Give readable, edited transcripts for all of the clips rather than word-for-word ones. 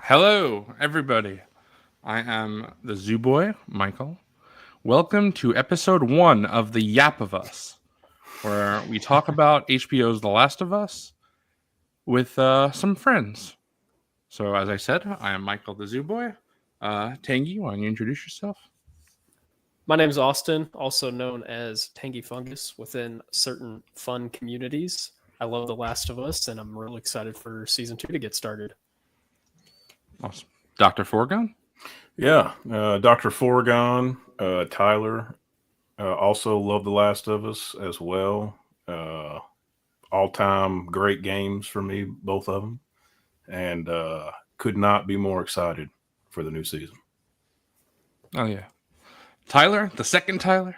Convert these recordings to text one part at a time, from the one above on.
Hello, everybody. I am the Zoo Boy, Michael. Welcome to episode 1 of the Yap of Us, where we talk about HBO's The Last of Us with some friends. So, as I said, I am Michael, the Zoo Boy. Tangy, why don't you introduce yourself? My name is Austin, also known as Tangy Fungus within certain fun communities. I love The Last of Us, and I'm really excited for season 2 to get started. Awesome. Dr. Forgon? Yeah, Dr. Forgon, Tyler, also love The Last of Us as well. All-time great games for me, both of them, and could not be more excited for the new season. Oh, yeah. Tyler, the second Tyler?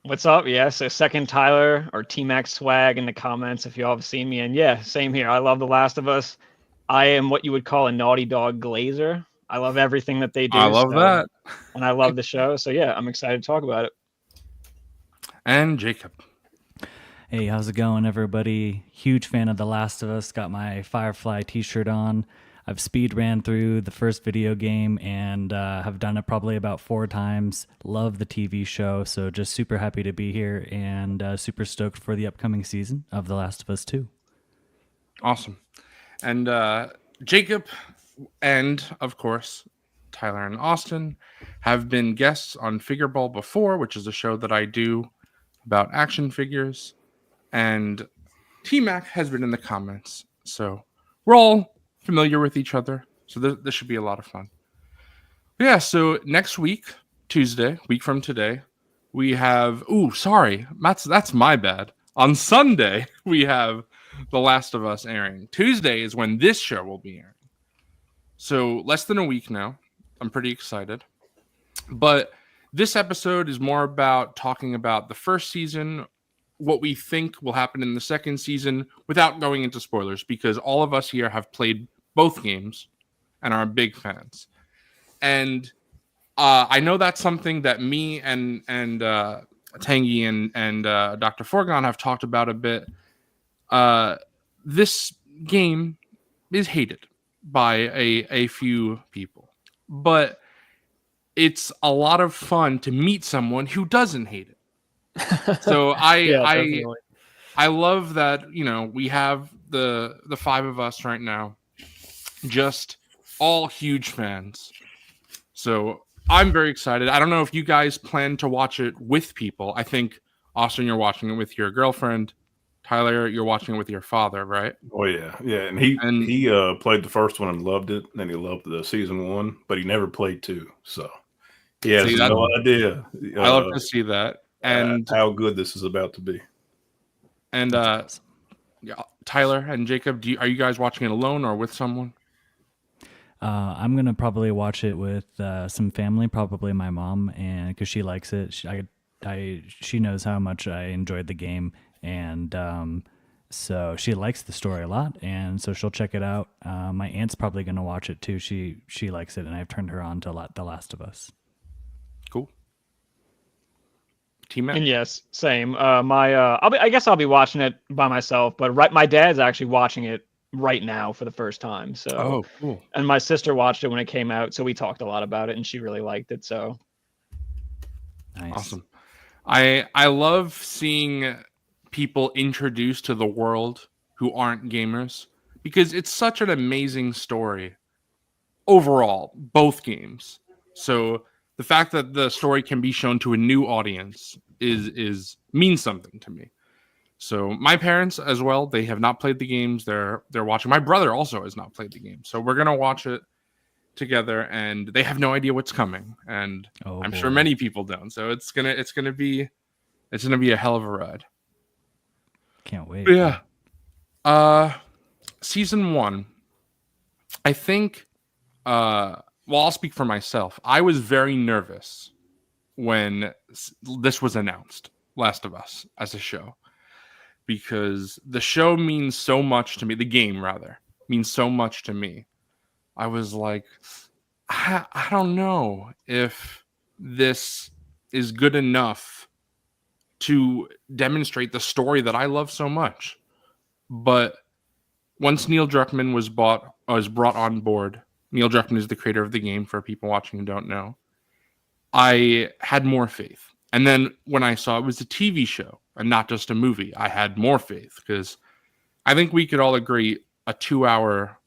What's up? Yeah, so second Tyler or T-Max swag in the comments if you all have seen me. And yeah, same here. I love The Last of Us. I am what you would call a Naughty Dog glazer. I love everything that they do. I love that. And I love the show. So yeah, I'm excited to talk about it. And Jacob. Hey, how's it going, everybody? Huge fan of The Last of Us. Got my Firefly t-shirt on. I've speed ran through the first video game and have done it probably about 4 times. Love the TV show, so just super happy to be here and super stoked for the upcoming season of The Last of Us 2. Awesome. And Jacob and, of course, Tyler and Austin have been guests on Figure Ball before, which is a show that I do about action figures. And T-Mac has been in the comments. So we're all familiar with each other. So this should be a lot of fun. But yeah, so next week, Tuesday, week from today, we have... Ooh, sorry. That's my bad. On Sunday, we have The Last of Us airing. Tuesday is when this show will be airing. So less than a week now. I'm pretty excited. But this episode is more about talking about the first season, what we think will happen in the second season, without going into spoilers, because all of us here have played both games and are big fans. And I know that's something that me and Tangy and Dr. Forgon have talked about a bit. This game is hated by a few people, but it's a lot of fun to meet someone who doesn't hate it. So I love that, you know, we have the 5 of us right now, just all huge fans. So I'm very excited. I don't know if you guys plan to watch it with people. I think, Austin, you're watching it with your girlfriend. Tyler, you're watching it with your father, right? Oh yeah, and he played the first one and loved it, and he loved the season 1, but he never played 2. So he has no idea. I love to see that, and how good this is about to be. And Tyler and Jacob, are you guys watching it alone or with someone? I'm gonna probably watch it with some family, probably my mom, and because she likes it. She knows how much I enjoyed the game, and so she likes the story a lot, and so she'll check it out. My aunt's probably gonna watch it too. She likes it, and I've turned her on to The Last of Us. Cool. T-Mac? And yes, same. I guess I'll be watching it by myself, but my dad's actually watching it right now for the first time. So oh, cool. And my sister watched it when it came out, so we talked a lot about it, and she really liked it. So nice. Awesome. I love seeing people introduced to the world who aren't gamers, because it's such an amazing story overall, both games. So the fact that the story can be shown to a new audience is means something to me. So my parents as well, they have not played the games. They're watching. My brother also has not played the game. So we're gonna watch it together, and they have no idea what's coming. And I'm sure many people don't. So it's gonna be a hell of a ride. Can't wait. But yeah. Season 1, I think well, I'll speak for myself. I was very nervous when this was announced, Last of Us, as a show. Because the show means so much to me. The game, rather, means so much to me. I was like, I don't know if this is good enough to demonstrate the story that I love so much. But once Neil Druckmann was brought on board Neil Druckmann is the creator of the game, for people watching who don't know, I had more faith. And then when I saw it was a TV show and not just a movie, I had more faith, because I think we could all agree a 2-hour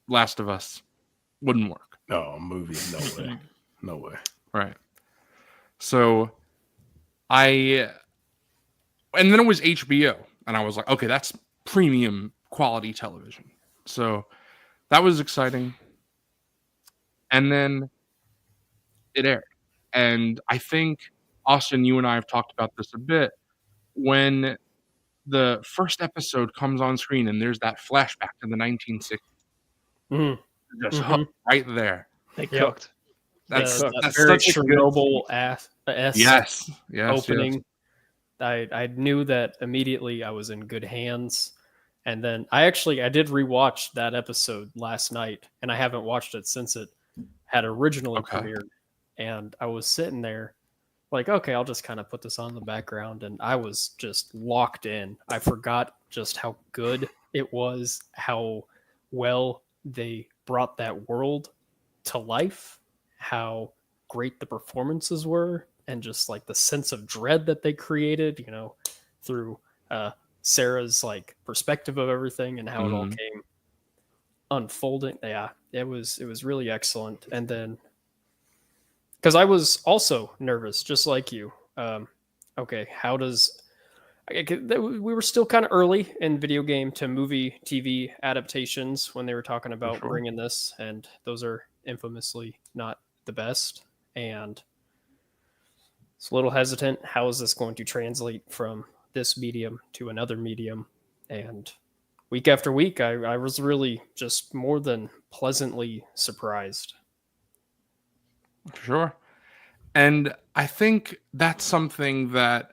Last of Us wouldn't work. No, movie, no way. No way. Right. So and then it was HBO, and I was like, okay, that's premium quality television. So that was exciting. And then it aired. And I think, Austin, you and I have talked about this a bit. When the first episode comes on screen and there's that flashback to the 1960s, just hooked right there. They cooked. That's very such a Chernobyl-esque yes, opening. Yes. I knew that immediately I was in good hands. And then I did rewatch that episode last night, and I haven't watched it since it had originally premiered. And I was sitting there like, okay, I'll just kind of put this on in the background. And I was just locked in. I forgot just how good it was, how well they brought that world to life, how great the performances were, and just like the sense of dread that they created, through Sarah's like perspective of everything and how it all came unfolding. Yeah, it was really excellent. And then, because I was also nervous, just like you. Okay, we were still kind of early in video game to movie TV adaptations when they were talking about bringing this, and those are infamously not the best. And it's a little hesitant. How is this going to translate from this medium to another medium? And week after week, I was really just more than pleasantly surprised. Sure. And I think that's something that,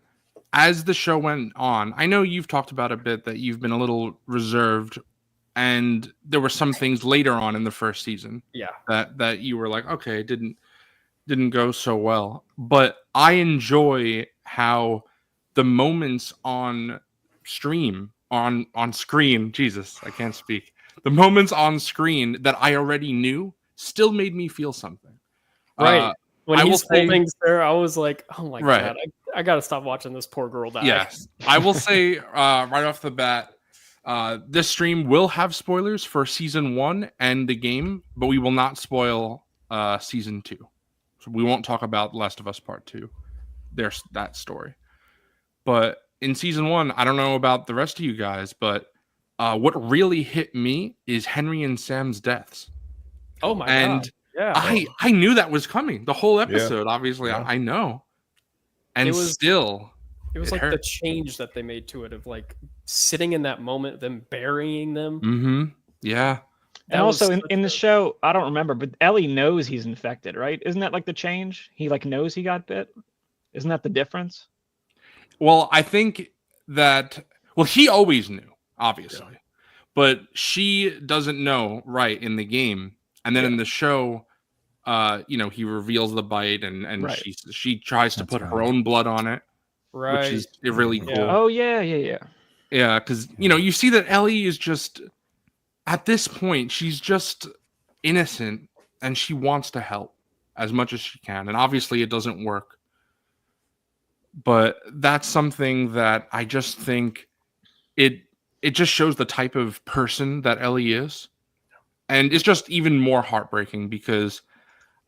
as the show went on, I know you've talked about a bit that you've been a little reserved, and there were some things later on in the first season that you were like, okay, it didn't go so well. But I enjoy how the moments on screen, Jesus, I can't speak. The moments on screen that I already knew still made me feel something. Right. When he's holding Sarah, I was like, oh my God, I got to stop watching this poor girl die. Yes. I will say right off the bat, this stream will have spoilers for season 1 and the game, but we will not spoil season 2. So we won't talk about Last of Us Part 2. There's that story. But in season 1, I don't know about the rest of you guys, but what really hit me is Henry and Sam's deaths. Oh my God. Yeah. I knew that was coming the whole episode. Obviously, I know. And it was like hurt. The change that they made to it, of like sitting in that moment, them burying them. Mm-hmm. Yeah. And also in the show, I don't remember, but Ellie knows he's infected, right? Isn't that like the change? He like knows he got bit. Isn't that the difference? Well, I think that, he always knew, obviously, but she doesn't know right in the game. And then in the show, he reveals the bite, and she tries to put her own blood on it, which is really cool. Oh yeah. Yeah, because you see that Ellie is just, at this point, she's just innocent, and she wants to help as much as she can, and obviously it doesn't work. But that's something that I just think it just shows the type of person that Ellie is. And it's just even more heartbreaking because,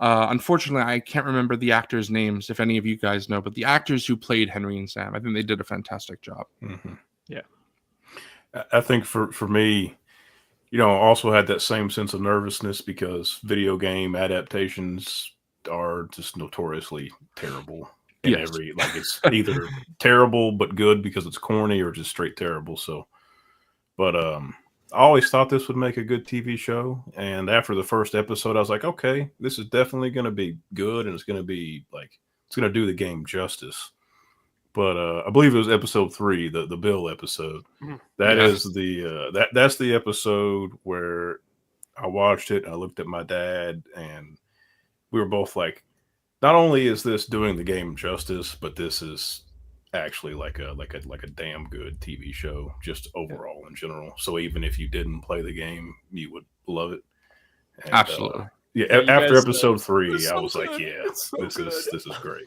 unfortunately, I can't remember the actors' names, if any of you guys know, but the actors who played Henry and Sam, I think they did a fantastic job. Mm-hmm. Yeah. I think for me, also had that same sense of nervousness because video game adaptations are just notoriously terrible. It's either terrible but good because it's corny, or just straight terrible. So, but I always thought this would make a good TV show, and after the first episode, I was like, okay, this is definitely going to be good, and it's going to be it's going to do the game justice. But I believe it was episode 3, the Bill episode. That is that's the episode where I watched it. I looked at my dad, and we were both like, not only is this doing the game justice, but this is actually like a damn good TV show, just overall in general. So even if you didn't play the game, you would love it. And, Absolutely. Yeah, Yeah, you after guys, episode 3, it's I so was like, good. yeah, It's so this good. is great.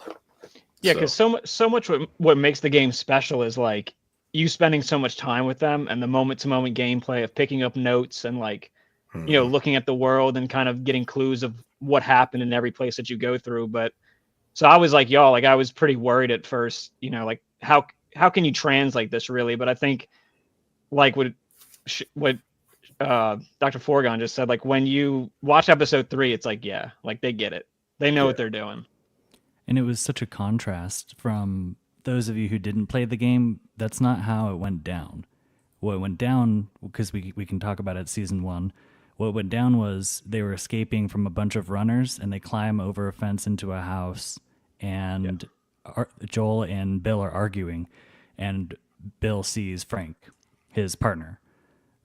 Yeah, because so much what makes the game special is like you spending so much time with them and the moment to moment gameplay of picking up notes and like looking at the world and kind of getting clues of what happened in every place that you go through. But so I was like y'all, like I was pretty worried at first, like how can you translate this really? But I think like what Dr. Forgon just said, like when you watch episode 3, it's like yeah, like they get it, they know what they're doing. And it was such a contrast from those of you who didn't play the game. That's not how it went down. What went down, because we can talk about it season 1, what went down was they were escaping from a bunch of runners and they climb over a fence into a house, and Joel and Bill are arguing, and Bill sees Frank, his partner.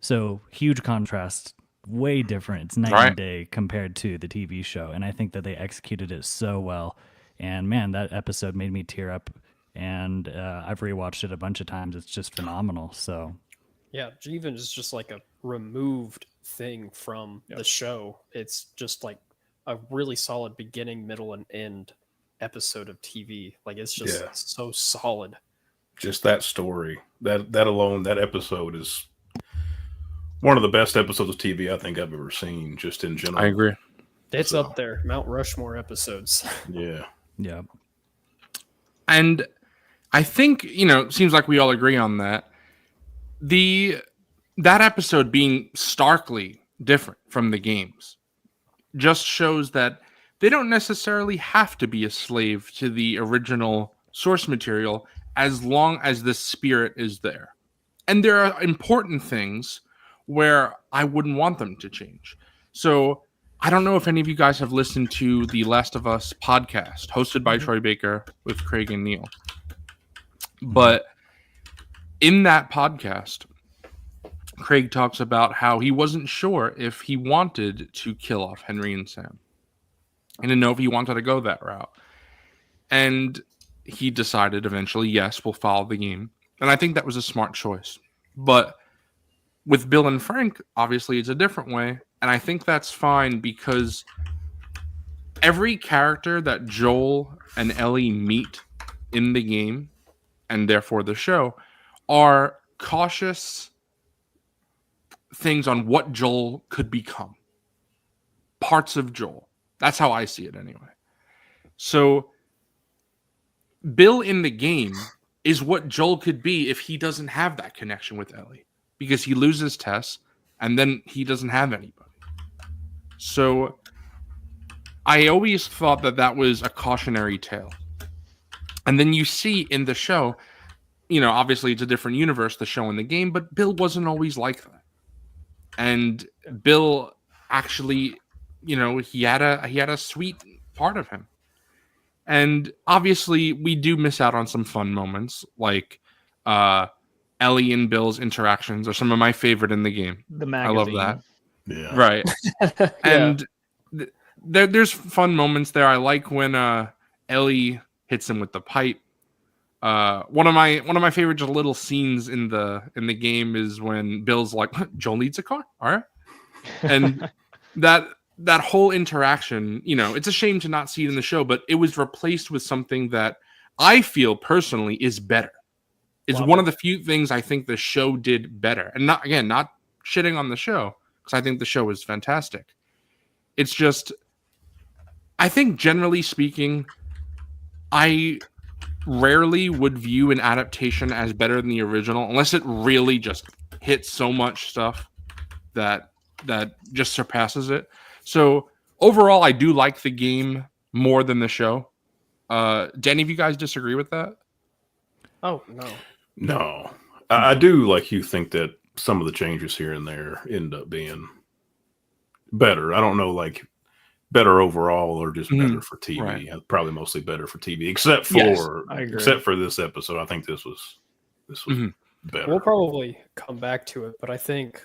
So huge contrast, way different. It's night and day compared to the TV show, and I think that they executed it so well. And man, that episode made me tear up, and I've rewatched it a bunch of times. It's just phenomenal. So Yeah, Jeevan is just like a removed thing from the show. It's just like a really solid beginning, middle, and end episode of TV. Like it's just so solid. Just that story, that alone, that episode is one of the best episodes of TV I think I've ever seen, just in general. I agree. It's up there, Mount Rushmore episodes. Yeah. yeah. And I think, seems like we all agree on that. That episode being starkly different from the games just shows that they don't necessarily have to be a slave to the original source material as long as the spirit is there. And there are important things where I wouldn't want them to change. So I don't know if any of you guys have listened to the Last of Us podcast hosted by Troy Baker with Craig and Neil. But in that podcast, Craig talks about how he wasn't sure if he wanted to kill off Henry and Sam. He didn't know if he wanted to go that route. And he decided eventually, yes, we'll follow the game. And I think that was a smart choice. But with Bill and Frank, obviously it's a different way. And I think that's fine because every character that Joel and Ellie meet in the game, and therefore the show, are cautious things on what Joel could become. Parts of Joel. That's how I see it anyway. So Bill in the game is what Joel could be if he doesn't have that connection with Ellie. Because he loses Tess, and then he doesn't have anybody. So I always thought that was a cautionary tale. And then you see in the show, obviously it's a different universe, the show and the game, but Bill wasn't always like that. And Bill actually, he had a sweet part of him. And obviously we do miss out on some fun moments, like Ellie and Bill's interactions are some of my favorite in the game. The magazine. I love that. Yeah. Right. And there's fun moments there. I like when Ellie hits him with the pipe. One of my favorite little scenes in the game is when Bill's like, Joel needs a car. All right. And that whole interaction, it's a shame to not see it in the show, but it was replaced with something that I feel personally is better. It's one of the few things I think the show did better. And not shitting on the show, because I think the show is fantastic. It's just, I think generally speaking, I rarely would view an adaptation as better than the original, unless it really just hits so much stuff that just surpasses it. So overall, I do like the game more than the show. Do any of you guys disagree with that? Oh, no. No. I do, like you, think that some of the changes here and there end up being better. I don't know, like, better overall or just better for TV. Right. Probably mostly better for TV, except for this episode. I think this was better. We'll probably come back to it, but I think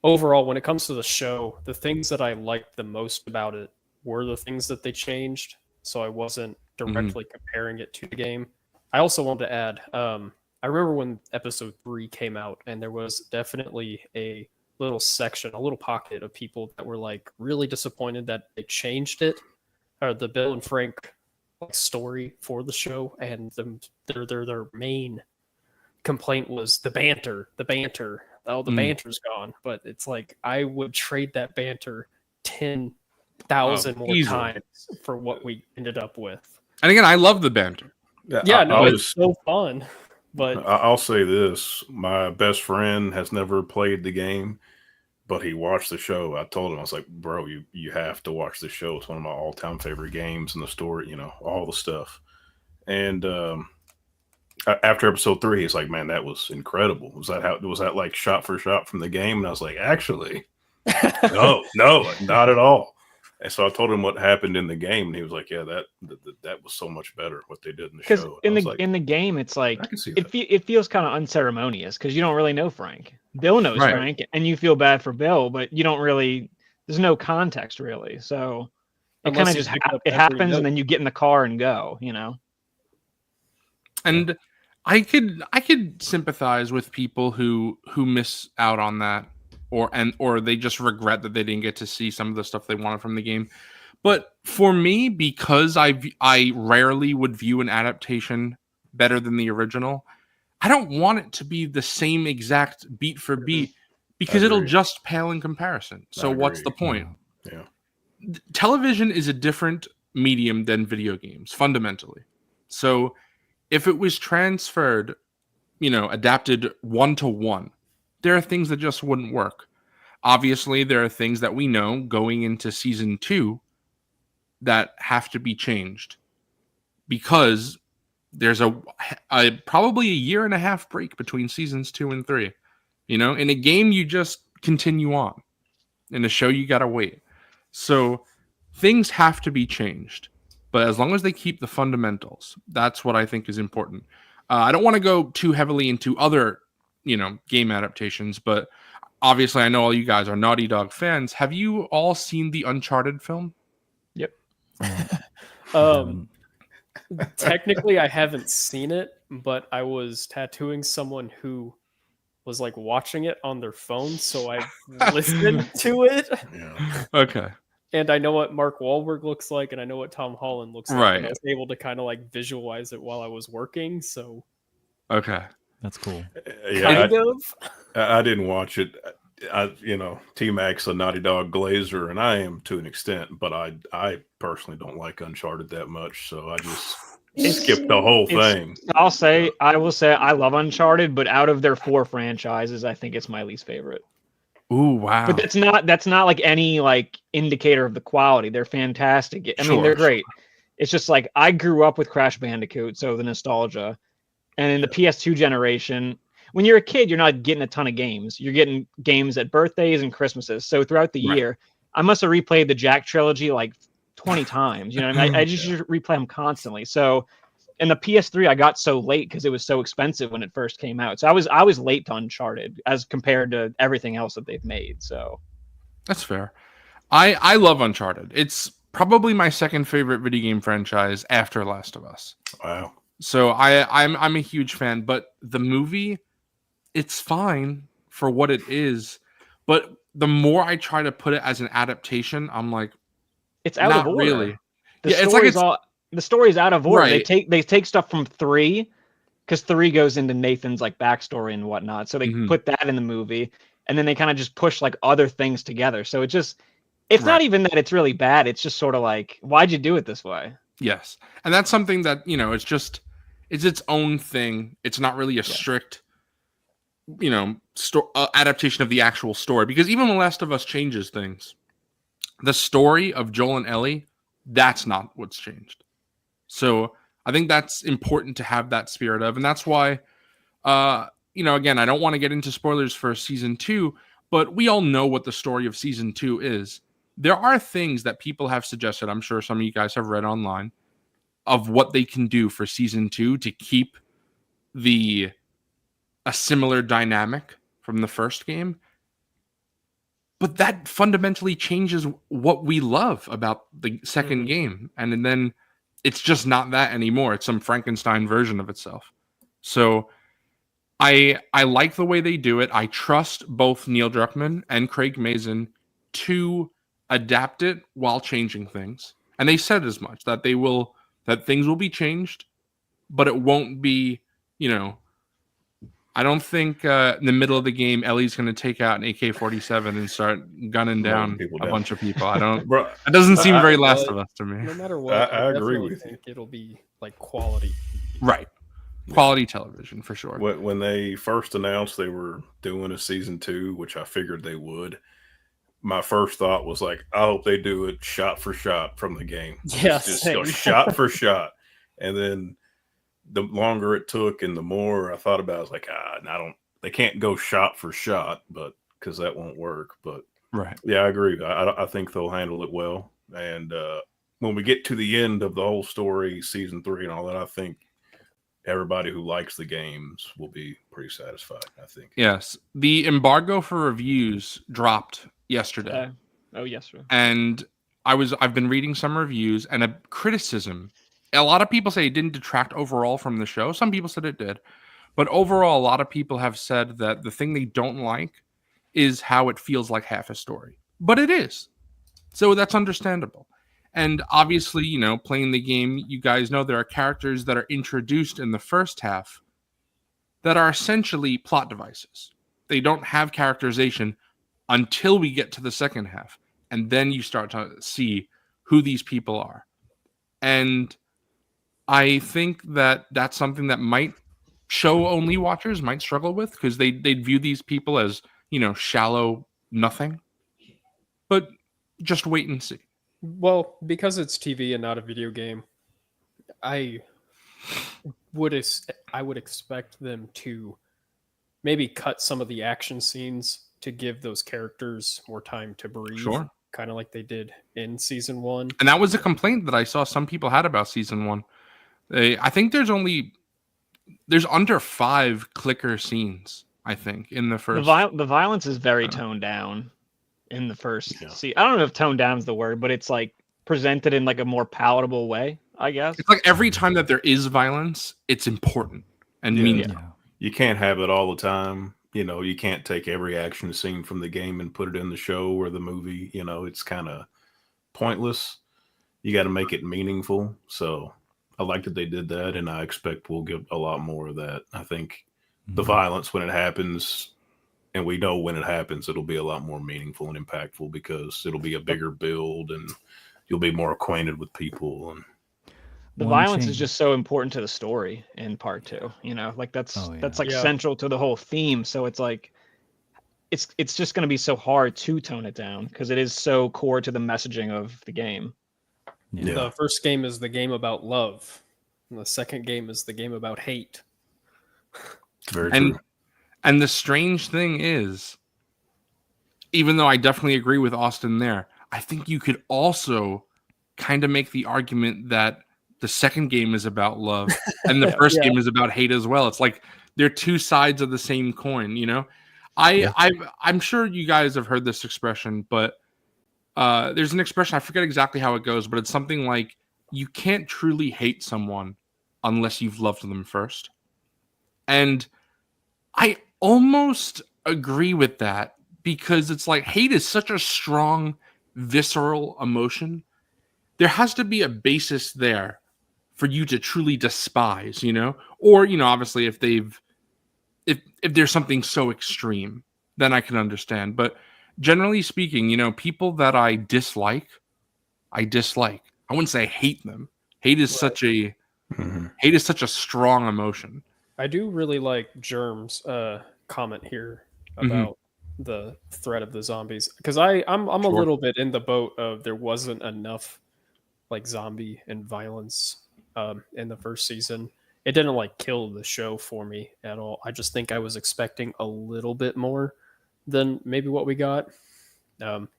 overall, when it comes to the show, the things that I liked the most about it were the things that they changed. So I wasn't directly comparing it to the game. I also wanted to add, I remember when episode 3 came out, and there was definitely a little section, a little pocket of people that were like really disappointed that they changed it, or the Bill and Frank story for the show, and their main complaint was the banter. Oh, the banter's gone. But it's like, I would trade that banter 10,000 more easily times for what we ended up with. And again, I love the banter. It's so fun. But I'll say this: my best friend has never played the game, but he watched the show. I told him, I was like, "Bro, you have to watch the show. It's one of my all-time favorite games, and the story, all the stuff." And after episode 3, he's like, "Man, that was incredible. Was that like shot for shot from the game?" And I was like, "Actually, no, not at all." And so I told him what happened in the game, and he was like, "Yeah, that was so much better what they did in the show." Because in the game, it's like it feels kind of unceremonious because you don't really know Frank. Bill knows Frank, and you feel bad for Bill, but you don't really. There's no context really, so it kind of just happens, and then you get in the car and go. And I could sympathize with people who miss out on that, or they just regret that they didn't get to see some of the stuff they wanted from the game. But for me, because I rarely would view an adaptation better than the original, I don't want it to be the same exact beat for beat, because it'll just pale in comparison. So what's the point? Yeah. Television is a different medium than video games, fundamentally. So if it was transferred, adapted 1-to-1, there are things that just wouldn't work. Obviously, there are things that we know going into season 2 that have to be changed, because there's probably a 1.5 year break between seasons 2 and 3. In a game, you just continue on. In a show, you got to wait. So things have to be changed. But as long as they keep the fundamentals, that's what I think is important. I don't want to go too heavily into other, game adaptations, but obviously I know all you guys are Naughty Dog fans. Have you all seen the Uncharted film? Yep. Technically, I haven't seen it, but I was tattooing someone who was like watching it on their phone, so I listened to it. Yeah. Okay. And I know what Mark Wahlberg looks like, and I know what Tom Holland looks like. Right. And I was able to kind of like visualize it while I was working. So, okay, that's cool. Yeah, I didn't watch it. T-Mac's a Naughty Dog glazer, and I am to an extent, but I personally don't like Uncharted that much, so I just skipped the whole thing. I will say I love Uncharted, but out of their 4 franchises, I think it's my least favorite. Ooh, wow. But that's not like any like indicator of the quality. They're fantastic. I mean, they're great. It's just like I grew up with Crash Bandicoot, so the nostalgia. And in the PS2 generation, when you're a kid, you're not getting a ton of games. You're getting games at birthdays and Christmases. So throughout the year, I must have replayed the Jack trilogy like 20 times. I just replay them constantly. So in the PS3, I got so late because it was so expensive when it first came out. So I was late to Uncharted as compared to everything else that they've made. So that's fair. I love Uncharted. It's probably my second favorite video game franchise after Last of Us. Wow. So I'm a huge fan, but the movie, it's fine for what it is. But the more I try to put it as an adaptation, I'm like, it's out of order. Really. The story's out of order. Right. They take stuff from 3, because 3 goes into Nathan's like backstory and whatnot. So they put that in the movie, and then they kind of just push like other things together. So it's not even that it's really bad. It's just sort of like, why'd you do it this way? Yes. And that's something that, it's its own thing. It's not really a strict, adaptation of the actual story, because even when Last of Us changes things, the story of Joel and Ellie, that's not what's changed. So I think that's important to have that spirit of, and that's why, again, I don't want to get into spoilers for season 2, but we all know what the story of season 2 is. There are things that people have suggested, I'm sure some of you guys have read online, of what they can do for season 2 to keep a similar dynamic from the first game. But that fundamentally changes what we love about the second game. And then it's just not that anymore. It's some Frankenstein version of itself. So I like the way they do it. I trust both Neil Druckmann and Craig Mazin to adapt it while changing things. And they said as much that that things will be changed, but it won't be, you know, I don't think in the middle of the game Ellie's going to take out an AK-47 and start gunning down a bunch of people. I don't. Bro, It doesn't seem very But Last of Us to me. no matter what, I I agree definitely with you. think it'll be like quality. Right. Quality television for sure. When they first announced they were doing a season 2, which I figured they would, my first thought was like, I hope they do it shot for shot from the game. Yeah, just same. go shot for shot. And then the longer it took and the more I thought about it, I was like, they can't go shot for shot, but because that won't work. But Right. yeah, I agree. I think they'll handle it well. And when we get to the end of the whole story, season 3 and all that, I think everybody who likes the games will be pretty satisfied, I think. Yes. The embargo for reviews dropped yesterday. Yesterday. And I've been reading some reviews and a criticism. A lot of people say it didn't detract overall from the show. Some people said it did. But overall, a lot of people have said that the thing they don't like is how it feels like half a story. But it is. So that's understandable. And obviously, you know, playing the game, you guys know there are characters that are introduced in the first half that are essentially plot devices. They don't have characterization until we get to the second half. And then you start to see who these people are. And I think that that's something that might show only watchers might struggle with because they'd view these people as, you know, shallow nothing. But just wait and see. Well, because it's TV and not a video game, I would expect them to maybe cut some of the action scenes to give those characters more time to breathe. Sure. Kind of like they did in season 1. And that was a complaint that I saw some people had about season 1. I think there's under 5 clicker scenes, I think, in the first. The violence is very toned down in the first. Yeah. See, I don't know if toned down is the word, but it's like presented in like a more palatable way, I guess. It's like every time that there is violence, it's important and meaningful. Yeah. You can't have it all the time. You know, you can't take every action scene from the game and put it in the show or the movie. You know, it's kind of pointless. You got to make it meaningful. So I like that they did that, and I expect we'll get a lot more of that. I think the violence when it happens, and we know when it happens, it'll be a lot more meaningful and impactful because it'll be a bigger build, and you'll be more acquainted with people. And the violence is just so important to the story in part 2. You know, like that's like central to the whole theme. So it's like it's just going to be so hard to tone it down because it is so core to the messaging of the game. Yeah. The first game is the game about love, and the second game is the game about hate. it's very true. And the strange thing is, even though I definitely agree with Austin there, I think you could also kind of make the argument that the second game is about love and the first game is about hate as well. It's like they're two sides of the same coin, you know? I'm sure you guys have heard this expression, but there's an expression, I forget exactly how it goes, but it's something like you can't truly hate someone unless you've loved them first. And I almost agree with that because it's like hate is such a strong, visceral emotion. There has to be a basis there for you to truly despise, you know? Or, you know, obviously if there's something so extreme, then I can understand. But generally speaking, you know, people that I dislike. I wouldn't say I hate them. Hate is such a strong emotion. I do really like Germ's comment here about the threat of the zombies because I'm a little bit in the boat of there wasn't enough like zombie and violence in the first season. It didn't like kill the show for me at all. I just think I was expecting a little bit more than maybe what we got.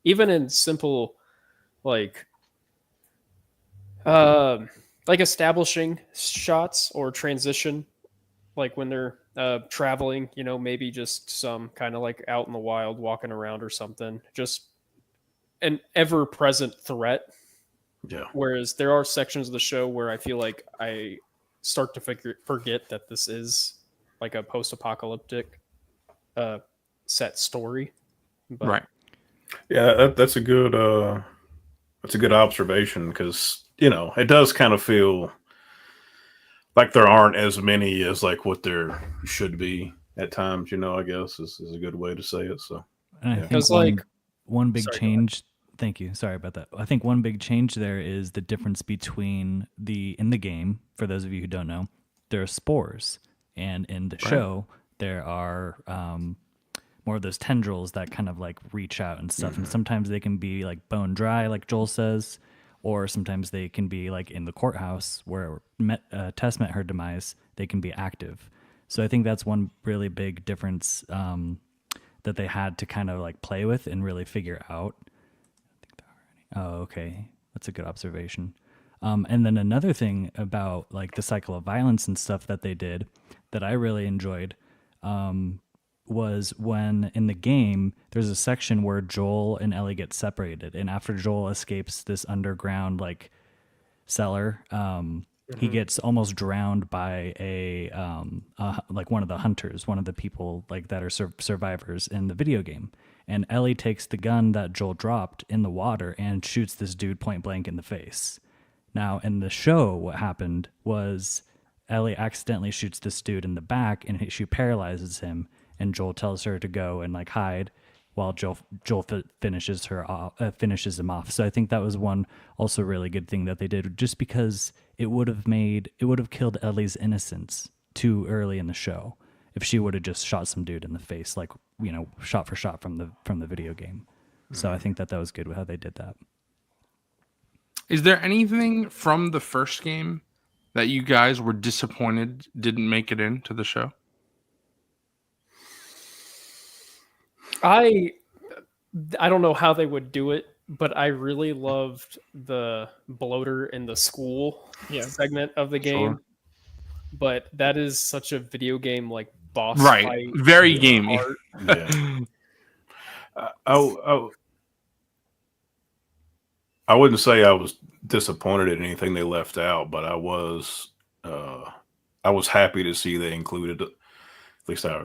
Even in simple like establishing shots or transition, like when they're traveling, you know, maybe just some kind of like out in the wild walking around or something, just an ever-present threat. Yeah. Whereas there are sections of the show where I feel like I start to forget that this is like a post-apocalyptic set story. But Right. Yeah, that's a good observation, because it does kind of feel like there aren't as many as like what there should be at times. I guess is a good way to say it. So And I yeah. think Because, like, one big sorry, go ahead. change. Thank you. Sorry about that. I think one big change there is the difference between in the game. For those of you who don't know, there are spores, and in the show there are more of those tendrils that kind of like reach out and stuff. And sometimes they can be like bone dry, like Joel says, or sometimes they can be like in the courthouse where Tess met her demise. They can be active. So I think that's one really big difference that they had to kind of like play with and really figure out. Oh, okay. That's a good observation. And then another thing about like the cycle of violence and stuff that they did that I really enjoyed was when in the game there's a section where Joel and Ellie get separated, and after Joel escapes this underground like cellar, he gets almost drowned by a like one of the hunters, one of the people like that are survivors in the video game. And Ellie takes the gun that Joel dropped in the water and shoots this dude point blank in the face. Now, in the show, what happened was Ellie accidentally shoots this dude in the back, and she paralyzes him. And Joel tells her to go and like hide, while Joel finishes him off. So I think that was one also really good thing that they did, just because it would have killed Ellie's innocence too early in the show if she would have just shot some dude in the face, like shot for shot from the video game. So I think that was good with how they did that. Is there anything from the first game that you guys were disappointed didn't make it into the show? I don't know how they would do it, but I really loved the bloater in the school segment of the game. Sure. But that is such a video game like boss Right. fight. Very gamey. Yeah. I wouldn't say I was disappointed at anything they left out, but I was happy to see they included, at least I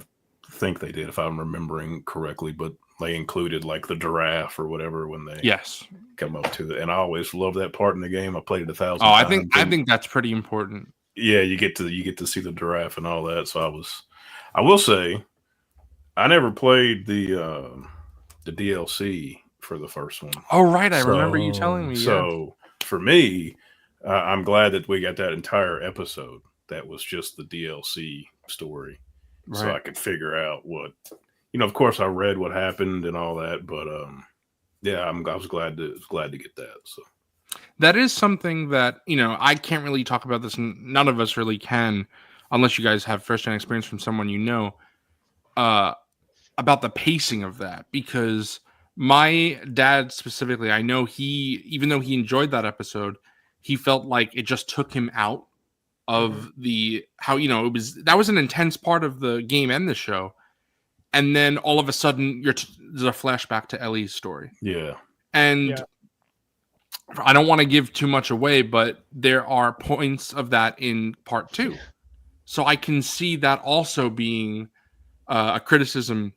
think they did, if I'm remembering correctly, but they included like the giraffe or whatever when they come up to it. And I always loved that part in the game. I played it 1,000 times. I think that's pretty important. Yeah, you get to see the giraffe and all that. So I will say, I never played the DLC for the first one. Oh, right. I remember you telling me. So for me, I'm glad that we got that entire episode. That was just the DLC story. Right. So I could figure out what, of course I read what happened and all that, but yeah, I was glad to get that. So that is something that, I can't really talk about this, and none of us really can, unless you guys have firsthand experience from someone about the pacing of that, because my dad specifically, I know even though he enjoyed that episode, he felt like it just took him out of that was an intense part of the game and the show. And then all of a sudden there's a flashback to Ellie's story. Yeah. And I don't want to give too much away, but there are points of that in part 2. So I can see that also being a criticism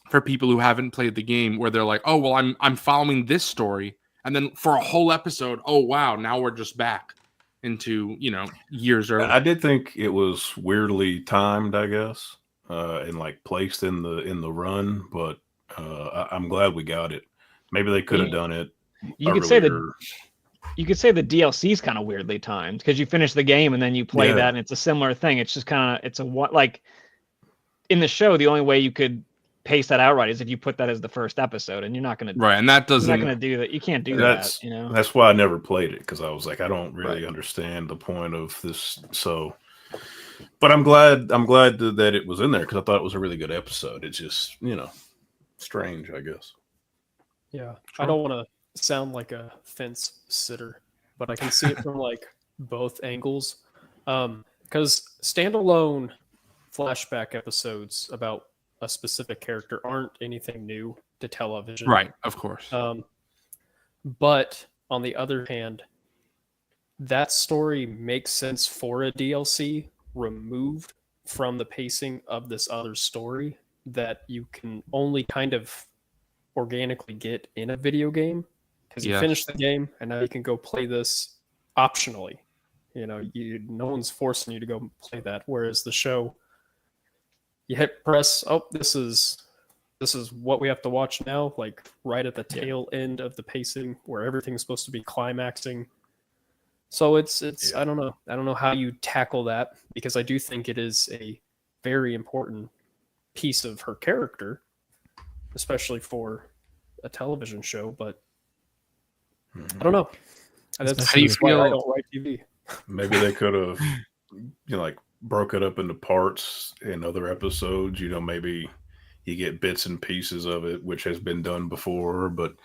for people who haven't played the game, where they're like, oh, well, I'm following this story. And then for a whole episode, oh, wow, now we're just back into, years earlier. I did think it was weirdly timed, I guess, and like placed in the run, but I'm glad we got it. Maybe they could have done it. You could say the DLC is kind of weirdly timed, because you finish the game and then you play that, and it's a similar thing. It's just kind of like in the show, the only way you could pace that out right is if you put that as the first episode, and you're not going to and that doesn't, you're not going to do that. You can't do that. That's why I never played it, because I was like, I don't really understand the point of this. So, but I'm glad that it was in there, because I thought it was a really good episode. It's just strange, I guess. Yeah, I don't want to sound like a fence sitter, but I can see it from like both angles, because standalone flashback episodes about a specific character aren't anything new to television, right? Of course. But on the other hand, that story makes sense for a DLC removed from the pacing of this other story that you can only kind of organically get in a video game, because you Yes. finish the game and now you can go play this optionally. No one's forcing you to go play that. Whereas the show, you hit press. Oh, this is what we have to watch now. Like right at the tail end of the pacing, where everything's supposed to be climaxing. So it's I don't know how you tackle that, because I do think it is a very important piece of her character, especially for a television show. But I don't know. That's How do you why I feel? don't write TV. Maybe they could have, like broke it up into parts in other episodes. Maybe you get bits and pieces of it, which has been done before, but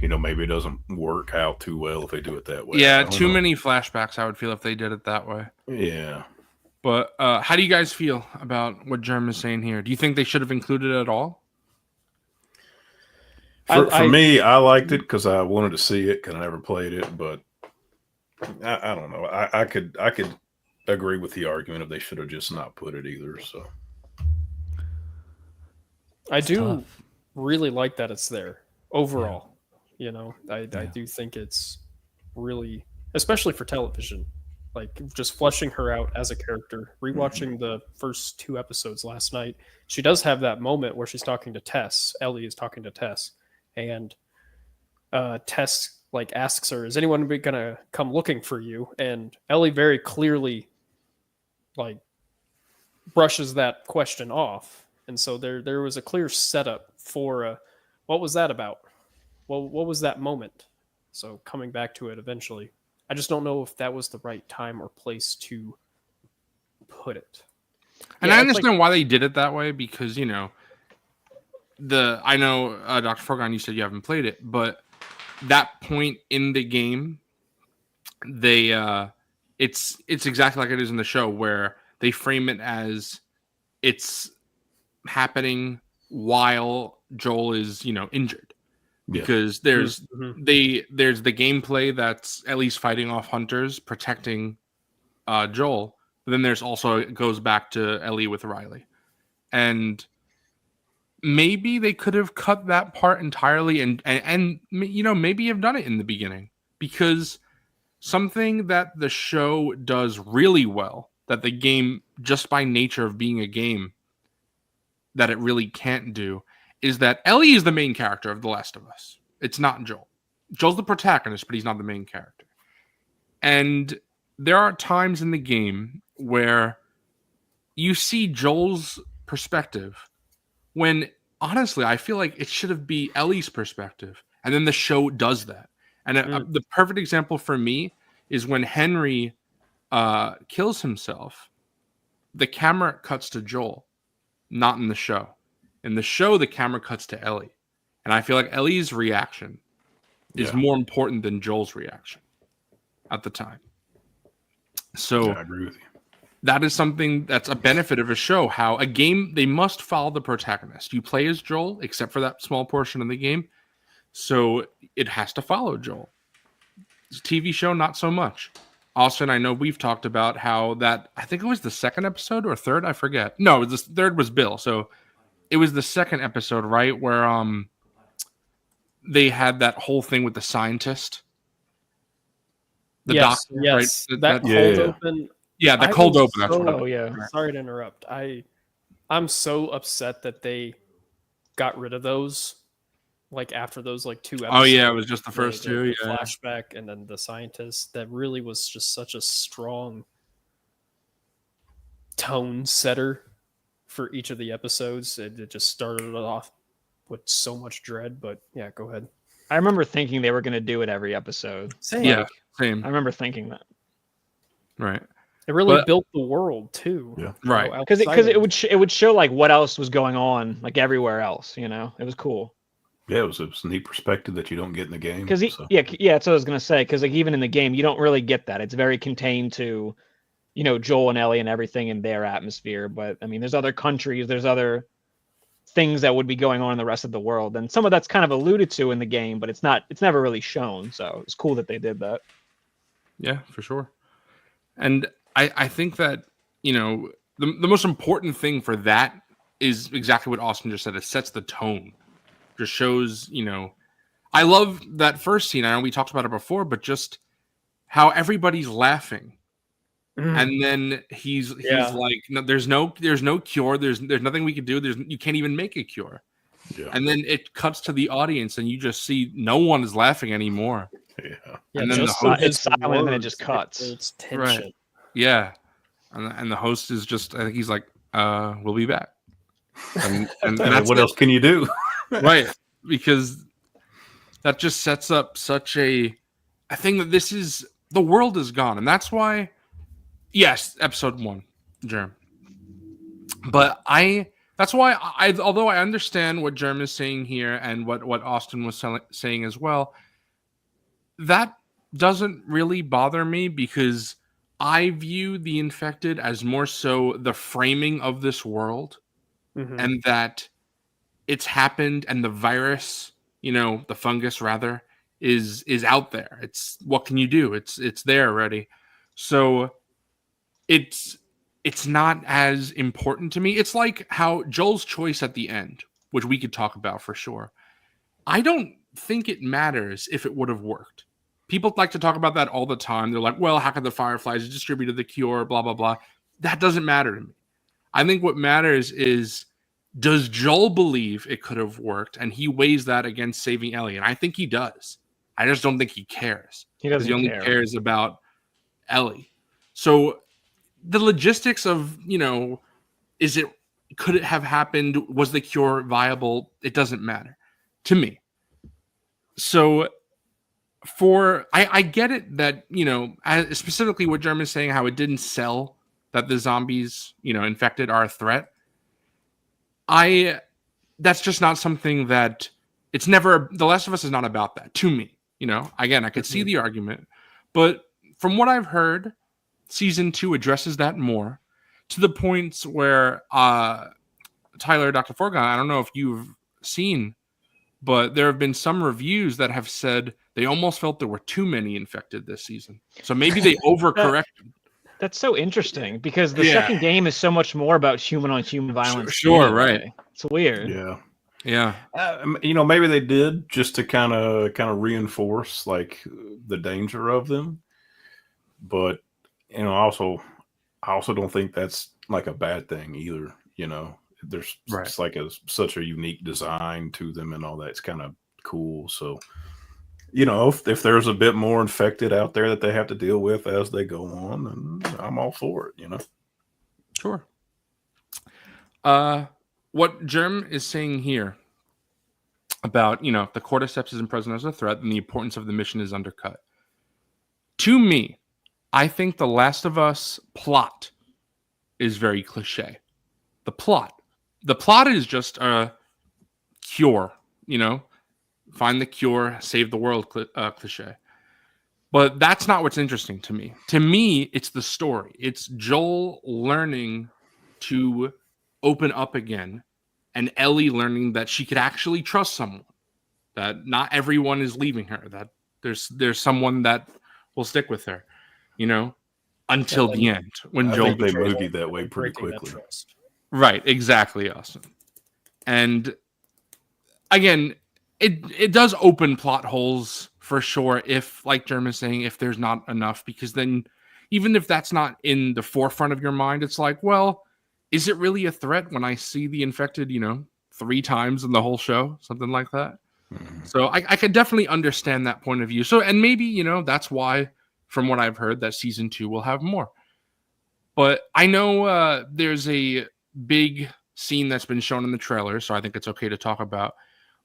maybe it doesn't work out too well if they do it that way. Yeah, too many flashbacks, I would feel, if they did it that way. Yeah. But how do you guys feel about what Germ is saying here? Do you think they should have included it at all? For me, I liked it because I wanted to see it because I never played it, but I don't know. I could agree with the argument if they should have just not put it either. So I do really like that it's there overall. I do think it's really, especially for television, like just fleshing her out as a character. Rewatching the first 2 episodes last night, she does have that moment where she's talking to Tess. Ellie is talking to Tess, and Tess like asks her, "Is anyone gonna come looking for you?" And Ellie very clearly like brushes that question off. And so there was a clear setup for what was that about? Well, what was that moment? So coming back to it eventually, I just don't know if that was the right time or place to put it. And I understand why they did it that way, because I know Dr. Forgon, you said you haven't played it, but that point in the game, they it's exactly like it is in the show, where they frame it as it's happening while Joel is injured, because there's the gameplay that's at least fighting off hunters, protecting Joel, but then there's also, it goes back to Ellie with Riley, and maybe they could have cut that part entirely and maybe have done it in the beginning, because something that the show does really well, that the game, just by nature of being a game, that it really can't do, is that Ellie is the main character of The Last of Us. It's not Joel. Joel's the protagonist, but he's not the main character. And there are times in the game where you see Joel's perspective, when honestly I feel like it should have been Ellie's perspective, and then the show does that. And the perfect example for me is when Henry kills himself, the camera cuts to Joel, not in the show. In the show, the camera cuts to Ellie. And I feel like Ellie's reaction is more important than Joel's reaction at the time. So I agree with you. That is something that's a benefit of a show, how a game, they must follow the protagonist. You play as Joel, except for that small portion of the game. So it has to follow Joel. It's a TV show, not so much. Austin, I know we've talked about how that, I think it was the second episode or third, I forget. No, the third was Bill. So it was the second episode, right? Where they had that whole thing with the scientist. The doctor, yes. right? That cold open. Yeah, the cold open. That's what sorry to interrupt. I'm so upset that they got rid of those. Like after those 2 episodes. Oh yeah, it was just the first 2. The flashback and then the scientist. That really was just such a strong tone setter for each of the episodes. It just started it off with so much dread. But yeah, go ahead. I remember thinking they were going to do it every episode. Same. Yeah, same. I remember thinking that. Right. It really built the world too. Yeah. Right. Because it would show like what else was going on like everywhere else. It was cool. Yeah, it was a neat perspective that you don't get in the game. Because that's what I was gonna say. Because like even in the game, you don't really get that. It's very contained to, Joel and Ellie and everything in their atmosphere. But I mean, there's other countries, there's other things that would be going on in the rest of the world, and some of that's kind of alluded to in the game, but it's never really shown. So it's cool that they did that. Yeah, for sure. And I think that the most important thing for that is exactly what Austin just said. It sets the tone. Just shows, I love that first scene. I know we talked about it before, but just how everybody's laughing. And then he's like, no, there's no cure. There's nothing we can do. You can't even make a cure. Yeah. And then it cuts to the audience, and you just see no one is laughing anymore. Yeah. And then it's silent, and then it just cuts. It's tension. Right. Yeah. And the host is just, I think he's like, we'll be back. And what else can you do? Right. Because that just sets up such a thing that this is, the world is gone. And that's why, yes, episode 1, Germ. But that's why although I understand what Germ is saying here and what Austin was saying as well, that doesn't really bother me because I view the infected as more so the framing of this world, and that it's happened and the virus, the fungus rather, is out there. It's, what can you do? It's there already. So it's not as important to me. It's like how Joel's choice at the end, which we could talk about for sure. I don't think it matters if it would have worked. People like to talk about that all the time. They're like, well, how could the Fireflies distributed the cure, blah, blah, blah. That doesn't matter to me. I think what matters is, does Joel believe it could have worked? And he weighs that against saving Ellie. And I think he does. I just don't think he cares. He doesn't. He only cares about Ellie. So the logistics of, could it have happened? Was the cure viable? It doesn't matter to me. So I get it that, specifically what Germ is saying, how it didn't sell that the zombies, infected are a threat. That's just not something that, it's never, The Last of Us is not about that to me. Again, I could see the argument, but from what I've heard, season 2 addresses that more, to the points where Tyler, Dr. Forgon, I don't know if you've seen, but there have been some reviews that have said they almost felt there were too many infected this season. So maybe they overcorrected. That's so interesting because the second game is so much more about human on human violence. Sure, anyway. Right. It's weird. Yeah. Maybe they did just to kind of reinforce like the danger of them. But I also don't think that's like a bad thing either. There's it's like such a unique design to them and all that. It's kind of cool. So, if there's a bit more infected out there that they have to deal with as they go on, then I'm all for it, Sure. What Germ is saying here about, the cordyceps isn't present as a threat and the importance of the mission is undercut. To me, I think The Last of Us plot is very cliche. The plot is just a cure, find the cure, save the world cliche. But that's not what's interesting to me. To me, it's the story. It's Joel learning to open up again, and Ellie learning that she could actually trust someone, that not everyone is leaving her, that there's someone that will stick with her, until the end. When Joel, they moved you that way pretty quickly. Right, exactly, Austin. And again, it does open plot holes for sure if, like Germ is saying, if there's not enough, because then even if that's not in the forefront of your mind, it's like, well, is it really a threat when I see the infected, 3 times in the whole show? Something like that. Mm-hmm. So I could definitely understand that point of view. So, and maybe, that's why, from what I've heard, that season 2 will have more. But I know there's a big scene that's been shown in the trailer, so I think it's okay to talk about.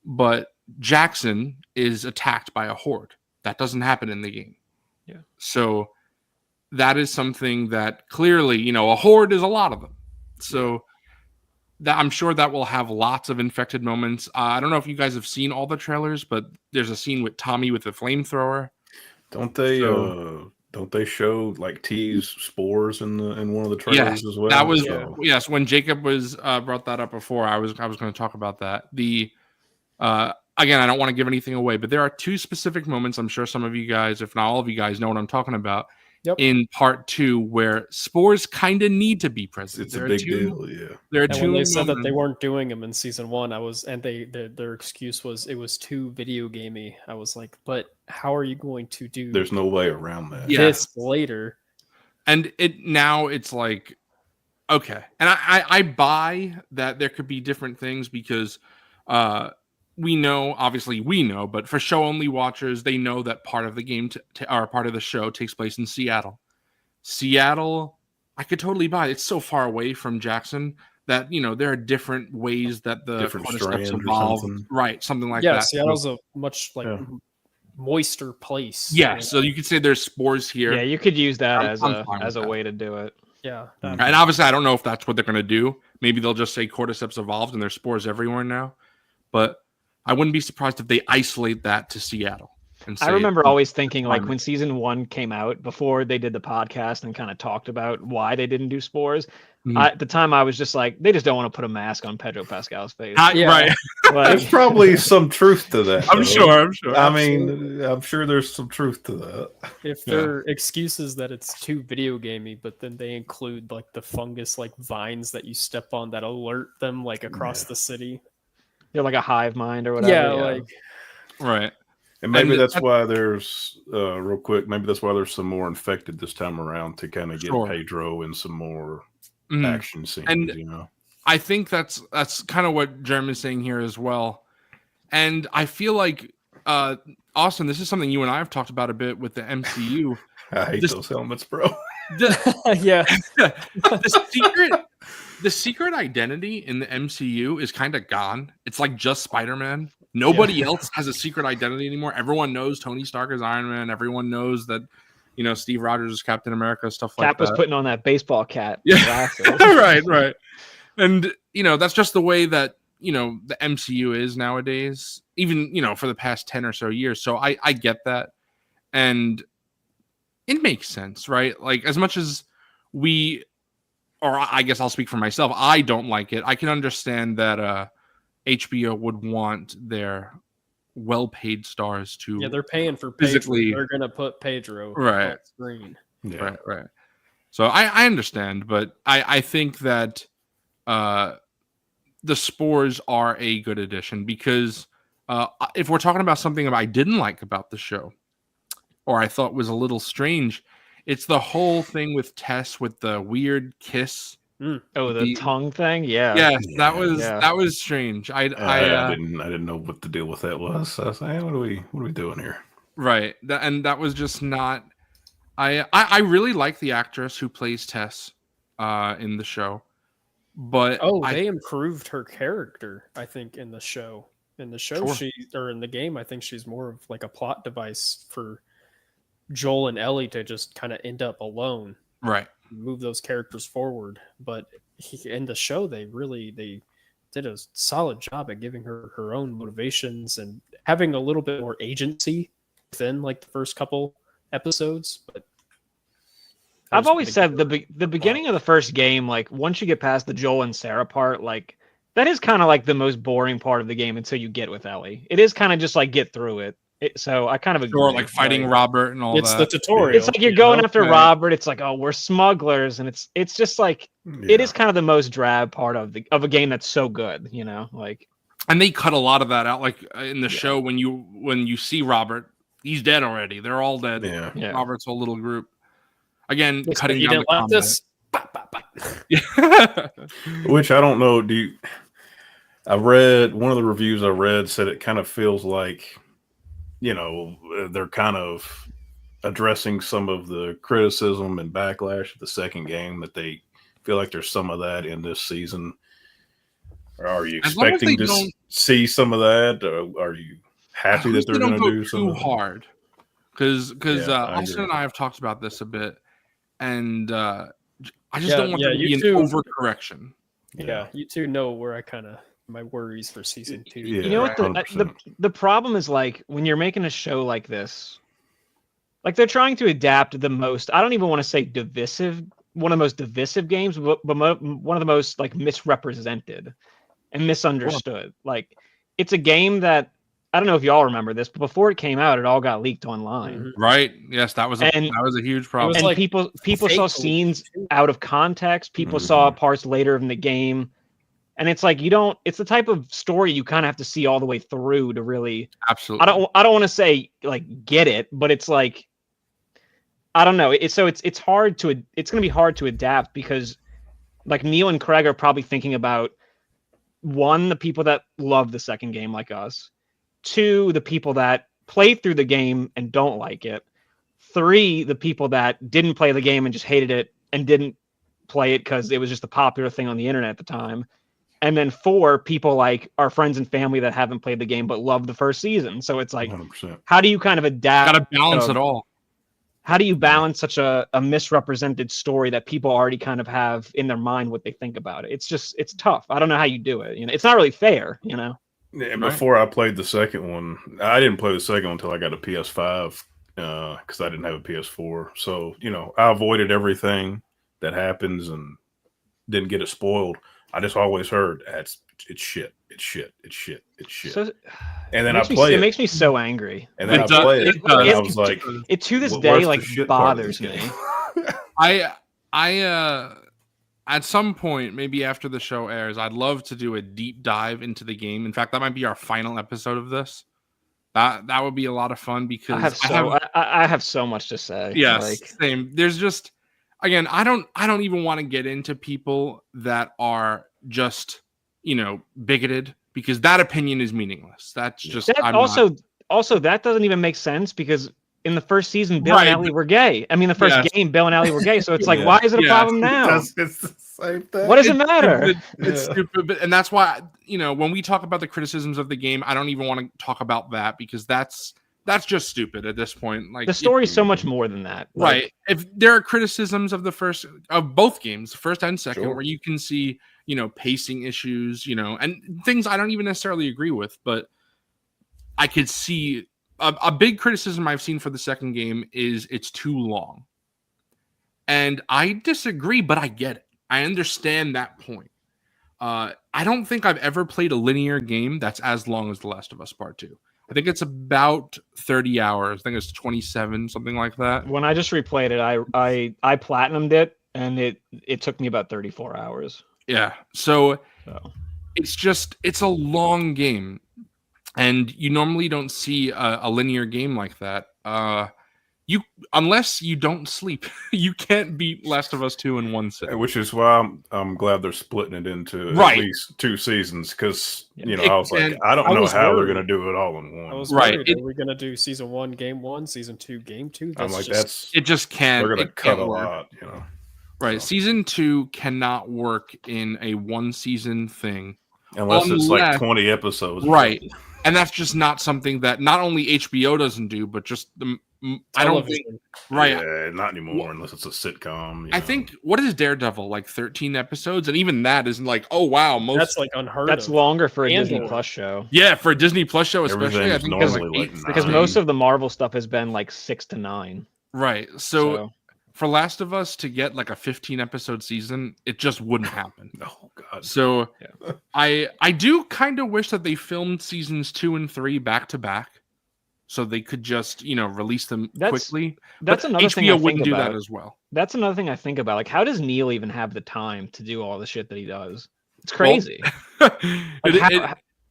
But Jackson is attacked by a horde. That doesn't happen in the game. Yeah. So that is something that clearly, a horde is a lot of them. So that I'm sure that will have lots of infected moments. I don't know if you guys have seen all the trailers, but there's a scene with Tommy with the flamethrower. Don't they show like T's spores in one of the trailers as well? That was yes. When Jacob was brought that up before, I was going to talk about that. The again, I don't want to give anything away, but there are 2 specific moments. I'm sure some of you guys, if not all of you guys, know what I'm talking about. in part 2 where spores kind of need to be present. It's a big deal, yeah. There are And two when they said that they moments- weren't doing them in season 1, their excuse was it was too video gamey. I was like, but how are you going to do There's no way around that. Yeah. this later? And it's like, okay. And I buy that there could be different things because we know, but for show only watchers, they know that part of the game or part of the show takes place in Seattle. Seattle, I could totally buy. It's so far away from Jackson that, there are different ways that the Different cordyceps strands or evolve. something. Right, something like Yeah, that. Seattle's a much moister place. Yeah, so you could say there's spores here. Yeah, you could use that I'm fine with as a that. way to do it. Yeah. And obviously, I don't know if that's what they're going to do. Maybe they'll just say cordyceps evolved and there's spores everywhere now. But I wouldn't be surprised if they isolate that to Seattle. And I say, remember always thinking, like, climate. when season 1 came out, before they did the podcast and kind of talked about why they didn't do spores, Mhm. at the time I was just like, they just don't want to put a mask on Pedro Pascal's face. Yeah. Right. Like, There's probably some truth to that. I'm though. sure. I mean, I'm sure there's some truth to that. If their excuse is that it's too video gamey, but then they include like the fungus like vines that you step on that alert them like across the city. you're like a hive mind or whatever. Yeah, like Right. And maybe And that's why there's real quick. Maybe that's why there's some more infected this time around to kind of get Sure. Pedro in some more Mhm. action scenes. And- I think that's kind of what Jeremy's saying here as well. And I feel like, Austin, this is something you and I have talked about a bit with the MCU. I hate this- those helmets, bro. yeah. The secret identity in the MCU is kind of gone. It's like just Spider-Man. Nobody else has a secret identity anymore. Everyone knows Tony Stark is Iron Man. Everyone knows that, Steve Rogers is Captain America, stuff like Cap was that. putting on that baseball cap. Yeah. glasses. right. And, that's just the way that, the MCU is nowadays, even, for the past 10 or so years. So I get that. And it makes sense, right? Like, as much as or I guess I'll speak for myself, I don't like it. I can understand that HBO would want their well-paid stars to Yeah, they're paying for physically- Pedro. They're gonna put Pedro Right. on screen. Yeah. right. So I understand, but I think that the spores are a good addition because if we're talking about something that I didn't like about the show, or I thought was a little strange, it's the whole thing with Tess with the weird kiss. Oh, the tongue thing? Yeah. Yes, Yeah. that was strange. I didn't know what the deal with that was. So I was like, hey, what are we doing here? right. And that was just not. I really like the actress who plays Tess in the show, but They improved her character, I think, in the show. In the show, Sure. in the game, I think she's more of like a plot device for Joel and Ellie to just kind of end up alone, right. move those characters forward. But in the show, they did a solid job at giving her her own motivations and having a little bit more agency within like the first couple episodes. But I've always said the beginning of the first game, like once you get past the Joel and Sarah part, like that is kind of like the most boring part of the game until you get with Ellie. It is kind of just like get through it. So I kind of agree. Or like fighting Robert and all it's that. the tutorial. It's like you're going after Right. Robert. It's like, oh, we're smugglers, and it's just like it is kind of the most drab part of a game that's so good, like. And they cut a lot of that out, like in the show when you see Robert, he's dead already. They're all dead. Yeah. Robert's whole little group. Again, Yes, cutting you down didn't the like combat. this. Bah, bah, bah. Yeah. Which I don't know. I read one of the reviews I read said it kind of feels like, they're kind of addressing some of the criticism and backlash of the second game, that they feel like there's some of that in this season. Or are you As long as expecting they to don't- see some of that? Or are you happy that they're They don't going to go do some too of that? hard. Because Yeah, I Austin agree. and I have talked about this a bit, and I just Yeah, don't want yeah, there to be you an too. overcorrection. Yeah, you two know where I kind of my worries for season 2. Yeah. You know what 100%. the problem is, like when you're making a show like this, like they're trying to adapt the most, I don't even want to say divisive, one of the most divisive games, but one of the most like misrepresented and misunderstood. Like it's a game that I don't know if y'all remember this, but before it came out, it all got leaked online. Right. Yes, that was a huge problem. was And like people saw fake scenes out of context. People saw parts later in the game. And it's like it's the type of story you kind of have to see all the way through to really Absolutely. I don't want to say like get it, but it's like I don't know. It's hard to it's going to be hard to adapt because like Neil and Craig are probably thinking about one, the people that love the second game like us, two, the people that play through the game and don't like it, three, the people that didn't play the game and just hated it and didn't play it because it was just a popular thing on the internet at the time. And then four, people like our friends and family that haven't played the game but love the first season. So it's like, 100%. how do you kind of adapt? Got to balance it all. How do you balance such a misrepresented story that people already kind of have in their mind what they think about it? It's tough. I don't know how you do it. It's not really fair. Yeah, before I played the second one, I didn't play the second one until I got a PS5 because I didn't have a PS4. So I avoided everything that happens and didn't get it spoiled. I just always heard it's shit. It's shit. It's shit. It's shit. So, and then I play it. It makes me so angry. And then I play it. And I was like, it to this day like bothers me. I at some point, maybe after the show airs, I'd love to do a deep dive into the game. In fact, that might be our final episode of this. That would be a lot of fun because I have so much to say. Yes, same. There's just again, I don't even want to get into people that are just bigoted because that opinion is meaningless. That's just also that doesn't even make sense because in the first season, Bill and Ellie were gay. I mean, the first game, Bill and Ellie were gay. So it's like, why is it a problem now? It's the same thing. What does it matter? It's stupid, and that's why when we talk about the criticisms of the game, I don't even want to talk about that because that's just stupid at this point. Like the story's so much more than that, right? If there are criticisms of both games, first and second, where you can see pacing issues, and things I don't even necessarily agree with, but I could see a big criticism I've seen for the second game is it's too long. And I disagree, but I get it. I understand that point. I don't think I've ever played a linear game that's as long as The Last of Us Part 2. I think it's about 30 hours. I think it's 27, something like that. When I just replayed it, I platinumed it, and it took me about 34 hours. Yeah. So it's a long game. And you normally don't see a linear game like that. Unless you don't sleep, you can't beat Last of Us 2 in one sit. Which is why I'm glad they're splitting it into at least 2 seasons because I was like, I don't know how they're going to do it all in one. I was worried, are we going to do season 1, game 1, season 2, game 2? I'm like, it just can't. They're going to cut a lot, Right, so. Season 2 cannot work in a one season thing unless it's like 20 episodes, right? And that's just not something that not only HBO doesn't do, but just I don't think not anymore unless it's a sitcom. I think what is Daredevil like 13 episodes, and even that isn't like that's like unheard. That's longer for a Disney Plus show. Yeah, for a Disney Plus show, especially I think because most of the Marvel stuff has been like 6 to 9. Right. So for Last of Us to get like a 15 episode season, it just wouldn't happen. Oh God. So I do kind of wish that they filmed seasons 2 and 3 back to back, so they could just release them quickly. That's another thing. HBO wouldn't do that as well. That's another thing I think about. Like, how does Neil even have the time to do all the shit that he does? It's crazy.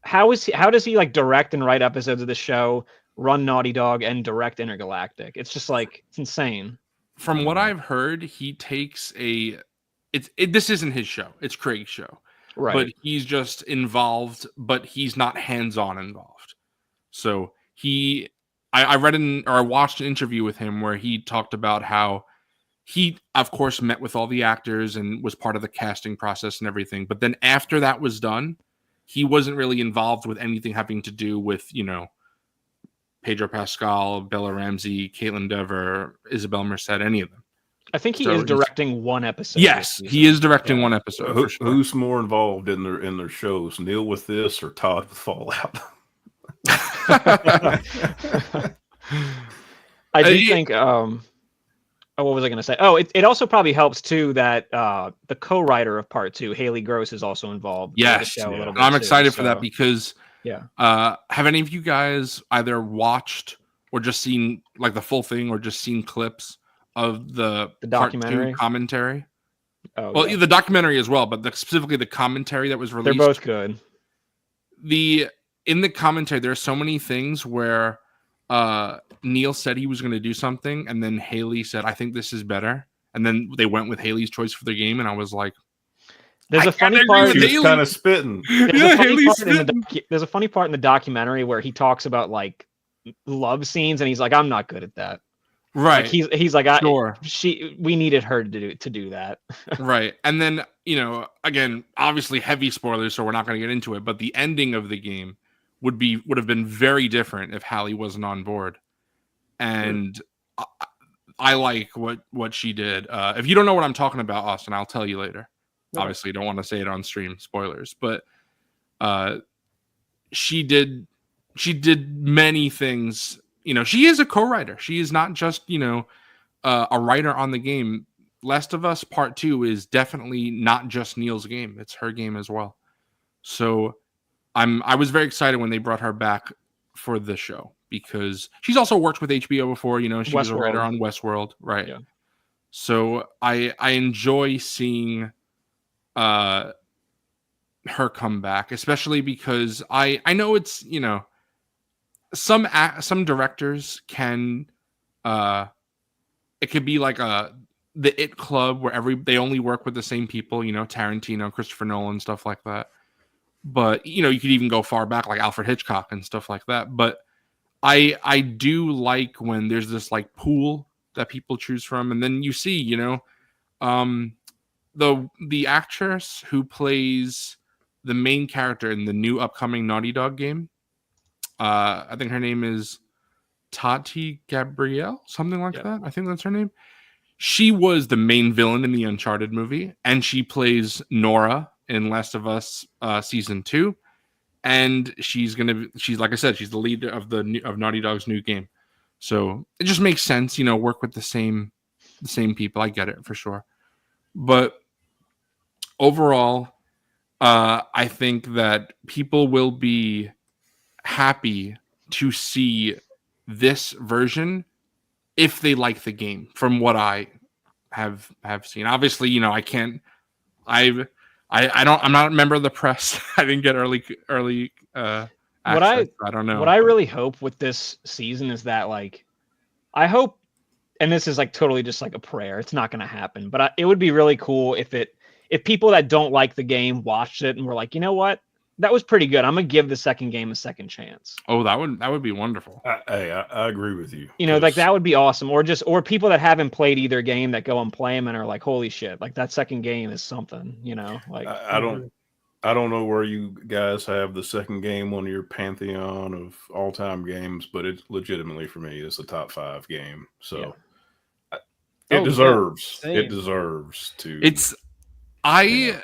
How does he like direct and write episodes of the show, run Naughty Dog, and direct Intergalactic? It's just like it's insane. From what I've heard, he takes this isn't his show. It's Craig's show. Right. But he's just involved, but he's not hands-on involved. So I read I watched an interview with him where he talked about how he, of course, met with all the actors and was part of the casting process and everything. But then after that was done, he wasn't really involved with anything having to do with, Pedro Pascal, Bella Ramsey, Caitlin Dever, Isabel Merced, any of them. I think he is directing one episode. Yes, he is directing one episode. Who's more involved in their shows, Neil with this or Todd with Fallout? I do think. What was I going to say? Oh, it also probably helps too that the co-writer of Part 2, Haley Gross, is also involved. Yes, in the show a little bit I'm too, excited for that because Yeah. Have any of you guys either watched or just seen like the full thing, or just seen clips of the part 2 documentary? commentary? Oh, Well, yeah. the documentary as well, but specifically the commentary that was They're released. both good. In the commentary, there are so many things where Neil said he was going to do something, and then Haley said, "I think this is better," and then they went with Haley's choice for their game, and I was like, There's I a funny kinda agree part. with She was Haley. kind of spitting. There's Yeah, a funny Haley's part in the spitting. there's a funny part in the documentary where he talks about like love scenes, and he's like, "I'm not good at that." Like Right. he's like, Sure. we needed her to do that. Right. And then, again, obviously heavy spoilers, so we're not going to get into it, but the ending of the game would have been very different if Hallie wasn't on board. And I like what she did. If you don't know what I'm talking about, Austin, I'll tell you later. Okay. Obviously, don't want to say it on stream, spoilers, but she did many things. She is a co-writer. She is not just, a writer on the game. Last of Us Part 2 is definitely not just Neil's game. It's her game as well. So I was very excited when they brought her back for the show, because she's also worked with HBO before. She was a writer on Westworld. Right. Yeah. So I enjoy seeing her come back, especially because I know it's, some directors can it could be like the It Club where they only work with the same people, Tarantino, Christopher Nolan, stuff like that. But you could even go far back like Alfred Hitchcock and stuff like that. But I do like when there's this like pool that people choose from, and then you see, the actress who plays the main character in the new upcoming Naughty Dog game. I think her name is Tati Gabrielle, something like that. I think that's her name. She was the main villain in the Uncharted movie, and she plays Nora in Last of Us season 2. And she's like I said, she's the lead of Naughty Dog's new game. So it just makes sense, work with the same people. I get it for sure. But overall, I think that people will be happy to see this version if they like the game, from what I have seen. Obviously, I can't. I'm not a member of the press. I didn't get early access. I don't know. What I really hope with this season is that, like, I hope, and this is like totally just like a prayer, it's not going to happen, but it would be really cool if people that don't like the game watched it and were like, you know what, that was pretty good, I'm gonna give the second game a second chance. Oh, that would be wonderful. I agree with you. Like that would be awesome. Or people that haven't played either game that go and play them and are like, holy shit, like that second game is something. Like I don't know where you guys have the second game on your pantheon of all-time games, but it legitimately for me is a top 5 game. So it deserves to. It's I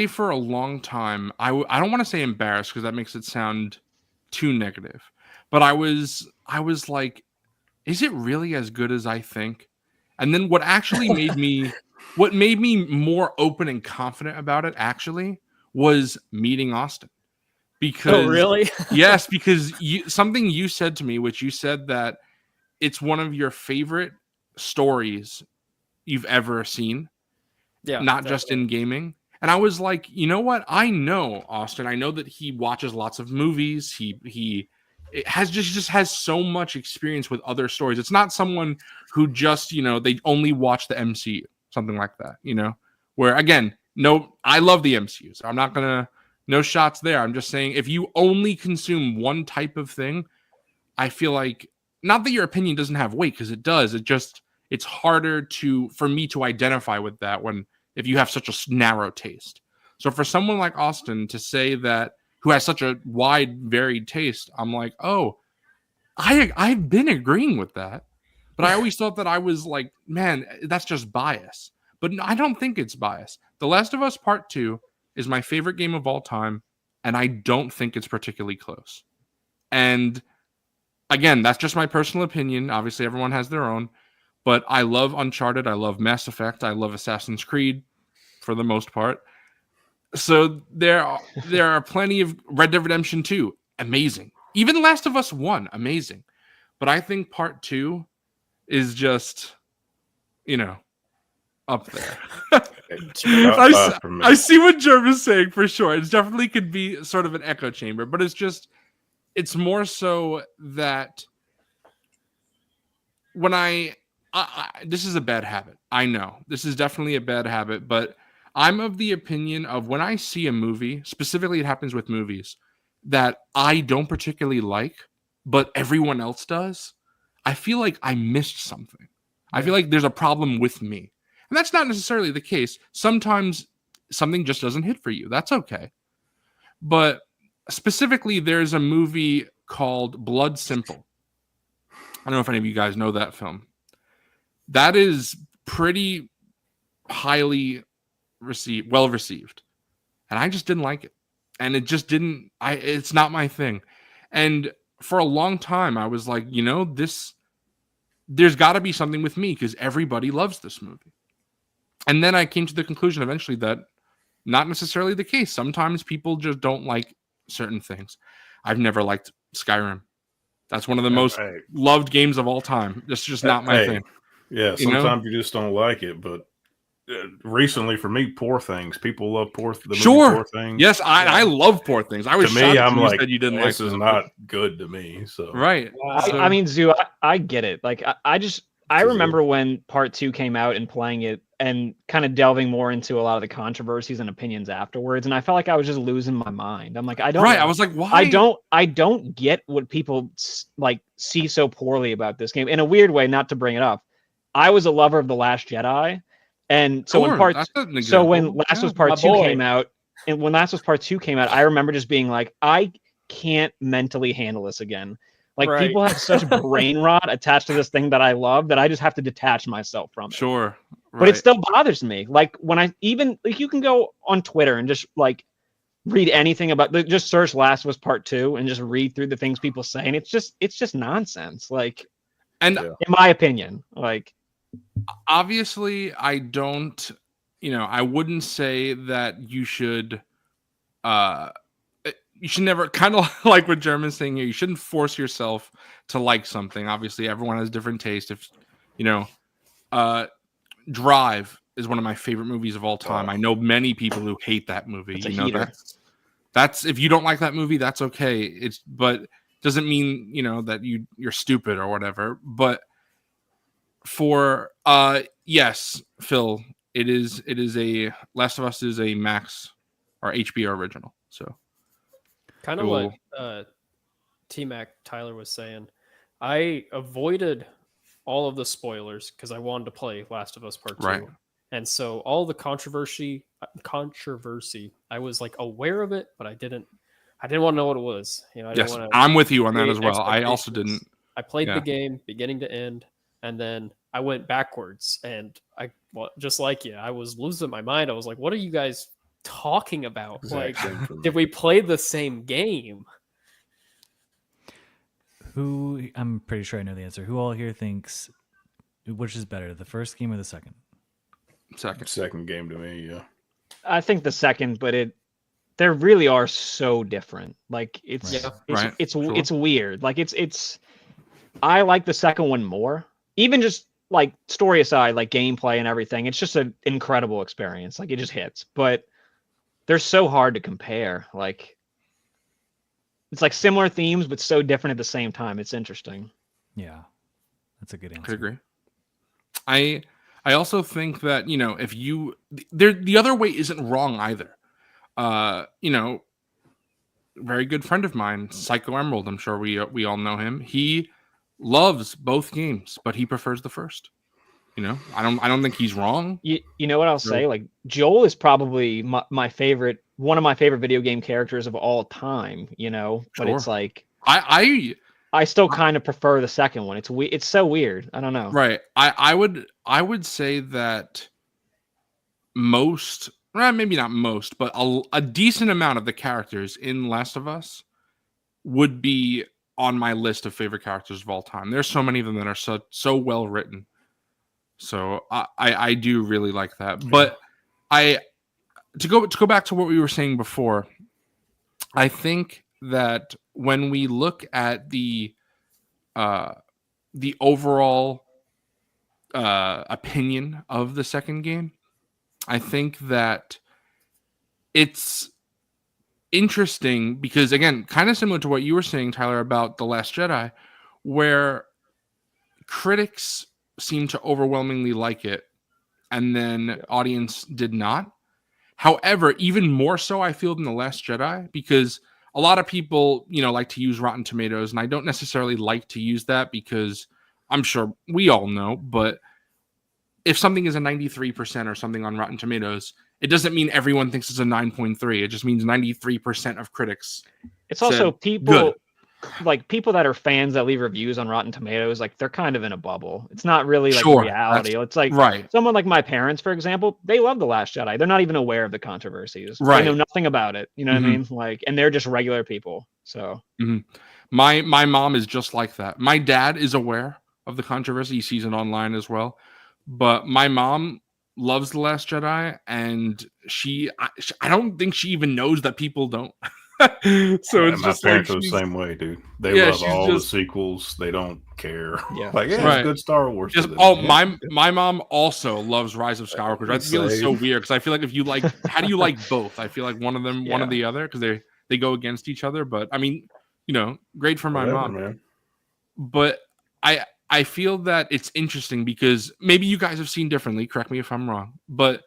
for a long time, I don't want to say embarrassed because that makes it sound too negative, but I was like, is it really as good as I think? And then what made me more open and confident about it actually was meeting Austin. Because really? Yes, because something you said to me, which you said that it's one of your favorite stories you've ever seen. Yeah, not just in gaming. And I was like, you know what? I know Austin. I know that he watches lots of movies. He just has so much experience with other stories. It's not someone who just, they only watch the MCU, something like that, where again, no, I love the MCU. So I'm not going to, no shots there. I'm just saying if you only consume one type of thing, I feel like, not that your opinion doesn't have weight, because it does. It's harder for me to identify with that if you have such a narrow taste. So for someone like Austin to say that, who has such a wide, varied taste, I'm like, oh, I've been agreeing with that. But I always thought that I was like, man, that's just bias. But I don't think it's bias. The Last of Us Part 2 is my favorite game of all time, and I don't think it's particularly close. And again, that's just my personal opinion. Obviously, everyone has their own. But I love Uncharted. I love Mass Effect. I love Assassin's Creed for the most part. So there are plenty of Red Dead Redemption 2, amazing. Even Last of Us 1, amazing. But I think part 2 is just, up there. I see what Jerm is saying for sure. It definitely could be sort of an echo chamber, but it's more so that when I this is a bad habit. I know this is definitely a bad habit, but I'm of the opinion of when I see a movie, specifically it happens with movies that I don't particularly like, but everyone else does, I feel like I missed something. Yeah. I feel like there's a problem with me. And that's not necessarily the case. Sometimes something just doesn't hit for you. That's okay. But specifically, there's a movie called Blood Simple. I don't know if any of you guys know that film. That is pretty highly well received. And I just didn't like it. And it just didn't, it's not my thing. And for a long time, I was like, there's got to be something with me because everybody loves this movie. And then I came to the conclusion eventually that not necessarily the case. Sometimes people just don't like certain things. I've never liked Skyrim. That's one of the most loved games of all time. It's just not my thing. Yeah, sometimes you just don't like it. But recently, for me, Poor Things. People love Poor Things. Yes, I love Poor Things. I was to me, I'm like, said you didn't this like is not good to me. So right. I mean, Zoo, I get it. Like, I remember when part 2 came out and playing it and kind of delving more into a lot of the controversies and opinions afterwards. And I felt like I was just losing my mind. I'm like, I don't. Right. I was like, why? I don't get what people like see so poorly about this game. In a weird way, not to bring it up. I was a lover of The Last Jedi. And so when Last of Us Part 2 came out, and when Last of Us Part 2 came out, I remember just being like, I can't mentally handle this again. Like people have such brain rot attached to this thing that I love that I just have to detach myself from it. Sure. Right. But it still bothers me. Like when you can go on Twitter and just like read anything about just search Last of Us Part 2 and just read through the things people say. And it's just nonsense. Like, and in my opinion, like, obviously I don't, I wouldn't say that you should never, kind of like what Jerman's saying here, you shouldn't force yourself to like something. Obviously everyone has different taste. If Drive is one of my favorite movies of all time. I know many people who hate that movie. That's if you don't like that movie, that's okay. But doesn't mean that you're stupid or whatever. But for yes, Phil, it is a Last of Us is a Max or HBO original. So kind of what T-Mac Tyler was saying. I avoided all of the spoilers because I wanted to play Last of Us Part 2. Right. And so all the controversy, I was like aware of it, but I didn't want to know what it was. I'm with you on that as well. I also didn't. I played the game beginning to end, and then I went backwards, and just like you, I was losing my mind. I was like, what are you guys talking about? Exactly. Like, did we play the same game? I'm pretty sure I know the answer. Who all here thinks which is better, the first game or the second? Second game to me, yeah. I think the second, but they really are so different. Like it's weird. Like it's I like the second one more. Even just like story aside, like gameplay and everything, it's just an incredible experience. Like it just hits. But they're so hard to compare. Like it's like similar themes, but so different at the same time. It's interesting. Yeah, that's a good answer. I agree. I also think that if the other way isn't wrong either. Very good friend of mine, Psycho Emerald. I'm sure we all know him. He loves both games, but he prefers the first. I don't think he's wrong. You know what I'll say? Like Joel is probably my favorite, one of my favorite video game characters of all time. But it's like I still kind of prefer the second one. It's so weird. I don't know. Right. I would say that most, maybe not most, but a decent amount of the characters in Last of Us would be on my list of favorite characters of all time. There's so many of them that are so well written. So I do really like that. But to go back to what we were saying before, I think that when we look at the overall opinion of the second game, I think that it's interesting because, again, kind of similar to what you were saying, Tyler, about The Last Jedi, where critics seem to overwhelmingly like it and then audience did not. However, even more so, I feel, than The Last Jedi, because a lot of people, like to use Rotten Tomatoes, and I don't necessarily like to use that because I'm sure we all know, but if something is a 93% or something on Rotten Tomatoes, it doesn't mean everyone thinks it's a 9.3. It just means 93% of critics. It's also people like people that are fans that leave reviews on Rotten Tomatoes, like they're kind of in a bubble. It's not really like reality. It's like someone like my parents, for example, they love The Last Jedi. They're not even aware of the controversies. They know nothing about it. You know what I mean? Like, and they're just regular people. So my mom is just like that. My dad is aware of the controversy. He sees it online as well. But my mom loves The Last Jedi, and I don't think she even knows that people don't. So it's just my parents like are the same way, dude. They love all the sequels. They don't care. It's good Star Wars. My mom also loves Rise of Skywalker. I feel it's so weird because I feel like if you like, how do you like both? I feel like one of them, one or the other, because they go against each other. But I mean, great for my mom. Man. But I feel that it's interesting because maybe you guys have seen differently. Correct me if I'm wrong. But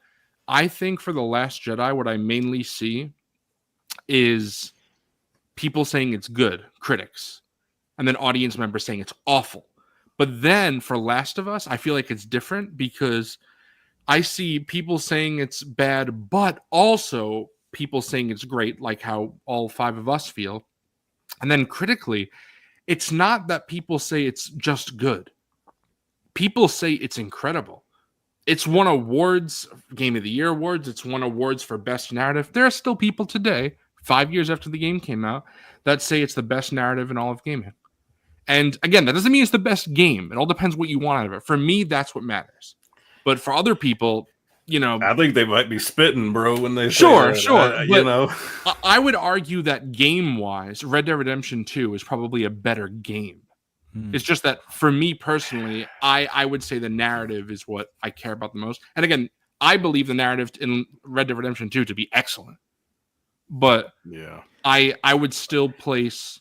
I think for The Last Jedi, what I mainly see is people saying it's good, critics, and then audience members saying it's awful. But then for Last of Us, I feel like it's different because I see people saying it's bad, but also people saying it's great, like how all 5 of us feel. And then critically, it's not that people say it's just good. People say it's incredible. It's won awards, Game of the Year awards. It's won awards for best narrative. There are still people today, 5 years after the game came out, that say it's the best narrative in all of gaming. And again, that doesn't mean it's the best game. It all depends what you want out of it. For me, that's what matters. But for other people, I think they might be spitting, bro, when they sure. But I would argue that game-wise, Red Dead Redemption 2 is probably a better game. It's just that for me personally, I would say the narrative is what I care about the most. And again, I believe the narrative in Red Dead Redemption 2 to be excellent. But I would still place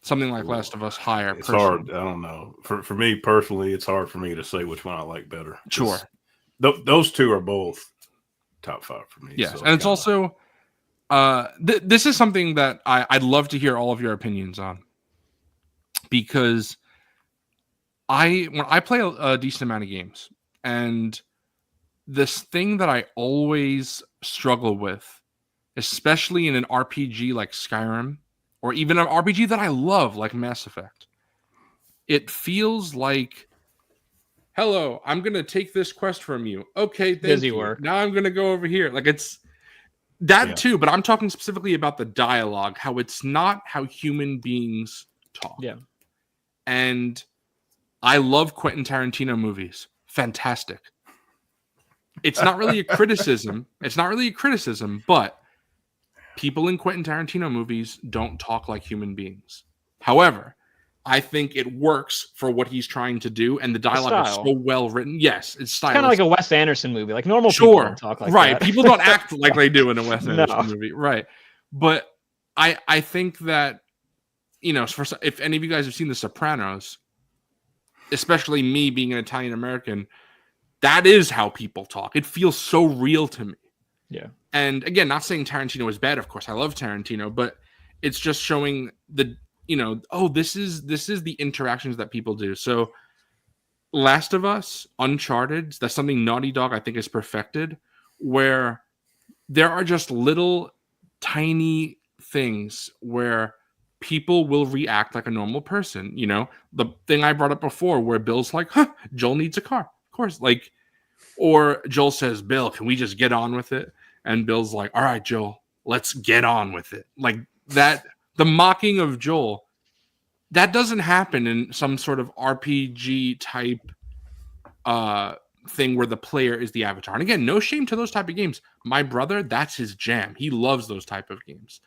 something like Last of Us higher. It's hard. I don't know. For me personally, it's hard for me to say which one I like better. Sure. Those two are both top 5 for me. Yes, so and it's also this is something that I'd love to hear all of your opinions on, because when I play a decent amount of games, and this thing that I always struggle with, especially in an RPG like Skyrim, or even an RPG that I love like Mass Effect, it feels like, hello, I'm going to take this quest from you. Okay, thank you. Work. Now I'm going to go over here. Like, it's that too, but I'm talking specifically about the dialogue, how it's not how human beings talk. Yeah. And I love Quentin Tarantino movies. Fantastic. It's not really a criticism. But people in Quentin Tarantino movies don't talk like human beings. However, I think it works for what he's trying to do, and the dialogue is so well written. Yes, it's stylish. Kind of like a Wes Anderson movie. Like normal people don't talk like that. People don't act like they do in a Wes Anderson movie. Right. But I think that, if any of you guys have seen The Sopranos, especially me being an Italian American, that is how people talk. It feels so real to me. Yeah. And again, not saying Tarantino is bad. Of course, I love Tarantino, but it's just showing the, this is the interactions that people do. So Last of Us, Uncharted, that's something Naughty Dog, I think, has perfected, where there are just little tiny things where people will react like a normal person. The thing I brought up before where Bill's like, Joel needs a car. Of course. Like, or Joel says, Bill, can we just get on with it? And Bill's like, all right, Joel, let's get on with it. Like that, the mocking of Joel, that doesn't happen in some sort of RPG type thing where the player is the avatar. And again, no shame to those type of games. My brother, that's his jam. He loves those type of games.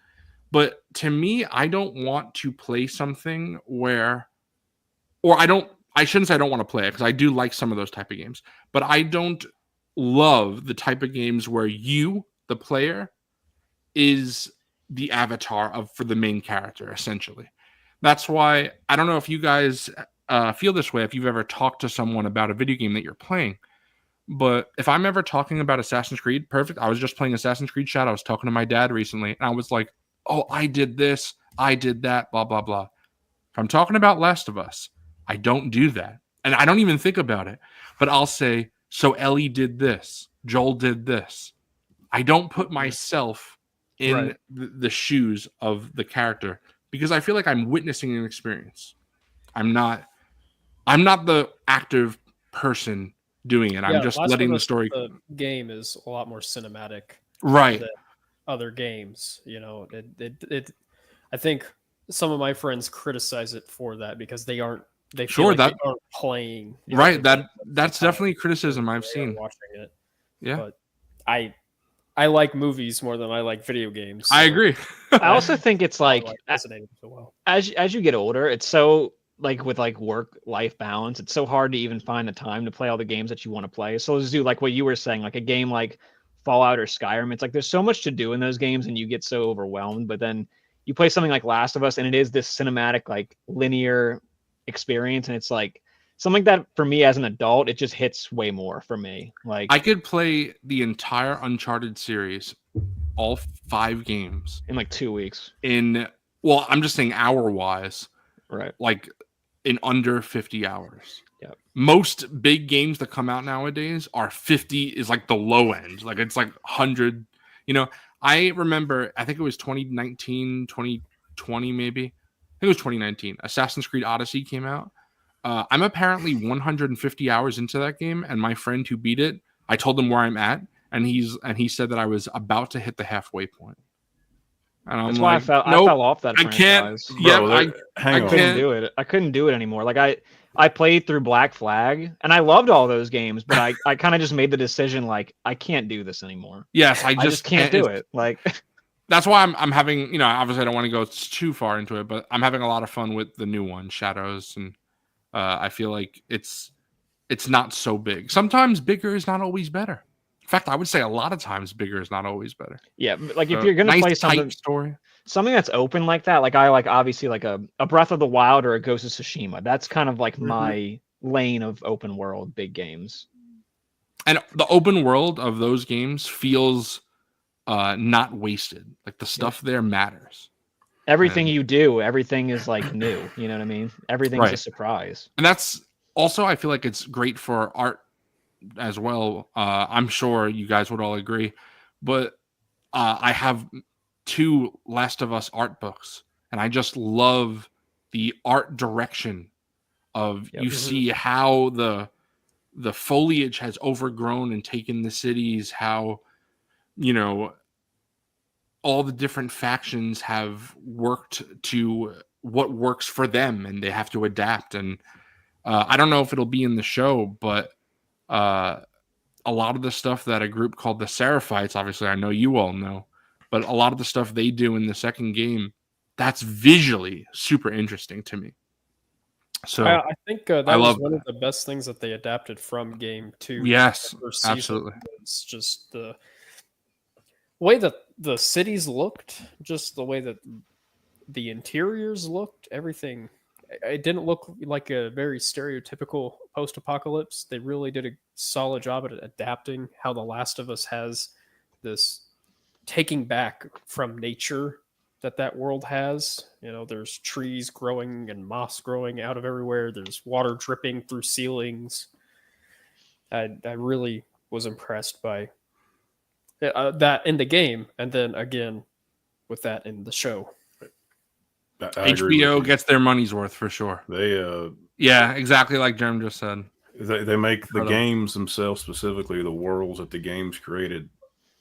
But to me, I don't want to play something where, or I shouldn't say I don't want to play it because I do like some of those type of games, but I don't love the type of games where you, the player, is the avatar for the main character, essentially. That's why I don't know if you guys feel this way, if you've ever talked to someone about a video game that you're playing. But if I'm ever talking about Assassin's Creed, perfect. I was just playing Assassin's Creed Shadow. I was talking to my dad recently, and I was like, oh, I did this, I did that, blah, blah, blah. If I'm talking about Last of Us, I don't do that. And I don't even think about it. But I'll say, so Ellie did this, Joel did this. I don't put myself in the shoes of the character because I feel like I'm witnessing an experience. I'm not the active person doing it. I'm just letting the story. The game is a lot more cinematic, right? Than other games, I think some of my friends criticize it for that because they aren't. They feel like they aren't playing. Right. That's definitely criticism I've seen watching it. Yeah. But I like movies more than I like video games. So I agree. I also think it's like resonating so well. As you get older, it's so like with like work-life balance, it's so hard to even find the time to play all the games that you want to play. So let's do like what you were saying, like a game like Fallout or Skyrim. It's like there's so much to do in those games and you get so overwhelmed, but then you play something like Last of Us and it is this cinematic, like linear experience, and it's like something that for me as an adult, it just hits way more for me. Like I could play the entire Uncharted series, all 5 games in like 2 weeks. Well, I'm just saying hour-wise, right? Like in under 50 hours. Yeah. Most big games that come out nowadays are 50 is like the low end. Like it's like 100. I remember, I think it was 2019, 2020 maybe. I think it was 2019. Assassin's Creed Odyssey came out. I'm apparently 150 hours into that game, and my friend who beat it, I told him where I'm at, and he said that I was about to hit the halfway point. And I'm That's like, why I fell off that franchise. I couldn't do it. I couldn't do it anymore. Like I played through Black Flag, and I loved all those games, but I kind of just made the decision like I can't do this anymore. Yes, I just can't do it. Like that's why I'm having, obviously I don't want to go too far into it, but I'm having a lot of fun with the new one, Shadows, and I feel like it's not so big. Sometimes bigger is not always better. In fact, I would say a lot of times bigger is not always better. Yeah, like if you're gonna play something that's open like that, like I like obviously like a Breath of the Wild or a Ghost of Tsushima. That's kind of like my lane of open world big games. And the open world of those games feels not wasted. Like the stuff there matters. Everything you do, everything is like new. You know what I mean? Everything's a surprise. And that's also, I feel like it's great for art as well. I'm sure you guys would all agree, but I have 2 Last of Us art books, and I just love the art direction of you see how the foliage has overgrown and taken the cities, how all the different factions have worked to what works for them, and they have to adapt. And I don't know if it'll be in the show, but a lot of the stuff that a group called the Seraphites, obviously I know you all know, but a lot of the stuff they do in the second game, that's visually super interesting to me. So I think that was one of the best things that they adapted from game 2. Yes, absolutely. It's just the way that the cities looked, just the way that the interiors looked, everything. It didn't look like a very stereotypical post-apocalypse. They really did a solid job at adapting how The Last of Us has this taking back from nature that world has. There's trees growing and moss growing out of everywhere. There's water dripping through ceilings. I really was impressed by that in the game, and then again with that in the show. HBO gets their money's worth for sure. Yeah, exactly like Jerem just said. They make the games themselves, specifically the worlds that the games created.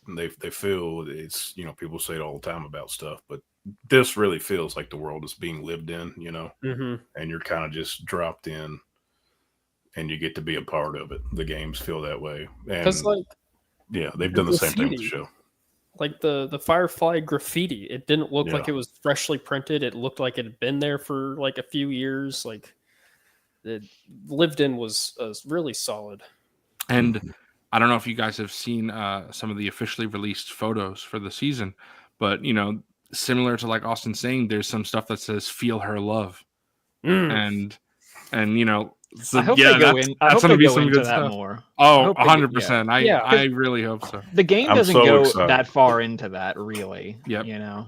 And they feel it's, people say it all the time about stuff, but this really feels like the world is being lived in, and you're kind of just dropped in and you get to be a part of it. The games feel that way, and Because like yeah, they've the done the same thing with the graffiti, show. like the Firefly graffiti, it didn't look Yeah. like it was freshly printed. It looked like it had been there for like a few years. Like it lived in was really solid. And I don't know if you guys have seen some of the officially released photos for the season, but similar to like Austin saying, there's some stuff that says "Feel Her Love," and so, I hope yeah, they go in. I that's hope gonna they be go some into good that stuff. more. Oh, hope they get- 100%. Yeah. I really hope so. The game I'm doesn't so go excited. that far into that, really. Yep. And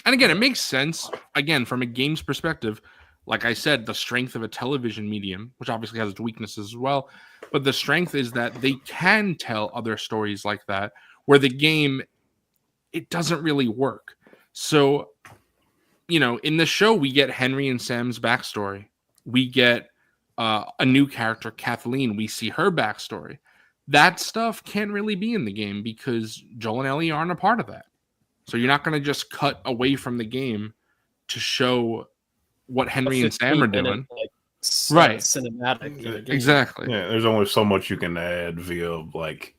And again, it makes sense. Again, from a game's perspective, like I said, the strength of a television medium, which obviously has its weaknesses as well, but the strength is that they can tell other stories like that, where the game, it doesn't really work. So, in the show, we get Henry and Sam's backstory. We get a new character, Kathleen. We see her backstory. That stuff can't really be in the game because Joel and Ellie aren't a part of that. So you're not going to just cut away from the game to show what Henry and Sam are 15-minute, doing. like, Right. cinematic in the game. Exactly. Yeah, there's only so much you can add via like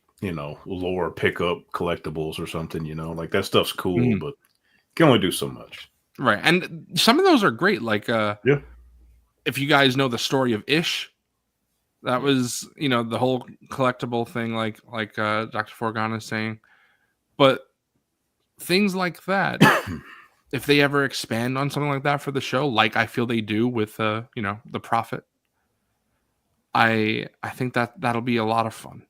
lore pickup collectibles or something. Like that stuff's cool, Mhm. but you can only do so much. Right. And some of those are great. Like, Yeah. if you guys know the story of Ish, that was, the whole collectible thing, like Dr. Forgon is saying. But things like that, if they ever expand on something like that for the show, like I feel they do with, the Prophet, I think that'll be a lot of fun.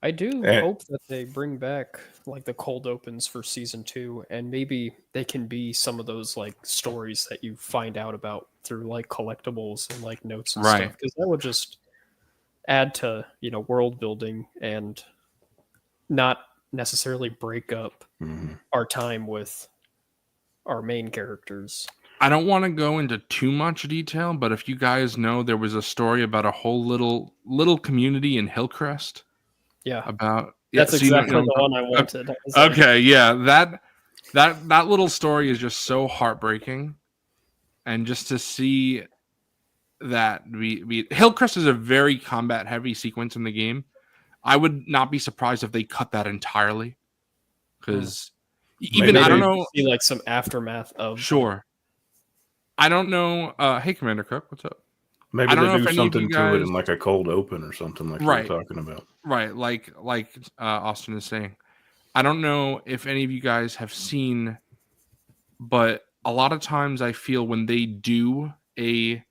I do Eh. hope that they bring back like the cold opens for season 2, and maybe they can be some of those like stories that you find out about through like collectibles and like notes and Right. stuff, because that would just add to world building and not necessarily break up Mhm. our time with our main characters. I don't want to go into too much detail, but if you guys know, there was a story about a whole little community in Hillcrest. Yeah, About that's so you know- exactly the one I wanted. I was like, Okay, yeah, that little story is just so heartbreaking, and just to see that we Hillcrest is a very combat heavy sequence in the game. I would not be surprised if they cut that entirely, because even Maybe I don't they- know. see like some aftermath of Sure, I don't know. Hey, Commander Cook, what's up? Maybe I don't know they if do any of you something to it guys- in like a cold open or something like Right. you're talking about. Right, like Austin is saying. I don't know if any of you guys have seen, but a lot of times I feel when they do a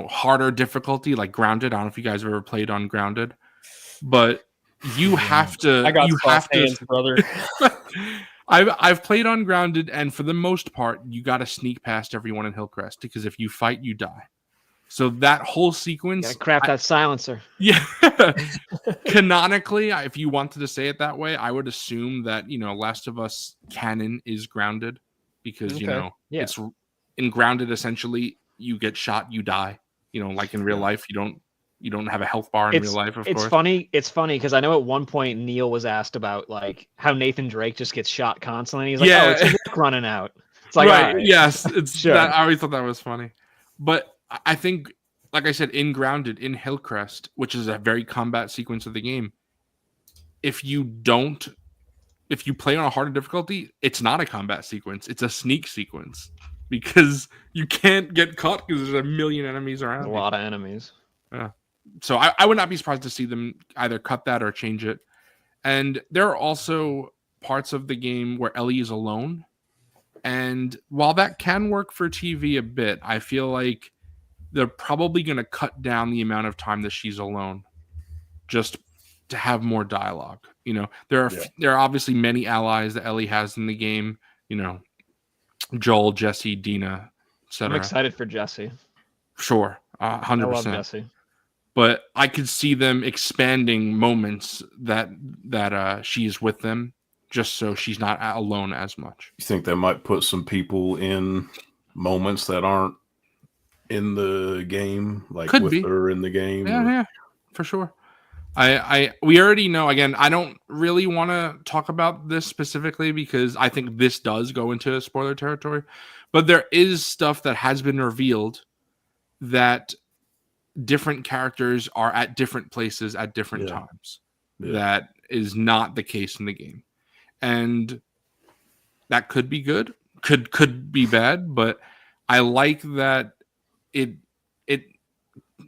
harder difficulty like Grounded. I don't know if you guys have ever played on Grounded, but you have to. I got you soft have hands, to. brother. I've played on Grounded, and for the most part, you got to sneak past everyone in Hillcrest because if you fight, you die. So that whole sequence, gotta craft that silencer. yeah. Canonically, if you wanted to say it that way, I would assume that Last of Us canon is Grounded because Okay. Yeah. it's in Grounded. Essentially, you get shot, you die. Like in real life, you don't have a health bar in real life. Of It's course, funny. It's funny because I know at one point Neil was asked about like how Nathan Drake just gets shot constantly. He's like, Yeah. "Oh, it's his luck running out." It's like, right? all right. Yes, it's Sure. that. I always thought that was funny, but I think, like I said, in Grounded, in Hillcrest, which is a very combat sequence of the game, if you play on a harder difficulty, it's not a combat sequence; it's a sneak sequence because you can't get caught because there's a million enemies around. a you. lot of enemies. So I would not be surprised to see them either cut that or change it. And there are also parts of the game where Ellie is alone. And while that can work for TV a bit, I feel like they're probably going to cut down the amount of time that she's alone just to have more dialogue. There are obviously many allies that Ellie has in the game, Joel, Jesse, Dina, etc. I'm excited for Jesse. Sure, I 100%. love Jesse. But I could see them expanding moments that she's with them, just so she's not alone as much. You think they might put some people in moments that aren't in the game, like Could with be. her in the game? Yeah, for sure. We already know. Again, I don't really want to talk about this specifically because I think this does go into spoiler territory. But there is stuff that has been revealed that different characters are at different places at different times. That is not the case in the game. And that could be good, could be bad, but I like that it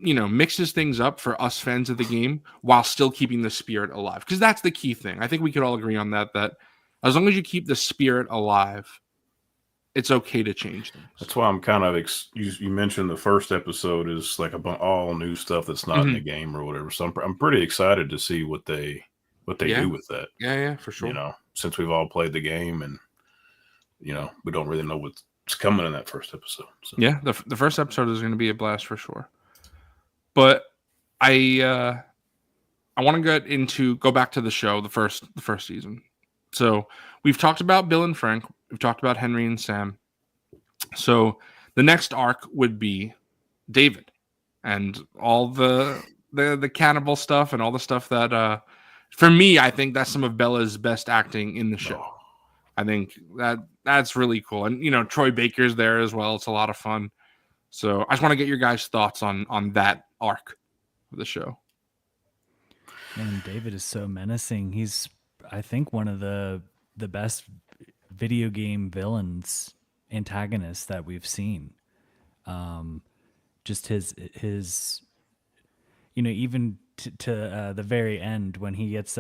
mixes things up for us fans of the game while still keeping the spirit alive, because that's the key thing. I think we could all agree on that as long as you keep the spirit alive, it's okay to change things. That's why I'm kind of you mentioned the first episode is like all new stuff that's not in the game or whatever, so I'm pretty excited to see what they do with that. Yeah, for sure. Since we've all played the game and we don't really know what's coming in that first episode. So. Yeah, the first episode is going to be a blast for sure. But I want to go back to the show, the first season. So we've talked about Bill and Frank. We've talked about Henry and Sam. So the next arc would be David and all the cannibal stuff and all the stuff that for me, I think that's some of Bella's best acting in the show. I think that's really cool. And Troy Baker's there as well. It's a lot of fun. So I just want to get your guys' thoughts on that arc of the show. And David is so menacing. He's, I think, one of the best video game villains, antagonists that we've seen. Just his even to the very end when he gets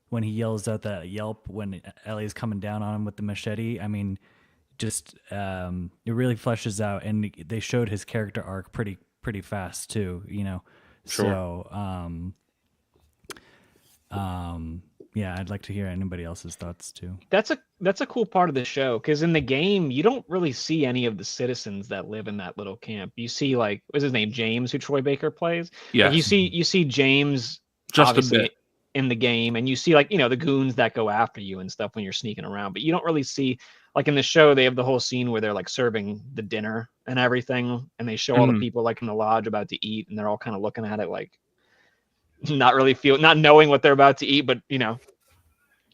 when he yells out that yelp when Ellie's coming down on him with the machete. I mean, just it really fleshes out, and they showed his character arc pretty fast too. Sure. So yeah, I'd like to hear anybody else's thoughts too. That's a cool part of the show, because in the game you don't really see any of the citizens that live in that little camp. You see, like, what's his name, James, who Troy Baker plays. Yeah. Like, you see James just a bit in the game, and you see, like, the goons that go after you and stuff when you're sneaking around, but you don't really see, like, in the show they have the whole scene where they're like serving the dinner and everything, and they show all the people like in the lodge about to eat, and they're all kind of looking at it like not knowing what they're about to eat, but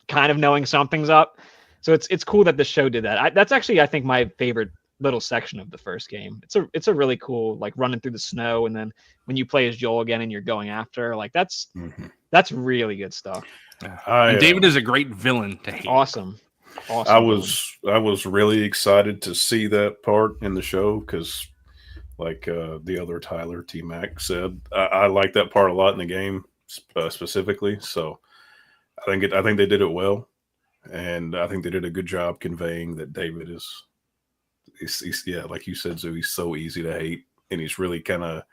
kind of knowing something's up. So it's cool that the show did that. That's actually, I think, my favorite little section of the first game. It's a really cool, like, running through the snow, and then when you play as Joel again and you're going after, like, that's really good stuff. And David is a great villain to hate. Awesome. I was really excited to see that part in the show because, like the other Tyler T Mac said, I like that part a lot in the game specifically. So I think they did it well, and I think they did a good job conveying that David he's like you said, Zoo, he's so easy to hate, and he's really kind of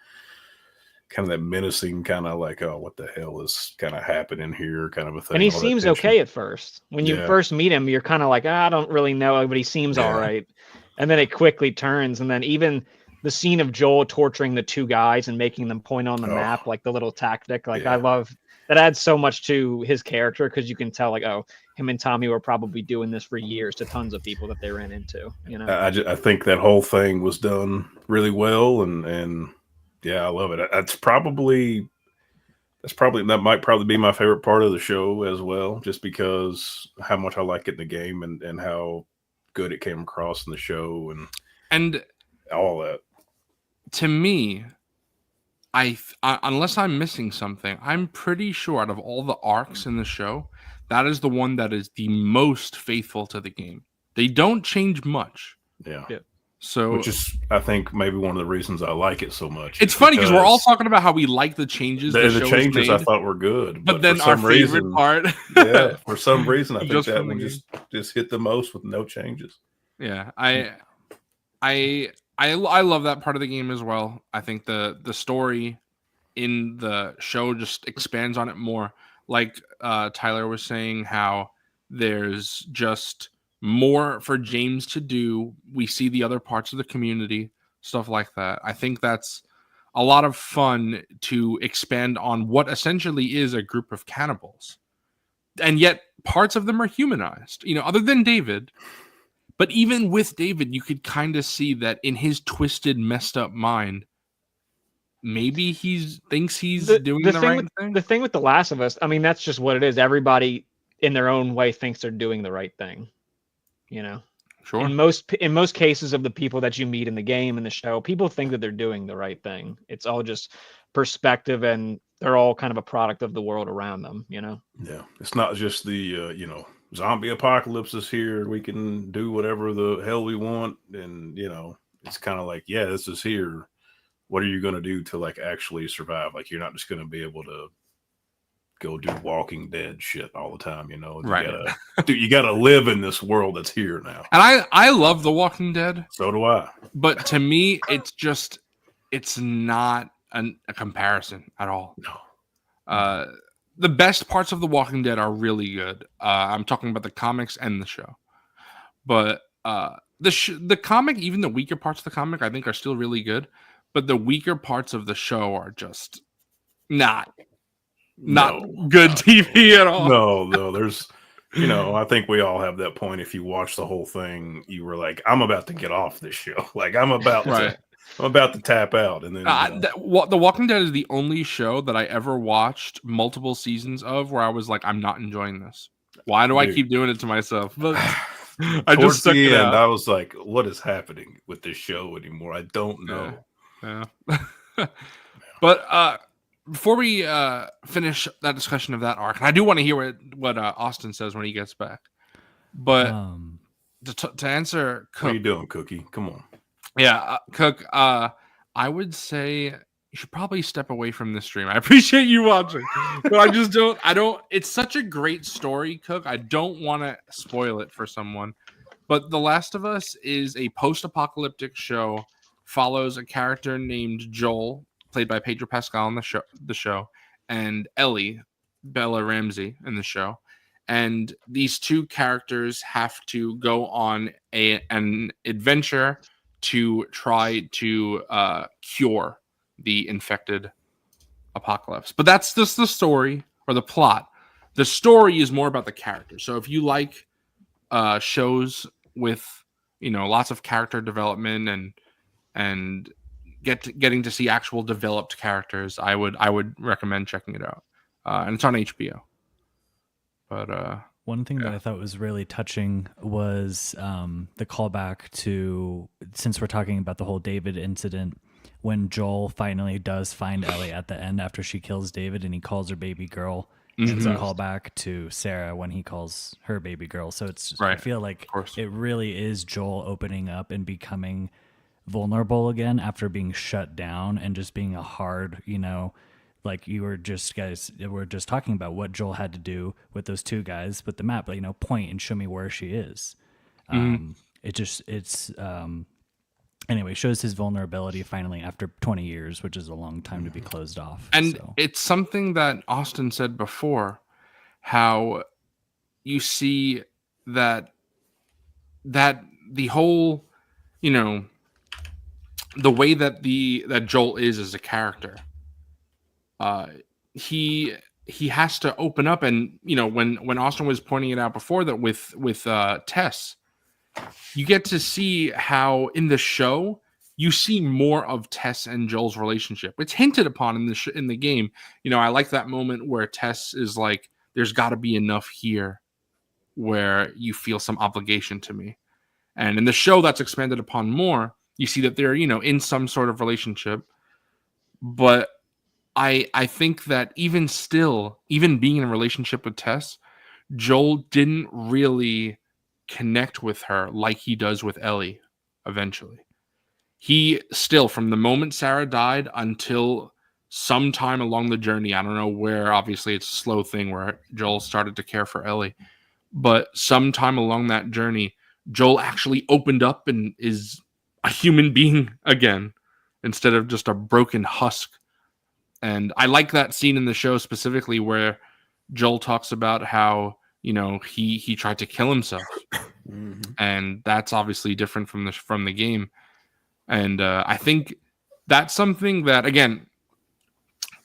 that menacing, kind of like, oh, what the hell is kind of happening here, kind of a thing. And he seems okay at first. When you first meet him, you're kind of like, I don't really know, but he seems all right. And then it quickly turns, and then even the scene of Joel torturing the two guys and making them point on the map, like the little tactic, like, I love that. Adds so much to his character, because you can tell, like, oh, him and Tommy were probably doing this for years to tons of people that they ran into. I think that whole thing was done really well, and yeah, I love it. That might probably be my favorite part of the show as well, just because how much I like it in the game and how good it came across in the show and all that. To me, unless I'm missing something, I'm pretty sure out of all the arcs in the show, that is the one that is the most faithful to the game. They don't change much. Yeah. So, which is, I think, maybe one of the reasons I like it so much. It's funny because we're all talking about how we like the changes. The changes I thought were good, but then our favorite part, for some reason, I think that one just hit the most with no changes. Yeah, I love that part of the game as well. I think the story in the show just expands on it more. Like Tyler was saying, how there's just more for James to do. We see the other parts of the community, stuff like that. I think that's a lot of fun to expand on what essentially is a group of cannibals. And yet parts of them are humanized, other than David. But even with David, you could kind of see that in his twisted, messed up mind, maybe he thinks he's doing the right thing. The thing with The Last of Us, I mean, that's just what it is. Everybody in their own way thinks they're doing the right thing. Sure. in most cases of the people that you meet in the game and the show, people think that they're doing the right thing. It's all just perspective, and they're all kind of a product of the world around them. Yeah, it's not just the zombie apocalypse is here. We can do whatever the hell we want, and it's kind of like, yeah, this is here. What are you going to do to like actually survive? Like, you're not just going to be able to go do Walking Dead shit all the time. Right. You gotta live in this world that's here now. And I love The Walking Dead. So do I. But to me, it's not a comparison at all. No. The best parts of The Walking Dead are really good. I'm talking about the comics and the show. But the comic, even the weaker parts of the comic, I think are still really good. But the weaker parts of the show are just not good TV at all. No. There's, I think we all have that point. If you watch the whole thing, you were like, I'm about to get off this show. Like, I'm about to tap out. And then The Walking Dead is the only show that I ever watched multiple seasons of where I was like, I'm not enjoying this. Why do I keep doing it to myself? But I just stuck it out. I was like, what is happening with this show anymore? I don't know. Yeah. But before we finish that discussion of that arc, and I do want to hear what Austin says when he gets back. But to answer Cook, what are you doing, Cookie? Come on. Yeah, Cook, I would say you should probably step away from this stream. I appreciate you watching, but I don't. It's such a great story, Cook. I don't want to spoil it for someone. But The Last of Us is a post-apocalyptic show, follows a character named Joel, played by Pedro Pascal on the show, and Ellie, Bella Ramsey in the show. And these two characters have to go on an adventure to try to cure the infected apocalypse. But that's just the story or the plot. The story is more about the characters. So if you like shows with lots of character development and getting to see actual developed characters, I would recommend checking it out. And it's on HBO. But one thing that I thought was really touching was the callback to, since we're talking about the whole David incident, when Joel finally does find Ellie at the end after she kills David and he calls her baby girl. Mm-hmm. It's a callback to Sarah when he calls her baby girl. So it's I feel like it really is Joel opening up and becoming vulnerable again after being shut down and just being a hard, like you were just talking about what Joel had to do with those two guys with the map, but point and show me where she is. Anyway, shows his vulnerability finally after 20 years, which is a long time to be closed off. And it's something that Austin said before, how you see that the whole, the way that Joel is as a character, he has to open up. And when Austin was pointing it out before, that with Tess, you get to see how in the show you see more of Tess and Joel's relationship. It's hinted upon in the game. I like that moment where Tess is like, there's got to be enough here where you feel some obligation to me. And in the show, that's expanded upon more. You see that they're, in some sort of relationship. But I think that even being in a relationship with Tess, Joel didn't really connect with her like he does with Ellie eventually. He still, from the moment Sarah died until sometime along the journey, I don't know where, obviously it's a slow thing where Joel started to care for Ellie, but sometime along that journey, Joel actually opened up and is a human being again instead of just a broken husk. And I like that scene in the show specifically where Joel talks about how he tried to kill himself, and that's obviously different from the game. And I think that's something that, again,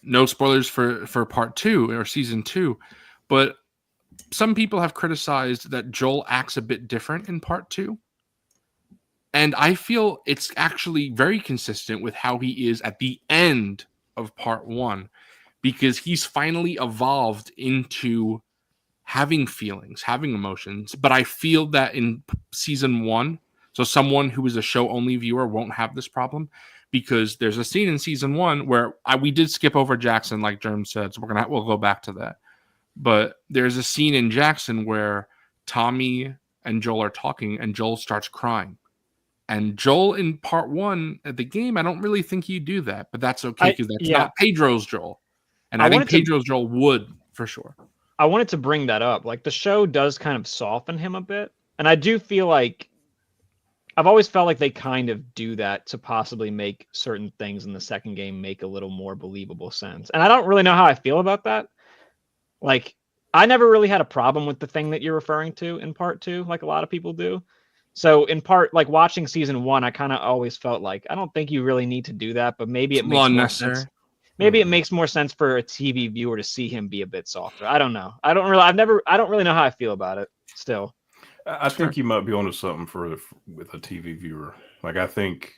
no spoilers for part 2 or season 2, but some people have criticized that Joel acts a bit different in part 2. And I feel it's actually very consistent with how he is at the end of part 1, because he's finally evolved into having feelings, having emotions. But I feel that in season 1, so someone who is a show only viewer won't have this problem, because there's a scene in season 1 where we did skip over Jackson, like Germ said, so we'll go back to that. But there's a scene in Jackson where Tommy and Joel are talking, and Joel starts crying. And Joel in part 1 of the game, I don't really think you do that, but that's okay because that's not Pedro's Joel. And I think Pedro's Joel would for sure. I wanted to bring that up. Like, the show does kind of soften him a bit. And I do feel like I've always felt like they kind of do that to possibly make certain things in the second game make a little more believable sense. And I don't really know how I feel about that. Like, I never really had a problem with the thing that you're referring to in part 2, like a lot of people do. So in part, like watching season 1, I kind of always felt like, I don't think you really need to do that, but maybe it makes more sense. Maybe it makes more sense for a TV viewer to see him be a bit softer. I don't know. I don't really know how I feel about it still. I think you might be onto something with a TV viewer. Like, I think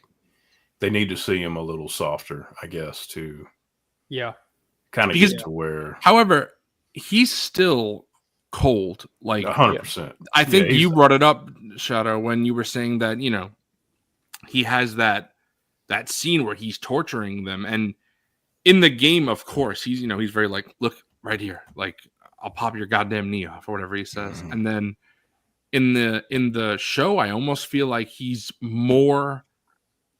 they need to see him a little softer, I guess, to kind of get to where. However, he's still cold, like 100%. I think you brought it up, Shadow, when you were saying that, you know, he has that scene where he's torturing them, and in the game, of course, he's very like, look right here, like, I'll pop your goddamn knee off or whatever he says. And then in the show, I almost feel like he's more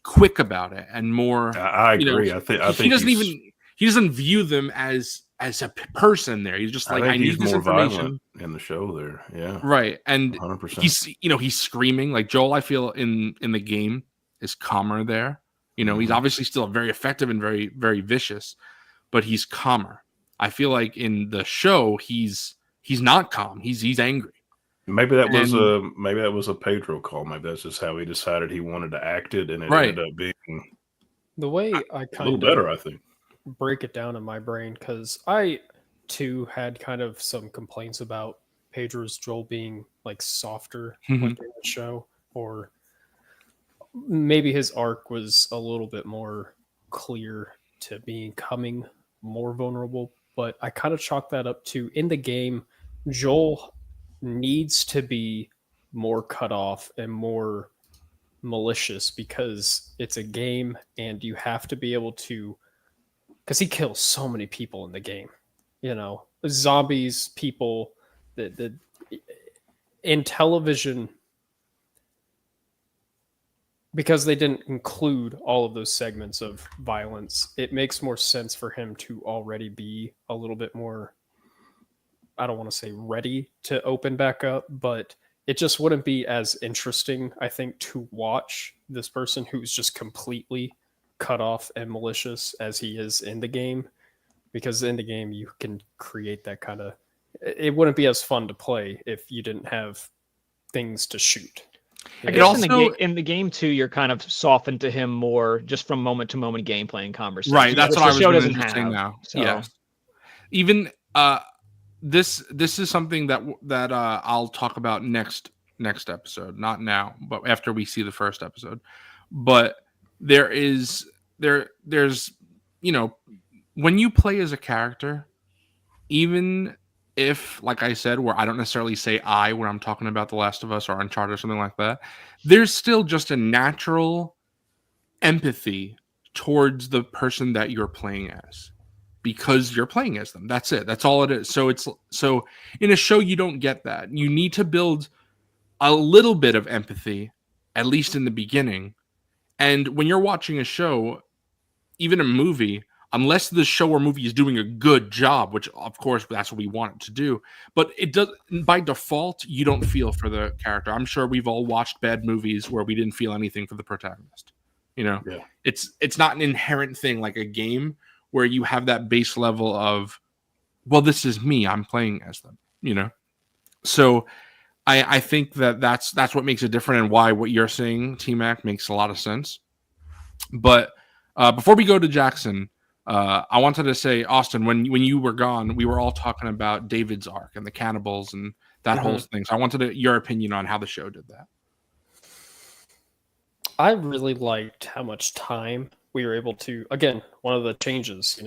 quick about it and more. I agree. I think he doesn't view them as a person there. He's just like, I need this information in the show there. Yeah. Right. And 100%. He's screaming like Joel, I feel in the game is calmer there. He's obviously still very effective and very, very vicious, but he's calmer. I feel like in the show, he's not calm. He's angry. Maybe that was a Pedro call. Maybe that's just how he decided he wanted to act it, and it ended up being the way I kind a little better, I think. Break it down in my brain, because I too had kind of some complaints about Pedro's Joel being like softer like in the show, or maybe his arc was a little bit more clear to becoming more vulnerable. But I kind of chalk that up to, in the game, Joel needs to be more cut off and more malicious because it's a game and you have to be able to, because he kills so many people in the game, zombies, people that in television, because they didn't include all of those segments of violence, it makes more sense for him to already be a little bit more, I don't want to say ready to open back up, but it just wouldn't be as interesting, I think, to watch this person who's just completely cut off and malicious as he is in the game. Because in the game, you can create that kind of... It wouldn't be as fun to play if you didn't have things to shoot. I guess in the game too, you're kind of softened to him more just from moment to moment gameplay and conversation. Right, that's what I was going to say now. So. Yeah, even this is something that I'll talk about next episode, not now, but after we see the first episode. But there's when you play as a character, even if, like I said, where I don't necessarily say where I'm talking about The Last of Us or Uncharted or something like that, there's still just a natural empathy towards the person that you're playing as, because you're playing as them. That's it. That's all it is. So in a show, you don't get that. You need to build a little bit of empathy, at least in the beginning. And when you're watching a show, even a movie, unless the show or movie is doing a good job, which of course that's what we want it to do, but it does, by default, you don't feel for the character. I'm sure we've all watched bad movies where we didn't feel anything for the protagonist. It's not an inherent thing like a game where you have that base level of, well, this is me, I'm playing as them, So I think that's what makes it different, and why what you're saying, T-Mac, makes a lot of sense. But before we go to Jackson, I wanted to say, Austin, when you were gone, we were all talking about David's arc and the cannibals and that whole thing. So I wanted your opinion on how the show did that. I really liked how much time we were able to, again, one of the changes,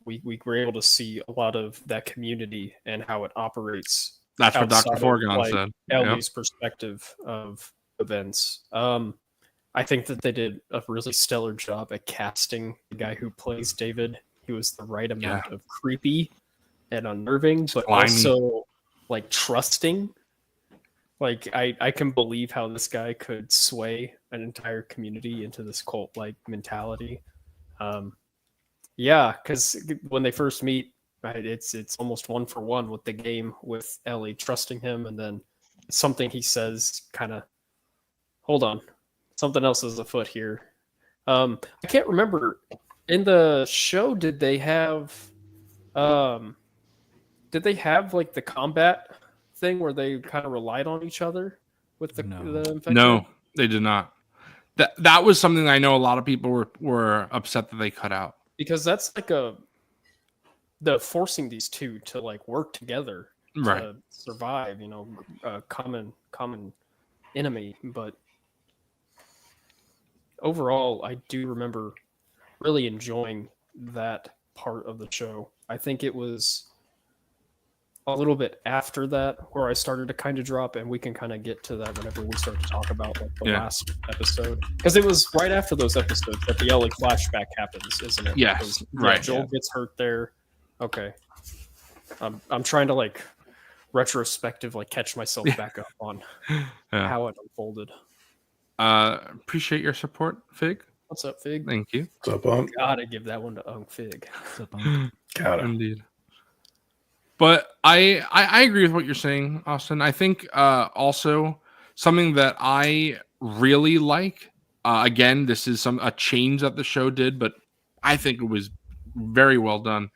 we were able to see a lot of that community and how it operates That's what Dr. outside of, Forgon like, said. Ellie's perspective of events. I think that they did a really stellar job at casting the guy who plays David. He was the right amount of creepy and unnerving, but also like trusting. Like I can believe how this guy could sway an entire community into this cult-like mentality. Yeah, because when they first meet, right, it's almost 1-for-1 with the game, with Ellie trusting him, and then something he says kind of, hold on, something else is afoot here. I can't remember, in the show, did they have like the combat thing where they kind of relied on each other with the infected? No, they did not. That was something I know a lot of people were upset that they cut out, because that's like the forcing these two to like work together to survive, a common enemy. But overall, I do remember really enjoying that part of the show. I think it was a little bit after that where I started to kind of drop, and we can kind of get to that whenever we start to talk about like the last episode, because it was right after those episodes that the Ellie flashback happens, isn't it? Yes, because, Joel gets hurt there. Okay, I'm trying to like retrospective, like catch myself back up on how it unfolded. Appreciate your support, Fig. What's up, Fig? Thank you. What's up, Unc? Gotta give that one to Unc Fig. What's up, Unc? Got it. Indeed. But I agree with what you're saying, Austin. I think also something that I really like. Again, this is a change that the show did, but I think it was very well done.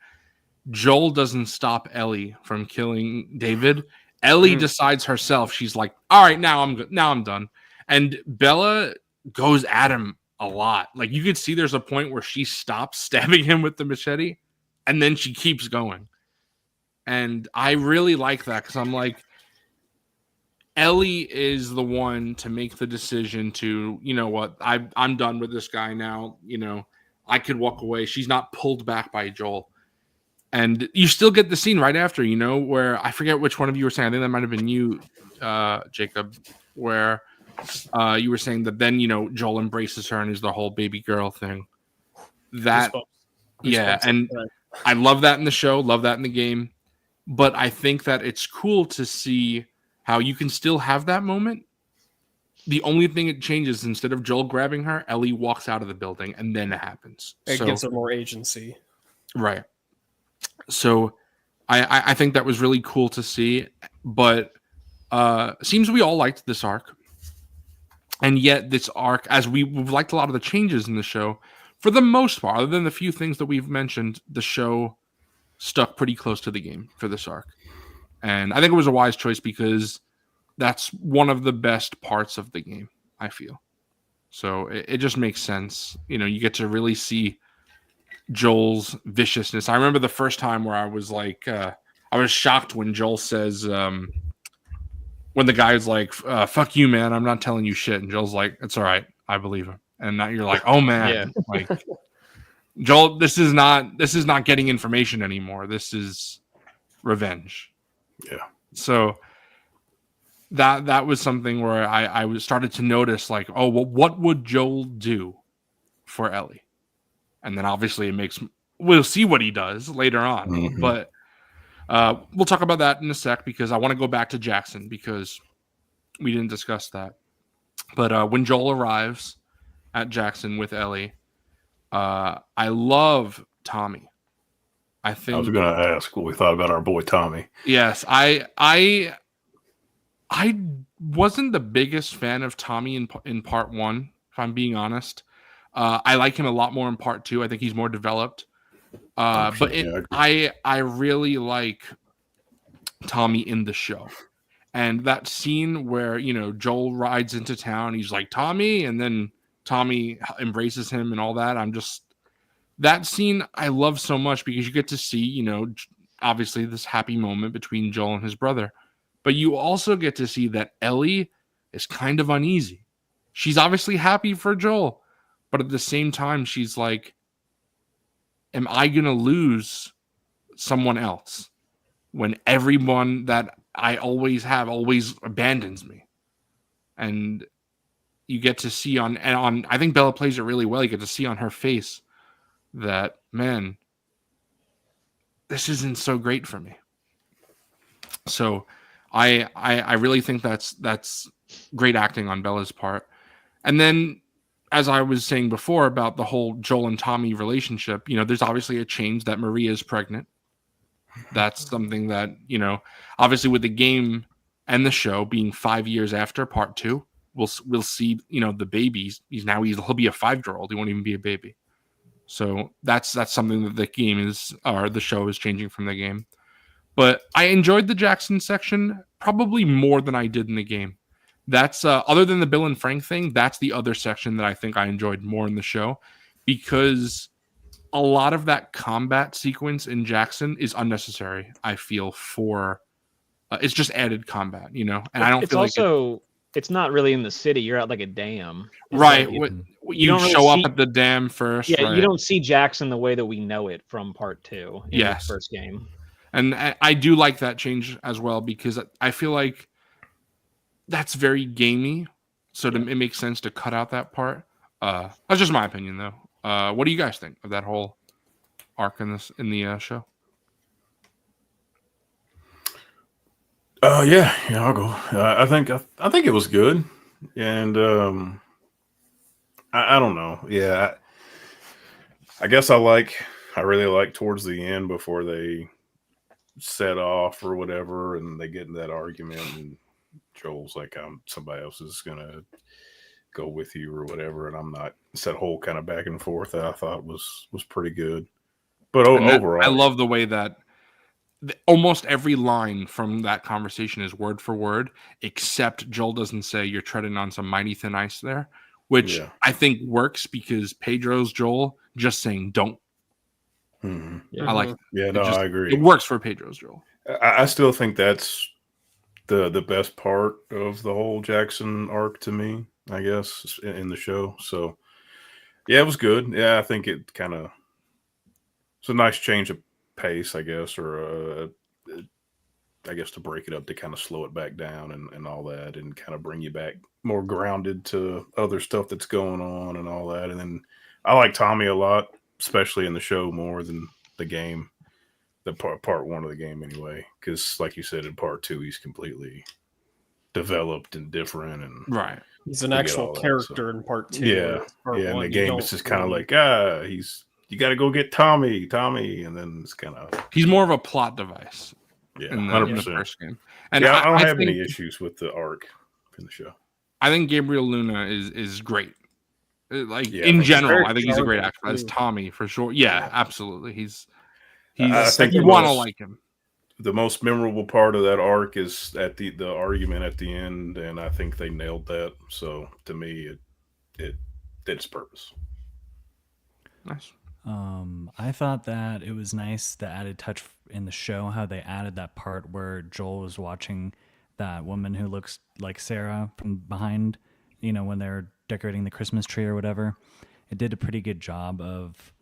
Joel doesn't stop Ellie from killing David. Ellie decides herself. She's like, "All right, now I'm good. Now I'm done." And Bella goes at him a lot. Like, you could see there's a point where she stops stabbing him with the machete, and then she keeps going. And I really like that, because I'm like, Ellie is the one to make the decision to, you know what, I'm done with this guy now. I could walk away. She's not pulled back by Joel. And you still get the scene right after, where I forget which one of you were saying. I think that might have been you, Jacob, where you were saying that then, Joel embraces her and is the whole baby girl thing. That, yeah, and I love that in the show, love that in the game. But I think that it's cool to see how you can still have that moment. The only thing it changes, instead of Joel grabbing her, Ellie walks out of the building, and then it happens. It gives her more agency. Right. So I think that was really cool to see. But seems we all liked this arc. And yet this arc, as we've liked a lot of the changes in the show, for the most part, other than the few things that we've mentioned, the show stuck pretty close to the game for this arc. And I think it was a wise choice, because that's one of the best parts of the game, I feel. So it just makes sense. You get to really see Joel's viciousness. I remember the first time where I was like, I was shocked when Joel says, when the guy's like, fuck you, man, I'm not telling you shit. And Joel's like, it's all right, I believe him. And now you're like, oh man, like, Joel, this is not getting information anymore. This is revenge. Yeah. So that was something where I started to notice, like, oh, well, what would Joel do for Ellie? And then obviously we'll see what he does later on. Mm-hmm. But we'll talk about that in a sec, because I want to go back to Jackson, because we didn't discuss that. But when Joel arrives at Jackson with Ellie, I love Tommy. I was going to ask what we thought about our boy Tommy. Yes, I wasn't the biggest fan of Tommy in part 1, if I'm being honest. I like him a lot more in part 2. I think he's more developed. But I really like Tommy in the show. And that scene where, Joel rides into town, he's like, Tommy, and then Tommy embraces him and all that. That scene I love so much, because you get to see, obviously this happy moment between Joel and his brother. But you also get to see that Ellie is kind of uneasy. She's obviously happy for Joel, but at the same time, she's like, am I going to lose someone else when everyone that I always abandons me. And you get to see I think Bella plays it really well. You get to see on her face that, man, this isn't so great for me. So I really think that's great acting on Bella's part. And then, as I was saying before about the whole Joel and Tommy relationship, there's obviously a change that Maria is pregnant. That's something that, obviously with the game and the show being 5 years after part 2, we'll see, the babies. He'll be a 5-year-old. He won't even be a baby. So that's something that the show is changing from the game. But I enjoyed the Jackson section probably more than I did in the game. That's other than the Bill and Frank thing, that's the other section that I think I enjoyed more in the show, because a lot of that combat sequence in Jackson is unnecessary. I feel for it's just added combat, and I don't feel like it's not really in the city. You're at like a dam, right? Like you don't really show up see- at the dam first. Yeah, right? you don't see Jackson the way that we know it from part 2 in the first game. And I do like that change as well, because I feel like that's very gamey. So it makes sense to cut out that part. That's just my opinion, though. What do you guys think of that whole arc in the show? Yeah, I'll go. I think it was good, and I don't know. Yeah, I guess I really like towards the end before they set off or whatever, and they get in that argument, and Joel's like, somebody else is gonna go with you or whatever, and I'm not. It's that whole kind of back and forth that I thought was pretty good. But overall, I love the way that almost every line from that conversation is word for word, except Joel doesn't say "you're treading on some mighty thin ice" there, which I think works because Pedro's Joel just saying "don't." Mm-hmm. I like it. Yeah, no, I agree. It works for Pedro's Joel. I still think that's the best part of the whole Jackson arc to me, I guess, in the show. So, yeah, it was good. Yeah, I think it kind of it's a nice change of pace, I guess, or I guess to break it up, to kind of slow it back down and all that, and kind of bring you back more grounded to other stuff that's going on and all that. And then I like Tommy a lot, especially in the show more than the game, the part 1 of the game anyway, because like you said, in part 2 he's completely developed and different, and right, he's an actual character in part 2. Yeah, in the game it's just kind of like you got to go get Tommy, and then it's kind of he's more of a plot device. Yeah, in the 100%. First game, and I don't have any issues with the arc in the show. I think Gabriel Luna is great. In general, I think he's a great actor. As Tommy, for sure. Yeah, absolutely. He's I think you want to like him. The most memorable part of that arc is at the argument at the end, and I think they nailed that. So to me, it did its purpose. Nice. I thought that it was nice, the added touch in the show, how they added that part where Joel was watching that woman who looks like Sarah from behind, when they're decorating the Christmas tree or whatever. It did a pretty good job of,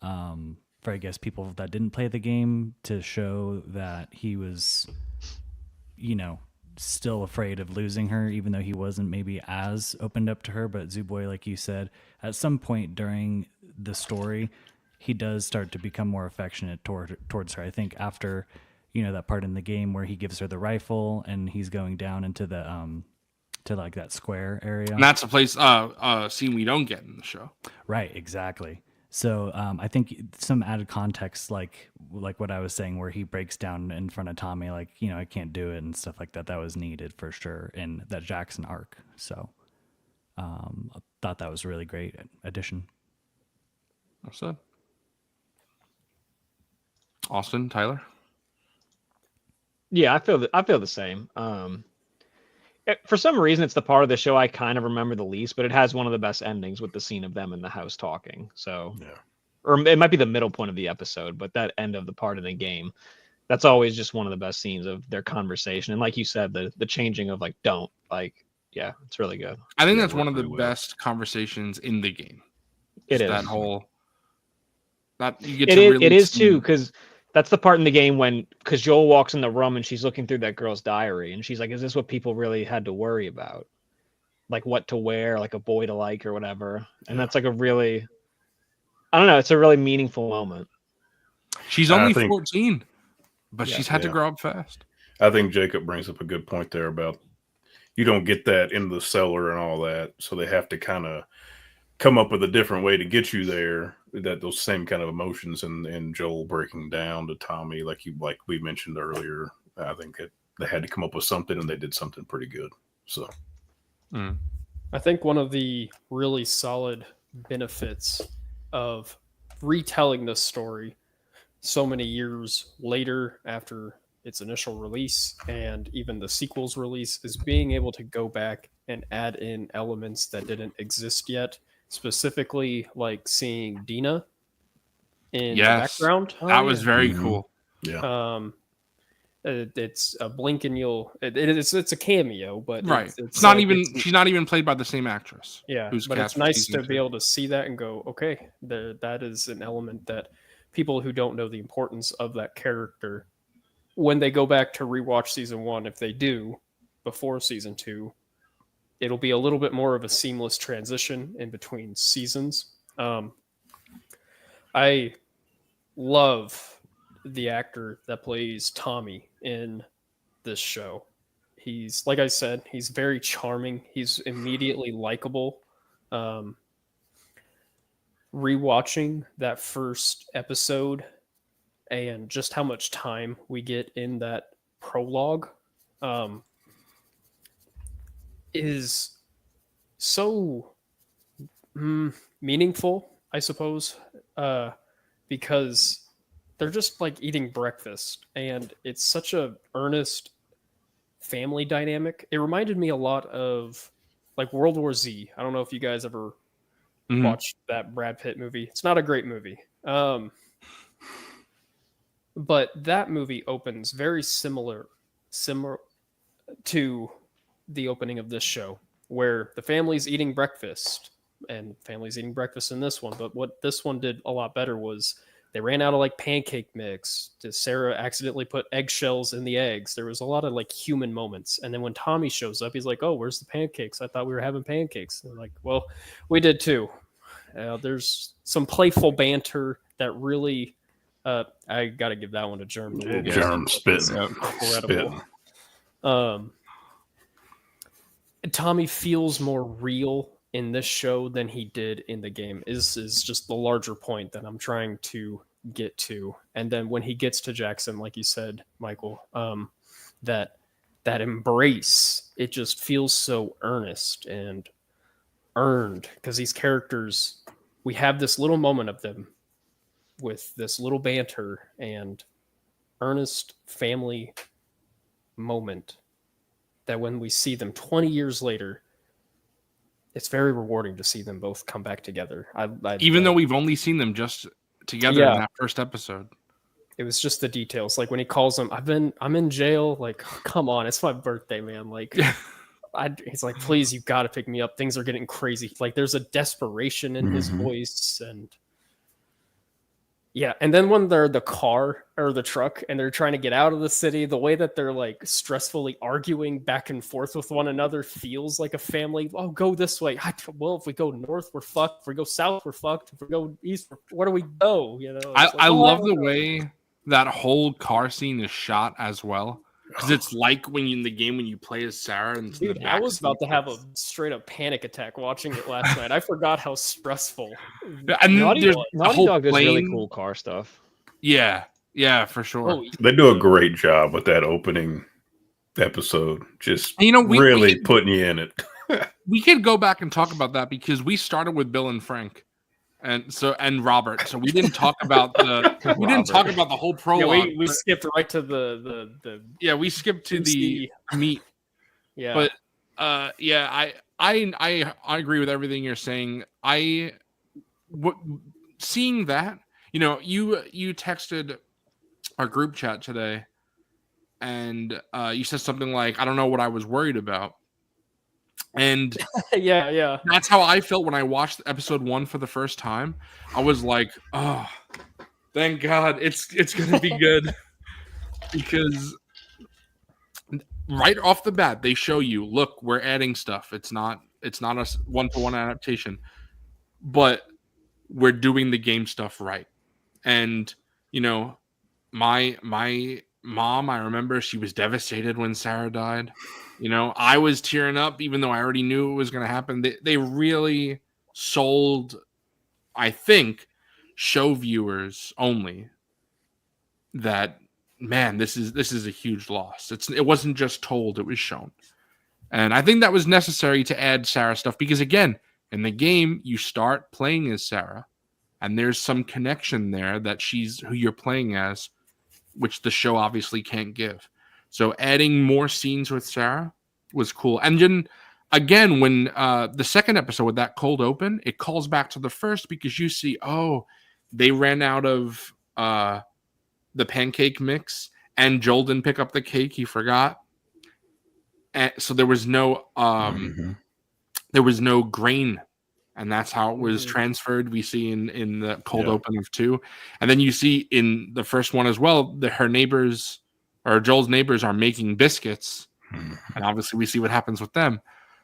for I guess people that didn't play the game, to show that he was, still afraid of losing her, even though he wasn't maybe as opened up to her. But Zooboy, like you said, at some point during the story, he does start to become more affectionate towards her. I think after, that part in the game where he gives her the rifle and he's going down into the to like that square area. And that's a place scene we don't get in the show. Right, exactly. So I think some added context, like what I was saying, where he breaks down in front of Tommy, like, I can't do it and stuff like that. That was needed for sure in that Jackson arc. So I thought that was a really great addition. Well said. Austin, Tyler? Yeah, I feel the same. For some reason, it's the part of the show I kind of remember the least, but it has one of the best endings with the scene of them in the house talking. So, or it might be the middle point of the episode, but that end of the part of the game, that's always just one of the best scenes of their conversation. And like you said, the changing of it's really good. I think that's one of the best conversations in the game. It is that whole that you get it to is, really it is see. too, because That's the part in the game when, because Joel walks in the room and she's looking through that girl's diary, and she's like, "Is this what people really had to worry about? Like what to wear, like a boy to like, or whatever?" And that's like a really, I don't know, it's a really meaningful moment. She's only 14, but she's had to grow up fast. I think Jacob brings up a good point there about you don't get that in the cellar and all that, so they have to kind of come up with a different way to get you there. That those same kind of emotions and Joel breaking down to Tommy, like we mentioned earlier. I think they had to come up with something, and they did something pretty good. So, I think one of the really solid benefits of retelling this story so many years later after its initial release and even the sequel's release is being able to go back and add in elements that didn't exist yet, specifically like seeing Dina in the background. That was very cool. Yeah. It's a blink and you'll it's a cameo, but right. It's not like even she's not even played by the same actress. Yeah, but it's nice to be able to see that and go, okay, that is an element that people who don't know the importance of that character, when they go back to rewatch season 1, if they do before season 2, it'll be a little bit more of a seamless transition in between seasons. I love the actor that plays Tommy in this show. He's, like I said, he's very charming. He's immediately likable. Rewatching that first episode and just how much time we get in that prologue is so meaningful, I suppose, because they're just like eating breakfast, and it's such a earnest family dynamic. It reminded me a lot of like World War Z. I don't know if you guys ever watched that Brad Pitt movie. It's not a great movie. But that movie opens very similar to the opening of this show, where the family's eating breakfast, and family's eating breakfast in this one. But what this one did a lot better was they ran out of like pancake mix. Sarah accidentally put eggshells in the eggs. There was a lot of like human moments. And then when Tommy shows up, he's like, "Oh, where's the pancakes? I thought we were having pancakes." And they're like, "Well, we did too." There's some playful banter that really, I got to give that one to Germ. Germ spitting. Incredible. Tommy feels more real in this show than he did in the game is just the larger point that I'm trying to get to. And then when he gets to Jackson, like you said, Michael, that embrace, it just feels so earnest and earned, because these characters, we have this little moment of them with this little banter and earnest family moment that when we see them 20 years later, it's very rewarding to see them both come back together. Even though we've only seen them just together in that first episode. It was just the details. Like when he calls him, I'm in jail. Like, come on, it's my birthday, man. Like, he's like, please, you got to pick me up. Things are getting crazy. Like there's a desperation in his voice, and yeah. And then when they're the car or the truck and they're trying to get out of the city, the way that they're like stressfully arguing back and forth with one another feels like a family. Oh, go this way. Well, if we go north, we're fucked. If we go south, we're fucked. If we go east, where do we go? You know, I love the way that whole car scene is shot as well. Because it's like when you in the game when you play as Sarah. And dude, I was about to have a straight up panic attack watching it last night. I forgot how stressful. And Naughty Dog does really cool car stuff. Yeah, for sure. They do a great job with that opening episode. Just really putting you in it. We could go back and talk about that because we started with Bill and Frank. And Robert. So we didn't talk about the whole prologue. Yeah, we skipped right to the we skipped to the meat. Yeah. But I agree with everything you're saying. Seeing that, you texted our group chat today and you said something like, I don't know what I was worried about. And yeah, that's how I felt when I watched episode 1 for the first time. I was like, oh, Thank God. It's gonna be good because right off the bat they show you, look, we're adding stuff. It's not a one-for-one adaptation, but we're doing the game stuff right. And you know, my mom, I remember she was devastated when Sarah died. You know, I was tearing up even though I already knew it was going to happen. They really sold, I think, show viewers only that, man, this is a huge loss. It wasn't just told, it was shown. And I think that was necessary to add Sarah stuff because again, in the game you start playing as Sarah and there's some connection there that she's who you're playing as, which the show obviously can't give. So adding more scenes with Sarah was cool. And then again, when the second episode with that cold open, it calls back to the first because you see, oh, they ran out of the pancake mix and Joel didn't pick up the cake. He forgot. And so there was no grain, and that's how it was transferred. We see in the cold open of 2, and then you see in the first one as well that her neighbors or Joel's neighbors are making biscuits, and obviously we see what happens with them.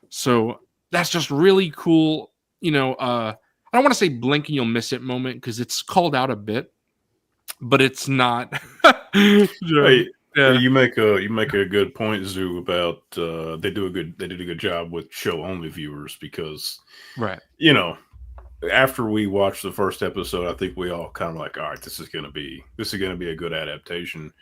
So that's just really cool. You know, I don't want to say blink and you'll miss it moment because it's called out a bit, but it's not. Hey, you make a good point, Zoo, about they did a good job with show only viewers because right, you know, after we watched the first episode, I think we all kind of like, all right, this is gonna be a good adaptation.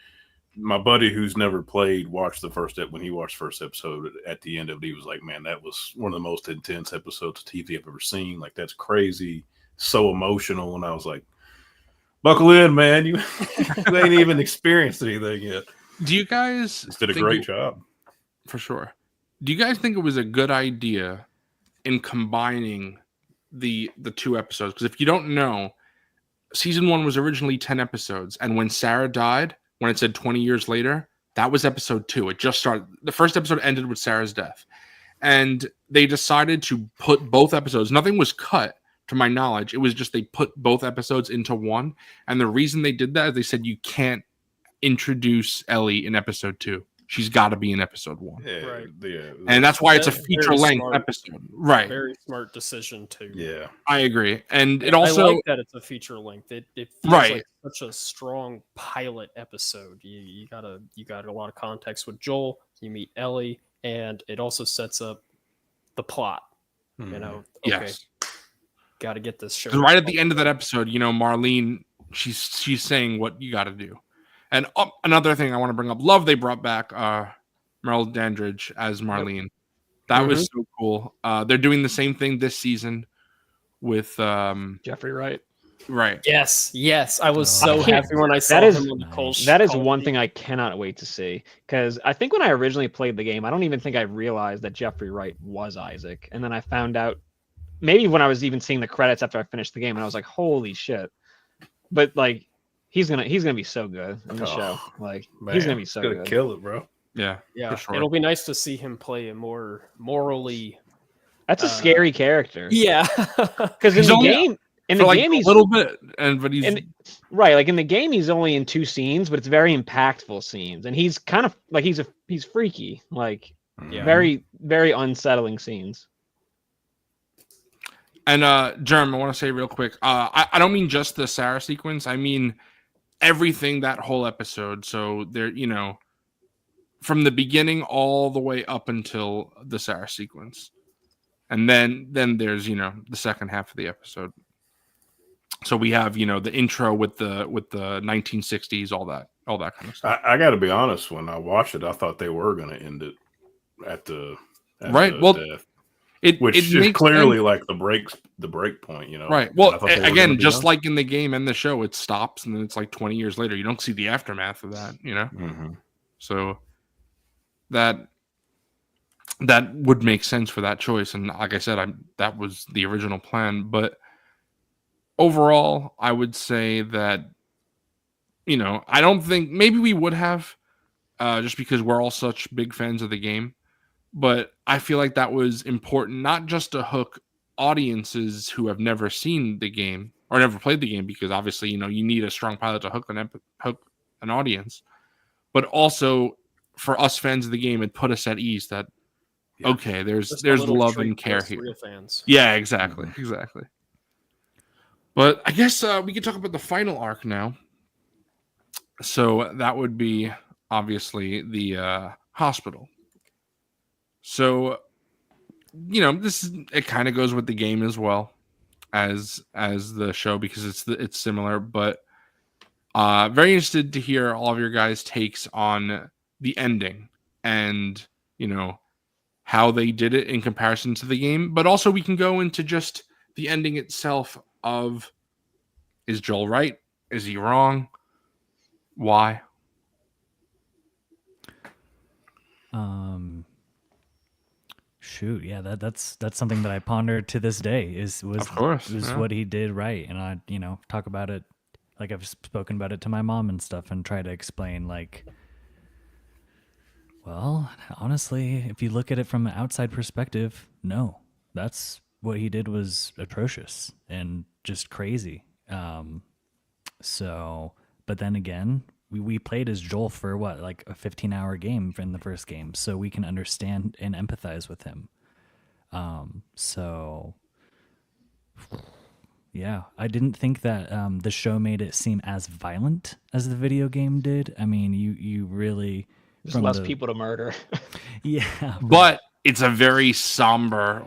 My buddy who's never played watched the when he watched the first episode. At the end of it, he was like, man, that was one of the most intense episodes of TV I've ever seen. Like, that's crazy, so emotional. And I was like, buckle in, man. You ain't even experienced anything yet. Do you guys did a great job? For sure. Do you guys think it was a good idea in combining the 2 episodes? Because if you don't know, season 1 was originally 10 episodes, and when Sarah died, when it said 20 years later, that was episode 2. It just started. The first episode ended with Sarah's death, and they decided to put both episodes. Nothing was cut, to my knowledge. It was just they put both episodes into one, and the reason they did that is they said you can't introduce Ellie in episode 2. She's got to be in episode 1. Yeah, right. And that's why it's a feature-length episode. Right. Very smart decision too. Yeah, I agree. And it also I like that it's a feature length. It feels like such a strong pilot episode. You got a lot of context with Joel. You meet Ellie, and it also sets up the plot. You know, okay, yes. Got to get this show. Right at the end of that episode, you know, Marlene, she's saying what you got to do. And another thing I want to bring up, love they brought back Merle Dandridge as Marlene. That was so cool. They're doing the same thing this season with Jeffrey Wright. Right. Yes. I was so happy when I saw him on the cold. That is one thing I cannot wait to see, because I think when I originally played the game, I don't even think I realized that Jeffrey Wright was Isaac, and then I found out maybe when I was even seeing the credits after I finished the game, and I was like, holy shit! But like, he's gonna be so good in the show. Like, man, he's gonna be so good. Kill it, bro. Yeah. For sure. It'll be nice to see him play a more morally. That's a scary character. Yeah, because in the game. In the game, he's a little bit, but he's right. Like in the game, he's only in 2 scenes, but it's very impactful scenes, and he's kind of like he's freaky, like very very unsettling scenes. And Jerm, I want to say real quick, I don't mean just the Sarah sequence. I mean everything that whole episode. So there, you know, from the beginning all the way up until the Sarah sequence, and then there's, you know, the second half of the episode. So we have, you know, the intro with the 1960s, all that kind of stuff. I got to be honest. When I watched it, I thought they were going to end it at the death. Which is clearly sense. Like the break point, you know. Right. Well, again, just like in the game and the show, it stops, and then it's like 20 years later. You don't see the aftermath of that, you know. So that would make sense for that choice, and like I said, that was the original plan, but. Overall, I would say that, you know, I don't think maybe we would have just because we're all such big fans of the game. But I feel like that was important, not just to hook audiences who have never seen the game or never played the game, because obviously, you need a strong pilot to hook an audience. But also for us fans of the game, it put us at ease that okay, there's love and care here. Real fans. Yeah, exactly. But I guess we could talk about the final arc now. So that would be obviously the hospital. So it kind of goes with the game as well as the show, because it's similar. But very interested to hear all of your guys' takes on the ending and how they did it in comparison to the game. But also we can go into just the ending itself of, is Joel right? Is he wrong? Why? Shoot, yeah, that's something that I pondered to this day. What he did right, and I talk about it, like I've spoken about it to my mom and stuff, and try to explain, like, well, honestly, if you look at it from an outside perspective, no, that's what he did was atrocious and just crazy. But then again, we played as Joel for what, like a 15-hour game in the first game, so we can understand and empathize with him. Yeah, I didn't think that the show made it seem as violent as the video game did. I mean, you really there's less people to murder. Yeah, but it's a very somber,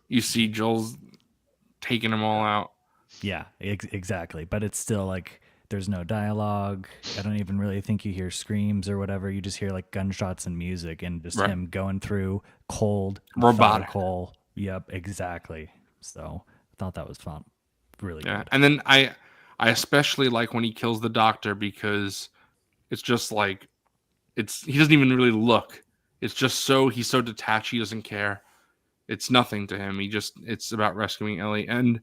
you see Joel's taking them all out. Yeah, exactly. But it's still like there's no dialogue. I don't even really think you hear screams or whatever. You just hear like gunshots and music and just him going through cold, robotic. methodical. Yep, exactly. So I thought that was fun. Really good. And then I especially like when he kills the doctor, because it's just like he doesn't even really look. It's just he's so detached, he doesn't care. It's nothing to him. It's about rescuing Ellie. And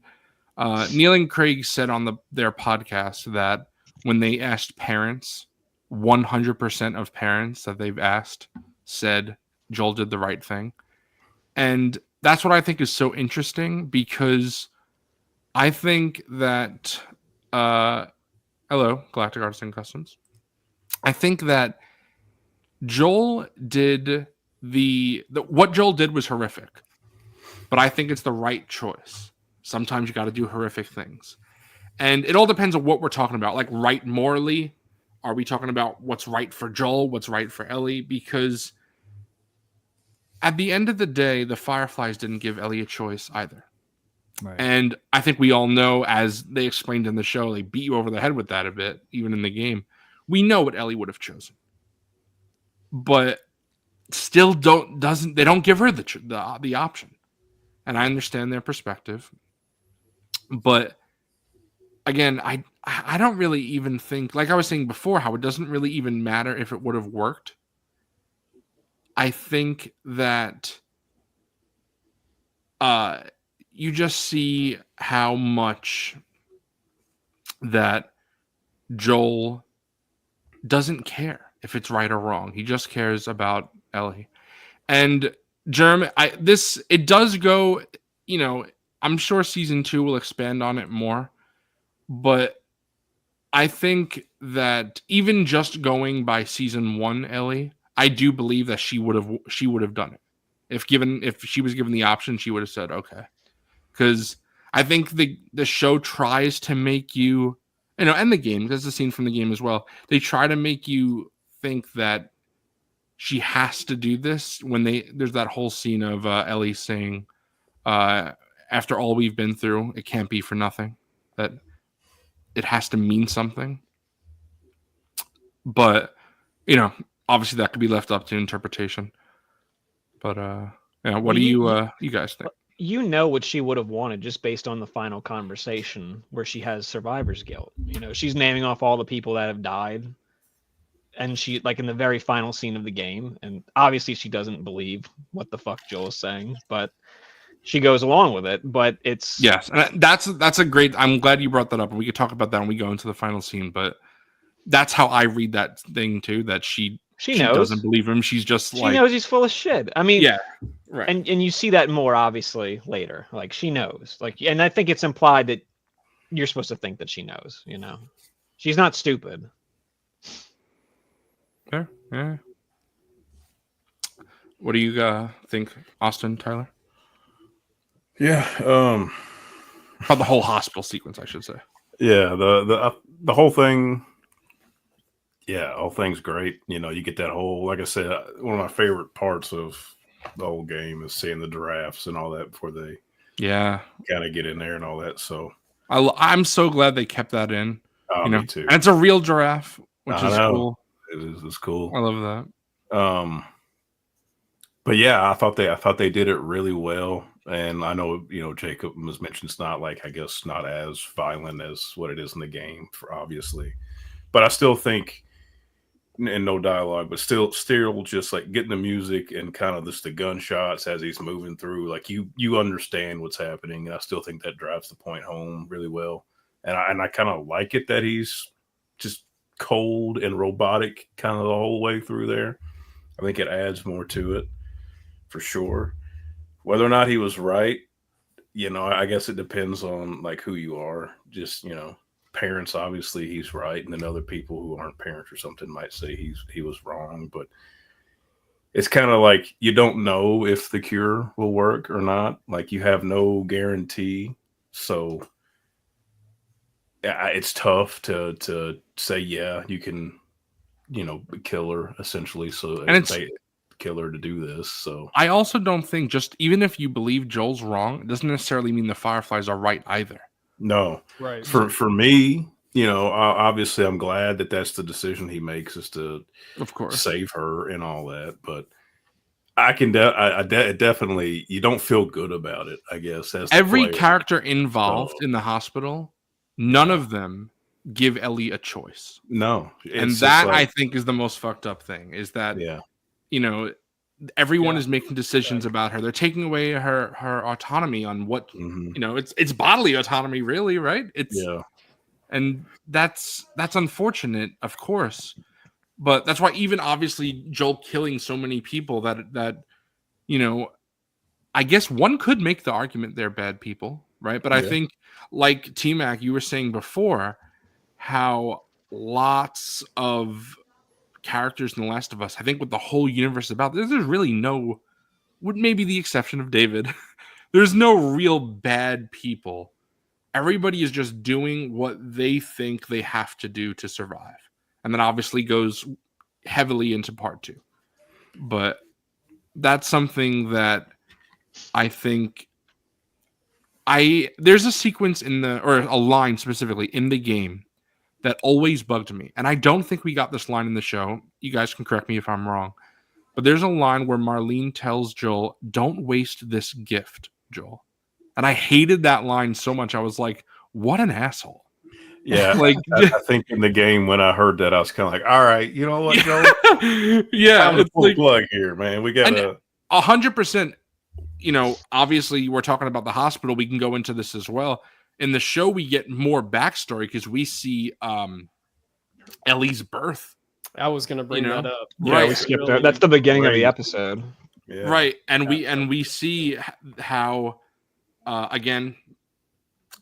Neil and Craig said on their podcast that when they asked parents, 100% of parents that they've asked said Joel did the right thing. And that's what I think is so interesting, because I think that hello, Galactic Artisan Customs. I think that Joel did what Joel did was horrific, but I think it's the right choice. Sometimes you got to do horrific things. And it all depends on what we're talking about. Like, right morally, are we talking about what's right for Joel, what's right for Ellie? Because at the end of the day, the Fireflies didn't give Ellie a choice either. Right. And I think we all know, as they explained in the show, they beat you over the head with that a bit, even in the game. We know what Ellie would have chosen. But still they don't give her the option. And I understand their perspective. But again, I don't really even think, like I was saying before, how it doesn't really even matter if it would have worked. I think that you just see how much that Joel doesn't care if it's right or wrong. He just cares about Ellie. And Jerm, it does go, I'm sure season 2 will expand on it more, but I think that even just going by season 1, Ellie, I do believe that she would have done it. If she was given the option, she would have said, okay. Because I think the show tries to make you, and the game, there's a scene from the game as well. They try to make you think that she has to do this when there's that whole scene of Ellie saying, after all we've been through, it can't be for nothing. That it has to mean something. But, obviously that could be left up to interpretation. But, what do you guys think? You know what she would have wanted just based on the final conversation where she has survivor's guilt. She's naming off all the people that have died. And she, like, in the very final scene of the game, and obviously she doesn't believe what the fuck Joel's saying, but she goes along with it. But it's... Yes, and that's a great... I'm glad you brought that up, and we could talk about that when we go into the final scene, but that's how I read that thing, too, that she knows. Doesn't believe him. She's just she knows he's full of shit. I mean... Yeah, right. And you see that more, obviously, later. Like, she knows. Like, and I think it's implied that you're supposed to think that she knows. She's not stupid. Yeah. What do you think, Austin, Tyler? Yeah. About the whole hospital sequence, I should say. Yeah. The whole thing. Yeah, all things great. You get that whole, like I said, one of my favorite parts of the whole game is seeing the giraffes and all that before they kind of get in there and all that. So I'm so glad they kept that in. me too. And it's a real giraffe, which is know. cool. It's cool. I love that. But yeah, I thought they did it really well. And I know, Jacob was mentioned it's not like, I guess, not as violent as what it is in the game, for obviously. But I still think, and no dialogue, but still just like getting the music and kind of just the gunshots as he's moving through, like you understand what's happening. And I still think that drives the point home really well. And I kind of like it that he's just cold and robotic kind of the whole way through there. I think it adds more to it for sure. Whether or not he was right, I guess it depends on like who you are. Just, parents, obviously he's right, and then other people who aren't parents or something might say he was wrong. But it's kind of like you don't know if the cure will work or not. Like you have no guarantee, so it's tough to say you can kill her essentially. So And it's kill her to do this. So I also don't think, just even if you believe Joel's wrong, it doesn't necessarily mean the Fireflies are right either. No, right. For me, obviously I'm glad that that's the decision he makes, is to, of course, save her and all that. But I can definitely, you don't feel good about it, I guess. As every character involved in the hospital, none of them give Ellie a choice. No, and that I think is the most fucked up thing. Is that everyone is making decisions about her. They're taking away her autonomy on what it's bodily autonomy, really, right? And that's unfortunate, of course. But that's why even obviously Joel killing so many people that I guess one could make the argument they're bad people, right? But I think, like T-Mac, you were saying before, how lots of characters in The Last of Us, I think with the whole universe about this, there's really no, with maybe the exception of David, there's no real bad people. Everybody is just doing what they think they have to do to survive. And then obviously goes heavily into part 2. But that's something that I think there's a sequence or a line specifically in the game that always bugged me. And I don't think we got this line in the show. You guys can correct me if I'm wrong. But there's a line where Marlene tells Joel, "Don't waste this gift, Joel." And I hated that line so much. I was like, what an asshole. Yeah. Like, I think in the game when I heard that, I was kind of like, all right, you know what, Joel? Yeah. It's like, plug here, man. We got to 100%. Obviously we're talking about the hospital. We can go into this as well. In the show, we get more backstory because we see Ellie's birth. I was going to bring that up. Yeah, we skipped that. That's the beginning of the episode. Yeah. Right. And we see how, again,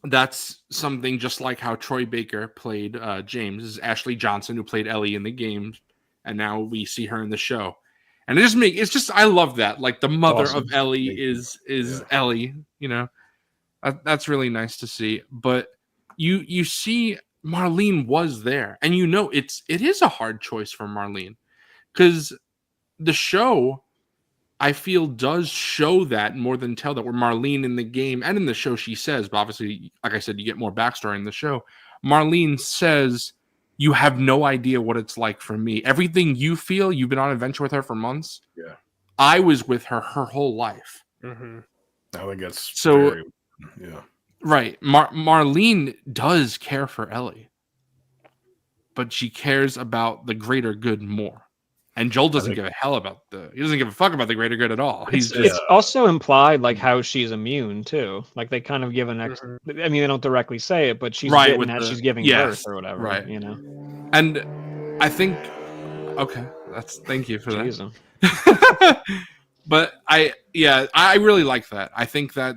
that's something just like how Troy Baker played James. This is Ashley Johnson, who played Ellie in the games. And now we see her in the show. And it's just, I love that. Like the mother of Ellie is Ellie, That's really nice to see. But you see Marlene was there, and it is a hard choice for Marlene, because the show, I feel, does show that more than tell that. Where Marlene in the game and in the show, she says, but obviously, like I said, you get more backstory in the show. Marlene says, "You have no idea what it's like for me. Everything you feel, you've been on an adventure with her for months. Yeah, I was with her whole life." Mm-hmm. I think that's so. Yeah. Right. Marlene does care for Ellie, but she cares about the greater good more. And Joel doesn't give a hell about he doesn't give a fuck about the greater good at all. It's also implied like how she's immune too. Like they kind of give an extra, I mean, they don't directly say it, but she's getting that she's giving birth or whatever. Right. And I think, okay, thank you for that. But I really like that. I think that,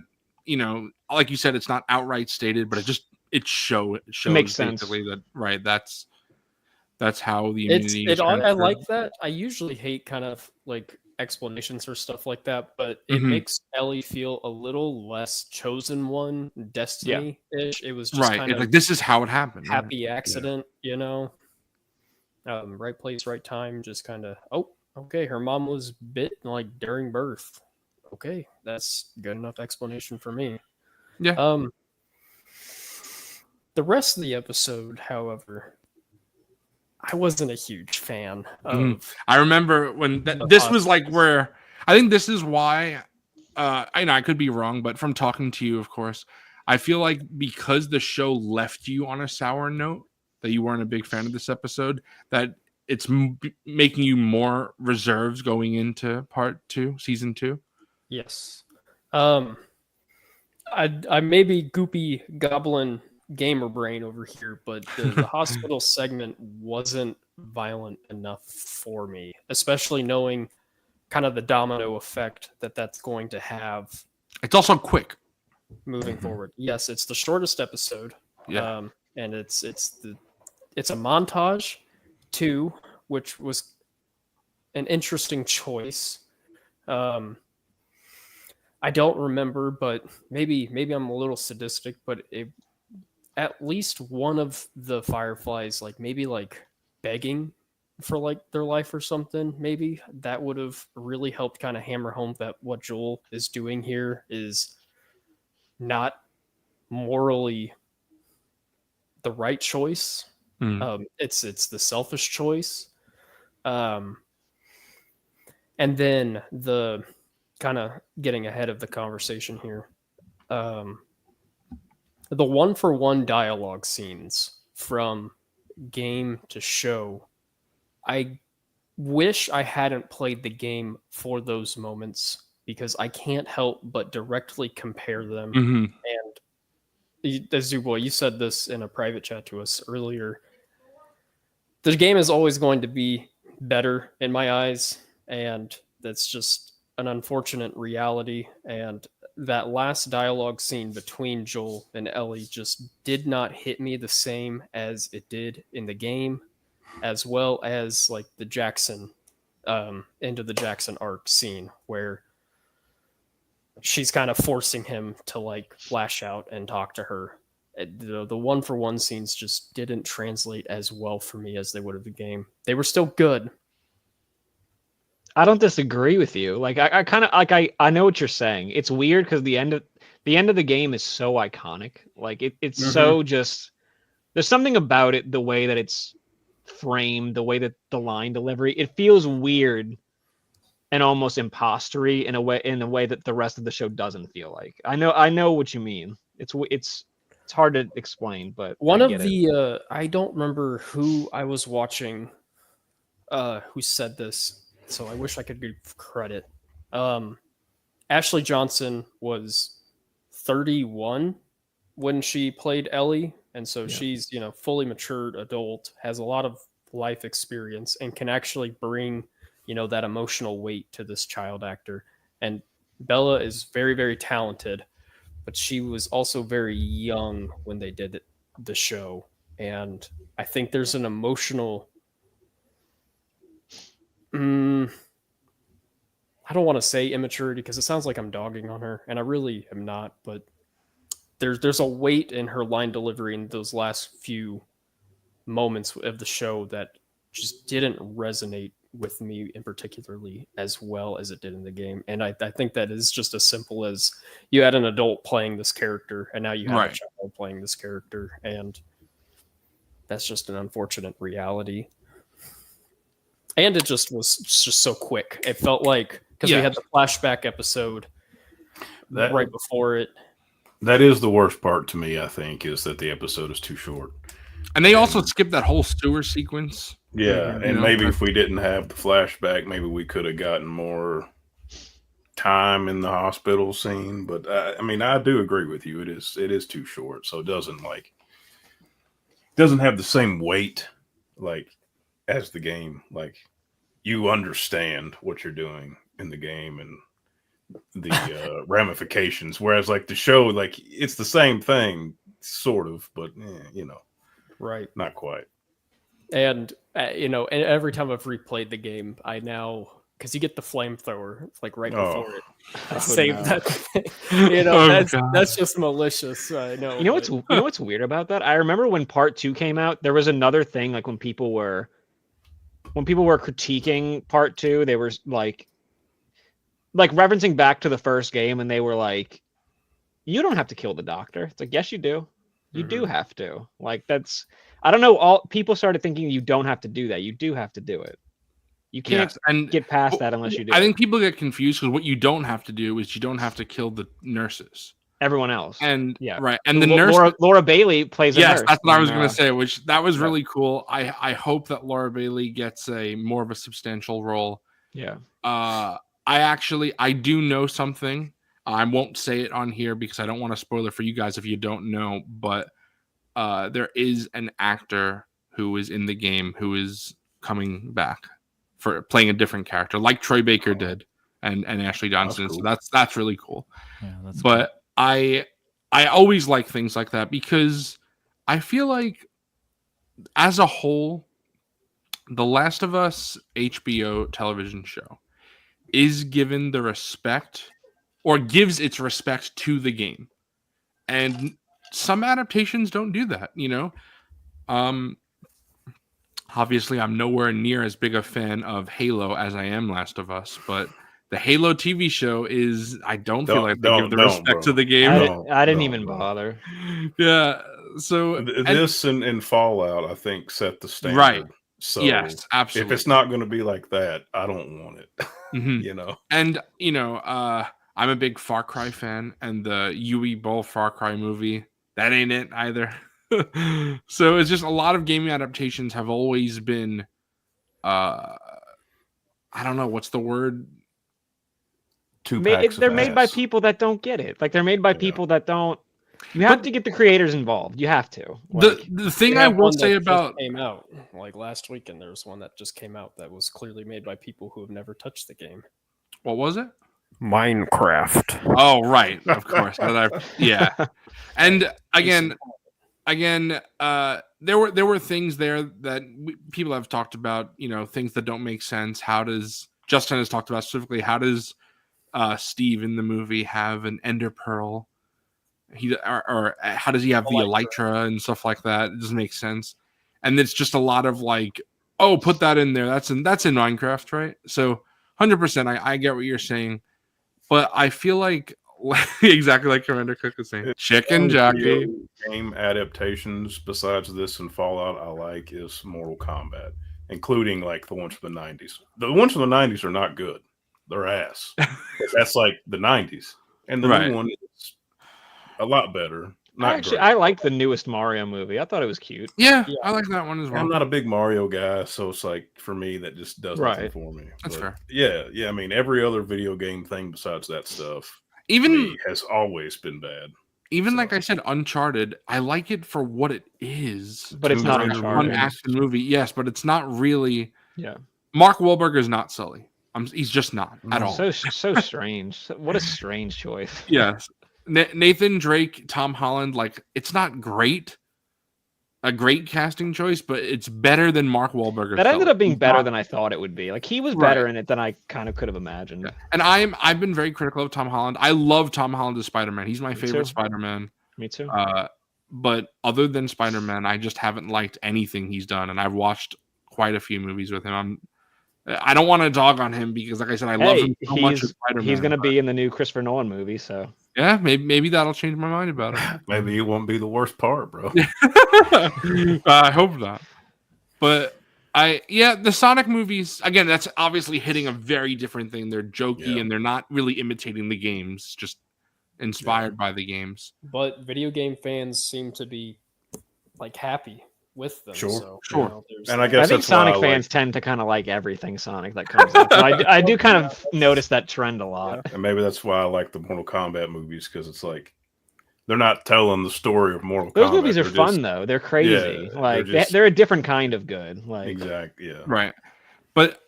like you said, it's not outright stated, but it shows Makes sense. basically that, right, that's how the immunity is I transferred. like that. I usually hate kind of like explanations or stuff like that, but it Mhm. makes Ellie feel a little less chosen one, destiny-ish. It was just Right. kind It's of like, this is how it happened. Right. happy accident, you know? Right place, right time, just kind of, oh, okay, her mom was bit like during birth. Okay, that's good enough explanation for me. Yeah. The rest of the episode, however, I wasn't a huge fan Mhm. of. I remember when The this was like hospitals. where I think this is why I could be wrong, but from talking to you, of course, I feel like because the show left you on a sour note, that you weren't a big fan of this episode, that it's making you more reserves going into season 2. Yes. I may be goopy goblin gamer brain over here, but the hospital segment wasn't violent enough for me, especially knowing kind of the domino effect that that's going to have It's also quick. moving forward. Yes, it's the shortest episode. Yeah. And it's a montage too, which was an interesting choice. I don't remember, but maybe I'm a little sadistic, but at least one of the fireflies, like maybe like begging for like their life or something, maybe that would have really helped kind of hammer home that what Joel is doing here is not morally the right choice. It's the selfish choice. And then the kind of getting ahead of the conversation here. The 1-for-1 dialogue scenes from game to show. I wish I hadn't played the game for those moments because I can't help but directly compare them. Mm-hmm. And as you said this in a private chat to us earlier. The game is always going to be better in my eyes, and that's just an unfortunate reality. And that last dialogue scene between Joel and Ellie just did not hit me the same as it did in the game, as well as like the Jackson into the Jackson arc scene where she's kind of forcing him to like lash out and talk to her. The 1-for-1 scenes just didn't translate as well for me as they would have the game. They were still good. I don't disagree with you. Like I kind of like I know what you're saying. It's weird because the end of the game is so iconic. Like it's so just there's something about it, the way that it's framed, the way that the line delivery, it feels weird and almost impostery in a way that the rest of the show doesn't feel like. I know what you mean. It's hard to explain, but one of the I don't remember who I was watching who said this, so I wish I could give credit. Ashley Johnson was 31 when she played Ellie, and so she's fully matured adult, has a lot of life experience, and can actually bring that emotional weight to this child actor. And Bella is very, very talented, but she was also very young when they did the show, and I think there's an emotional I don't want to say immaturity because it sounds like I'm dogging on her, and I really am not, but there's a weight in her line delivery in those last few moments of the show that just didn't resonate with me in particularly as well as it did in the game. And I think that is just as simple as you had an adult playing this character and now you have a child playing this character, and that's just an unfortunate reality. And it just was just so quick. It felt like because we had the flashback episode right before it. That is the worst part to me, I think, is that the episode is too short. And they also skipped that whole sewer sequence. Yeah, and maybe if we didn't have the flashback, maybe we could have gotten more time in the hospital scene. But I mean, I do agree with you. It is too short, so it doesn't have the same weight like as the game. Like you understand what you're doing in the game and the ramifications, whereas like the show, like it's the same thing, sort of, but Right. not quite. And and every time I've replayed the game, I now, because you get the flamethrower like right before it, I save no. that thing. That's just malicious. I know. You know what's weird about that? I remember when part 2 came out, there was another thing, like when people were critiquing part 2, they were like referencing back to the first game, and they were like, you don't have to kill the doctor. It's like, yes, you do. You do have to. Like, that's, I don't know. All people started thinking you don't have to do that. You do have to do it. You can't get past that unless you do. I think people get confused because what you don't have to do is you don't have to kill the nurses. Everyone else. And yeah, right. And the nurse, Laura Bailey plays a nurse. That's what I was going to say, which that was really cool. I hope that Laura Bailey gets a more of a substantial role. Yeah. I do know something. I won't say it on here because I don't want to spoil it for you guys if you don't know, but there is an actor who is in the game who is coming back for playing a different character, like Troy Baker did and Ashley Johnson. That's cool. So that's really cool. Yeah, that's but cool. I always like things like that because I feel like as a whole, The Last of Us HBO television show is given the respect or gives its respect to the game. And some adaptations don't do that, Obviously, I'm nowhere near as big a fan of Halo as I am Last of Us, but the Halo TV show is, I don't feel like they give the respect to the game. I didn't even bother. Yeah, so... This and Fallout, I think, set the standard. Right. So yes, absolutely. If it's not going to be like that, I don't want it, And, I'm a big Far Cry fan, and the Yui Bowl Far Cry movie, that ain't it either. So it's just a lot of gaming adaptations have always been, I don't know, what's the word? They're made by people that don't get it. Like, they're made by people that don't. You have to get the creators involved. You have to. The thing I will say about came out like last weekend, there was one that just came out that was clearly made by people who have never touched the game. What was it? Minecraft. Oh, right, of course. Yeah, and again, there were things there that people have talked about. Things that don't make sense. Justin has talked about specifically? How does Steve in the movie have an Ender Pearl? Or how does he have the Elytra and stuff like that? It doesn't make sense. And it's just a lot of like, oh, put that in there. That's in Minecraft, right? So 100%, I get what you're saying, but I feel like exactly like Commander Cook was saying, chicken jockey. Game adaptations besides this and Fallout I like is Mortal Kombat, including like the ones from the 90s. The ones from the 90s are not good. They're ass. That's like the 90s. And the new one is a lot better. I liked the newest Mario movie. I thought it was cute. Yeah, I like that one as well. I'm not a big Mario guy, so it's like for me that just does nothing for me. That's fair. Yeah. I mean, every other video game thing besides that stuff has always been bad. Even like I said, Uncharted, I like it for what it is. But it's not Uncharted. One action movie, yes, but it's not really. Yeah. Mark Wahlberg is not Sully. He's just not at all. So strange. What a strange choice. Yes. Nathan Drake, Tom Holland, like it's not a great casting choice, but it's better than Mark Wahlberg. That ended up being better than I thought it would be. Like, he was better in it than I kind of could have imagined. Yeah. And I've been very critical of Tom Holland. I love Tom Holland as Spider-Man. He's my favorite Spider-Man. Me too. But other than Spider-Man, I just haven't liked anything he's done, and I've watched quite a few movies with him. I don't want to dog on him because, like I said, I love him so much as Spider-Man. He's going to be in the new Christopher Nolan movie, so. Yeah, maybe that'll change my mind about it. Maybe it won't be the worst part, bro. I hope not. But the Sonic movies, again, that's obviously hitting a very different thing. They're jokey and they're not really imitating the games, just inspired by the games. But video game fans seem to be like happy with them. Sure. And I think Sonic fans tend to kind of like everything Sonic that comes out. So I do kind of notice that trend a lot. And maybe that's why I like the Mortal Kombat movies, because it's like they're not telling the story of Mortal Kombat. Those movies are fun though. They're crazy. Like they're a different kind of good. Like exactly. Yeah. Right. But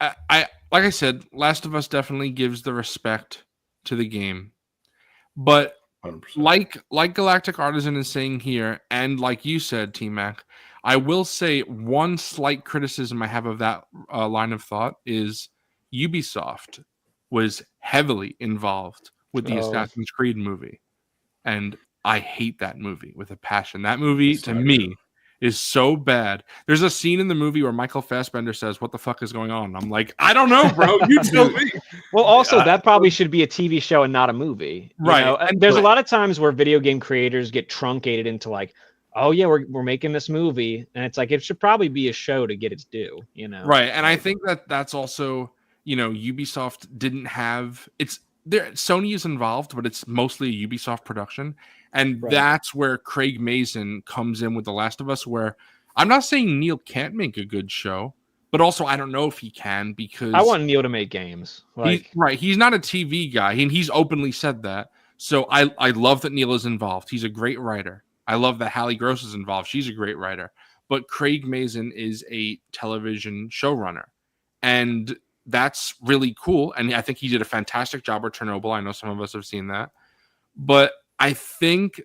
I like I said, Last of Us definitely gives the respect to the game. But 100%. like Galactic Artisan is saying here, and like you said, T-Mac, I will say one slight criticism I have of that line of thought is Ubisoft was heavily involved with the Assassin's Creed movie, and I hate that movie with a passion. That movie, to me, is so bad. There's a scene in the movie where Michael Fassbender says, "What the fuck is going on?" I'm like, I don't know, bro. You tell me. Well, also that probably should be a TV show and not a movie, Right. You know? And there's a lot of times where video game creators get truncated into like, oh yeah, we're making this movie, and it's like it should probably be a show to get its due, you know? Right, and I think that's also, you know, Ubisoft didn't have it's there. Sony is involved, but it's mostly a Ubisoft production, and that's where Craig Mazin comes in with The Last of Us. Where I'm not saying Neil can't make a good show, but also I don't know if he can because I want Neil to make games. Like, he's not a TV guy, and he's openly said that. So I love that Neil is involved. He's a great writer. I love that Hallie Gross is involved. She's a great writer. But Craig Mazin is a television showrunner. And that's really cool. And I think he did a fantastic job with Chernobyl. I know some of us have seen that. But I think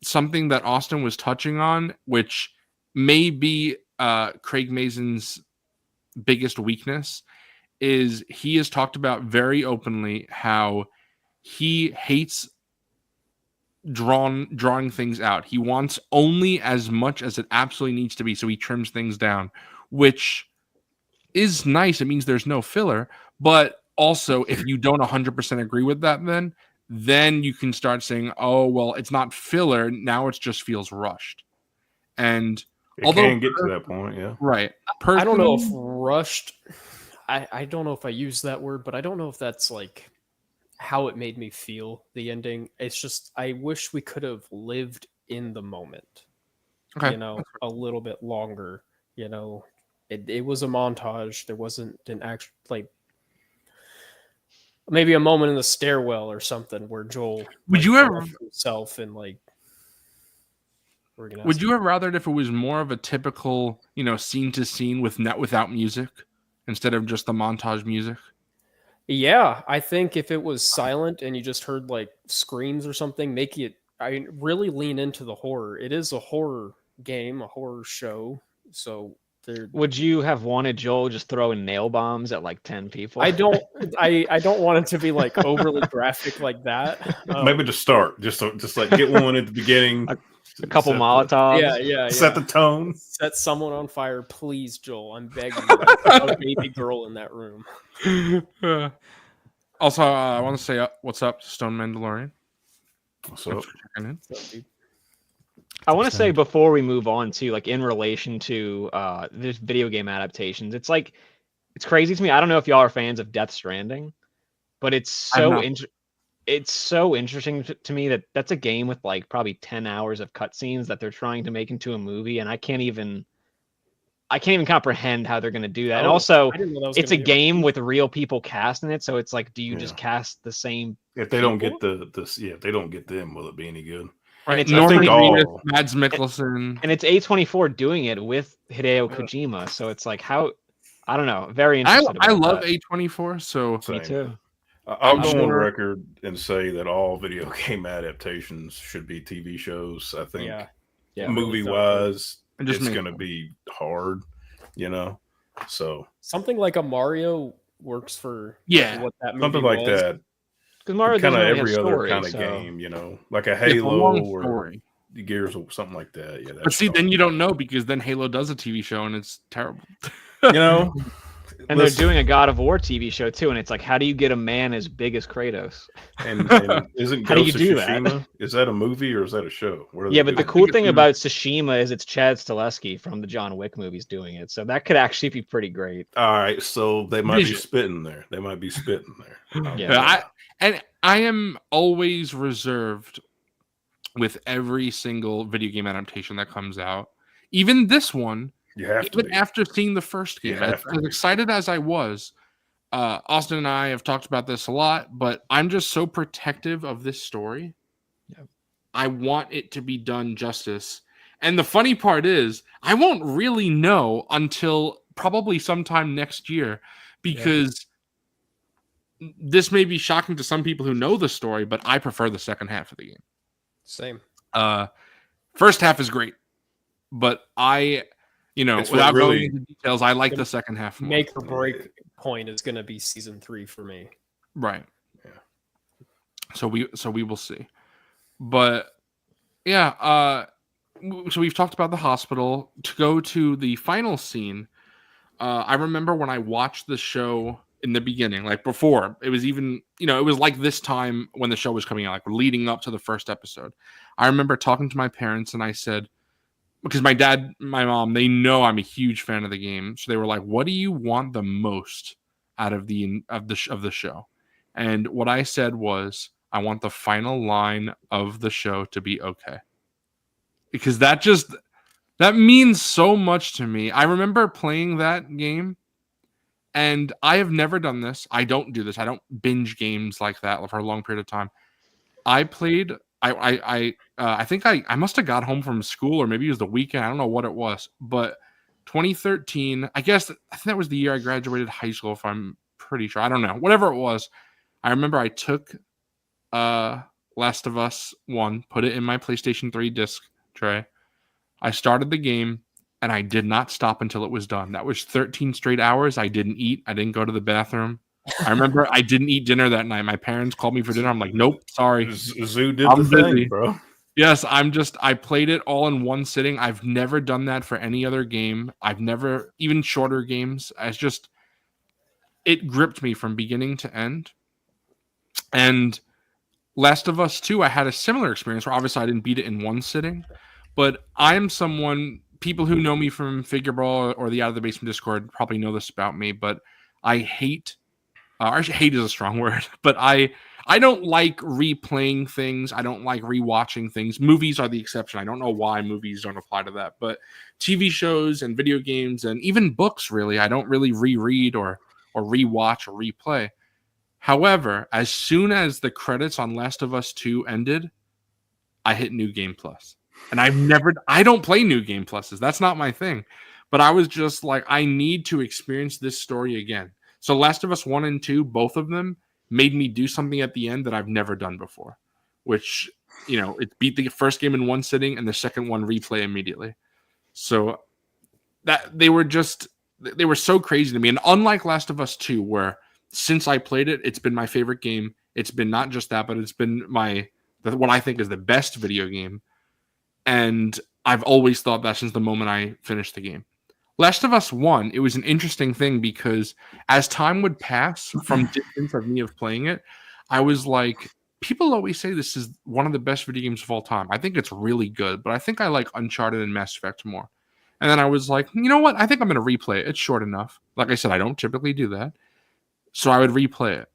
something that Austin was touching on, which may be Craig Mazin's biggest weakness, is he has talked about very openly he hates drawing things out. He wants only as much as it absolutely needs to be, so he trims things down, which is nice. It means there's no filler, but also if you don't 100% agree with that, then you can start saying, oh well, it's not filler, now it just feels rushed. And it can get to that point, yeah. Right. I don't know if rushed, I don't know if I use that word, but I don't know if that's like how it made me feel, the ending. It's just, I wish we could have lived in the moment, okay, you know, a little bit longer, you know. It was a montage. There wasn't an actual, like, maybe a moment in the stairwell or something where Joel would you ever himself and like would you have rather it if it was more of a typical, you know, scene to scene without music instead of just the montage music? Yeah, I think if it was silent and you just heard like screams or something, I really lean into the horror. It is a horror game, a horror show. So would you have wanted Joel just throwing nail bombs at like 10 people? I don't want it to be like overly graphic like that. Maybe to start, just like get one at the beginning. A couple Molotovs. Yeah. Set the tone. Set someone on fire, please, Joel. I'm begging you. A baby girl in that room. Also, I want to say what's up to Stone Mandalorian. What's up? I want to say before we move on to like in relation to this video game adaptations, it's like it's crazy to me. I don't know if y'all are fans of Death Stranding, but it's so interesting to me that that's a game with like probably 10 hours of cutscenes that they're trying to make into a movie, and I can't even comprehend how they're going to do that. And also, it's a game with real people casting it, so it's like, do you just cast the same? If they don't get if they don't get them, will it be any good? Right. And it's Mads Mikkelsen, and it's A24 doing it with Hideo Kojima, so it's like how I don't know. Very interesting. I love A24, so Same. Me too. I'll go on record and say that all video game adaptations should be TV shows. I think, movie wise, it's going to be hard, you know. So something like a Mario works for what that movie something like was. that. Because Mario kind of really every other story, kind of game, you know, like a Halo or Gears or something like that. Yeah, but see, then you don't know because then Halo does a TV show and it's terrible. You know. And they're doing a God of War TV show too, and it's like, how do you get a man as big as Kratos? And isn't how Ghost do you do Tsushima, that? Is that a movie or is that a show? Yeah, but the cool thing about Tsushima is it's Chad Stahelski from the John Wick movies doing it, so that could actually be pretty great. All right, so they might be spitting there. Yeah, I am always reserved with every single video game adaptation that comes out, even this one. You have even after seeing the first game, as excited as I was, Austin and I have talked about this a lot, but I'm just so protective of this story. Yep. I want it to be done justice. And the funny part is, I won't really know until probably sometime next year, because this may be shocking to some people who know the story, but I prefer the second half of the game. Same. First half is great, but I, It's what without going really- into details, I like the second half more. Make or break point is going to be season 3 for me. Right. Yeah. So we will see. But yeah, so we've talked about the hospital. To go to the final scene, I remember when I watched the show in the beginning, like before it was even, it was like this time when the show was coming out, like leading up to the first episode. I remember talking to my parents and I said, because my dad, my mom, they know I'm a huge fan of the game, so they were like, "What do you want the most out of the show?" And what I said was, "I want the final line of the show to be okay," because that means so much to me. I remember playing that game, and I have never done this. I don't do this. I don't binge games like that for a long period of time. I played. I think I must have got home from school, or maybe it was the weekend. I don't know what it was, but 2013. I think that was the year I graduated high school. If I'm pretty sure, I don't know. Whatever it was, I remember I took Last of Us 1, put it in my PlayStation 3 disc tray. I started the game, and I did not stop until it was done. That was 13 straight hours. I didn't eat. I didn't go to the bathroom. I remember I didn't eat dinner that night. My parents called me for dinner. I'm like, nope, sorry. Zoo did I'm the thing, busy. bro. Yes, I played it all in one sitting. I've never done that for any other game. I've never, even shorter games. It gripped me from beginning to end. And Last of Us 2, I had a similar experience where obviously I didn't beat it in one sitting, but I am someone, people who know me from Figure Brawl or the Out of the Basement Discord probably know this about me, but I hate, actually hate is a strong word, but I don't like replaying things. I don't like rewatching things. Movies are the exception. I don't know why movies don't apply to that, but TV shows and video games and even books, really, I don't really reread or rewatch or replay. However, as soon as the credits on Last of Us 2 ended, I hit New Game Plus. And I don't play New Game Pluses. That's not my thing. But I was just like, I need to experience this story again. So Last of Us 1 and 2, both of them, made me do something at the end that I've never done before. Which, it beat the first game in one sitting and the second one replay immediately. So that they were so crazy to me. And unlike Last of Us 2, where since I played it, it's been my favorite game. It's been not just that, but it's been what I think is the best video game. And I've always thought that since the moment I finished the game. Last of Us 1, it was an interesting thing because as time would pass from distance of me of playing it, I was like, people always say this is one of the best video games of all time. I think it's really good, but I think I like Uncharted and Mass Effect more. And then I was like, you know what? I think I'm going to replay it. It's short enough. Like I said, I don't typically do that. So I would replay it.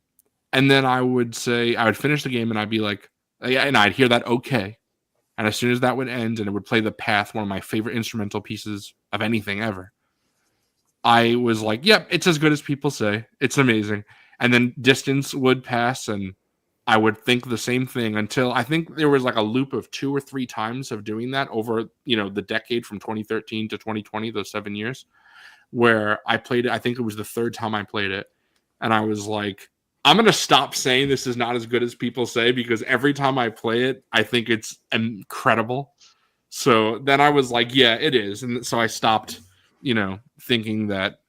And then I would finish the game and I'd be like, and I'd hear that okay. And as soon as that would end and it would play The Path, one of my favorite instrumental pieces of anything ever, I was like, yep, it's as good as people say. It's amazing. And then distance would pass and I would think the same thing until I think there was like a loop of 2 or 3 times of doing that over, the decade from 2013 to 2020, those 7 years, where I played it. I think it was the 3rd time I played it. And I was like, I'm going to stop saying this is not as good as people say because every time I play it, I think it's incredible. So then I was like, yeah, it is. And so I stopped, thinking that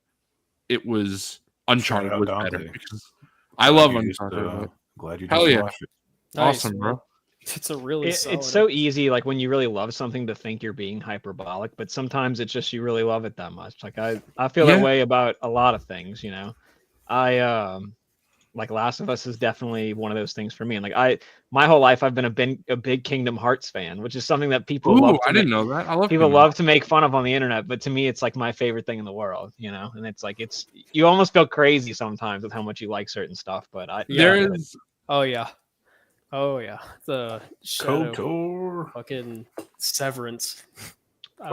it was Uncharted was better because I love Uncharted. Glad you just watched it. Nice. Awesome, bro. It's a really solid it's so easy, like when you really love something, to think you're being hyperbolic, but sometimes it's just you really love it that much. Like I feel that way about a lot of things, I like Last of Us is definitely one of those things for me. And like my whole life I've been a big Kingdom Hearts fan, which is something that people love to didn't know that. I love people love to make fun of on the internet, but to me it's like my favorite thing in the world, and it's like you almost go crazy sometimes with how much you like certain stuff. But Oh yeah. The Shadow KOTOR. fucking Severance.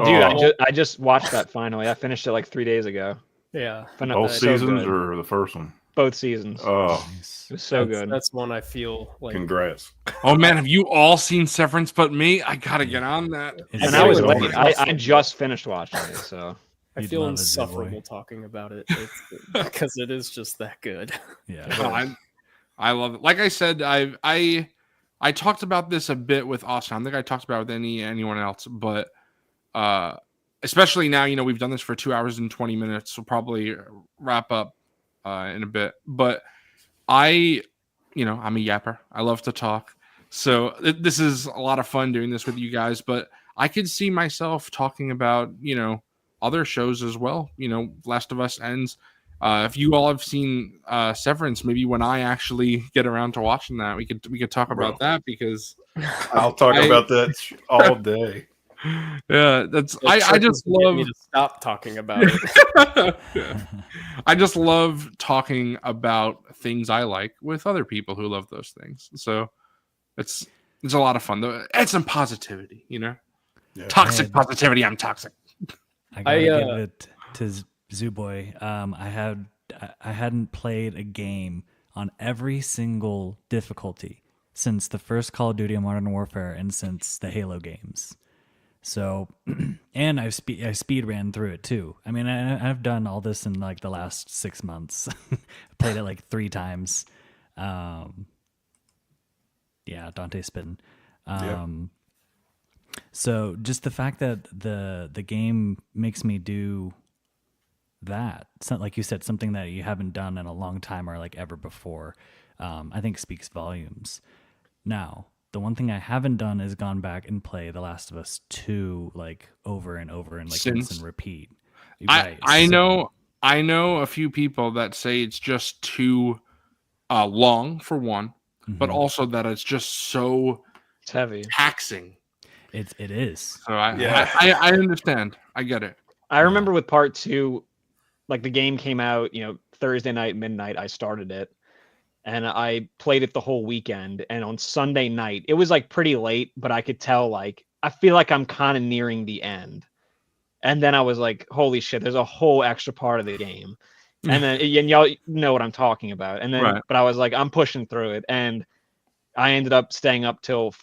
Dude, I just watched that finally. I finished it like 3 days ago. Yeah. Both seasons or the first one? Both seasons. Oh, it was so good. That's one I feel like. Congrats. Oh man, have you all seen Severance but me? I gotta get on that. And I was late. I just finished watching it, so I feel insufferable talking about it because it is just that good. Yeah. I love it. Like I said, I I talked about this a bit with Austin. I don't think I talked about it with anyone else, but especially now, we've done this for 2 hours and 20 minutes. We'll probably wrap up in a bit. But I'm a yapper. I love to talk. So this is a lot of fun doing this with you guys. But I could see myself talking about, other shows as well. Last of Us ends. If you all have seen Severance, maybe when I actually get around to watching that, we could talk about that, because I'll talk about that all day. Yeah, I just love me to stop talking about it. Yeah. I just love talking about things I like with other people who love those things. So it's a lot of fun though. Add some positivity, Yeah. Toxic positivity. I'm toxic. I gotta give it to Zooboy. I hadn't played a game on every single difficulty since the first Call of Duty Modern Warfare and since the Halo games. So, and I speed ran through it too. I mean, I've done all this in like the last 6 months. Played it like 3 times. Yeah, Dante's spitting. So just the fact that the game makes me do that, like you said, something that you haven't done in a long time or like ever before, I think speaks volumes. Now, the one thing I haven't done is gone back and play The Last of Us 2 like over and over and like rinse and repeat. I know a few people that say it's just too long for one, but also that it's just so heavy, taxing. It is. So I understand. I get it. I remember with part 2, like the game came out, Thursday night, midnight, I started it. And I played it the whole weekend. And on Sunday night, it was like pretty late, but I could tell, like, I feel like I'm kind of nearing the end. And then I was like, holy shit, there's a whole extra part of the game. And then, and y'all know what I'm talking about. And then, but I was like, I'm pushing through it. And I ended up staying up till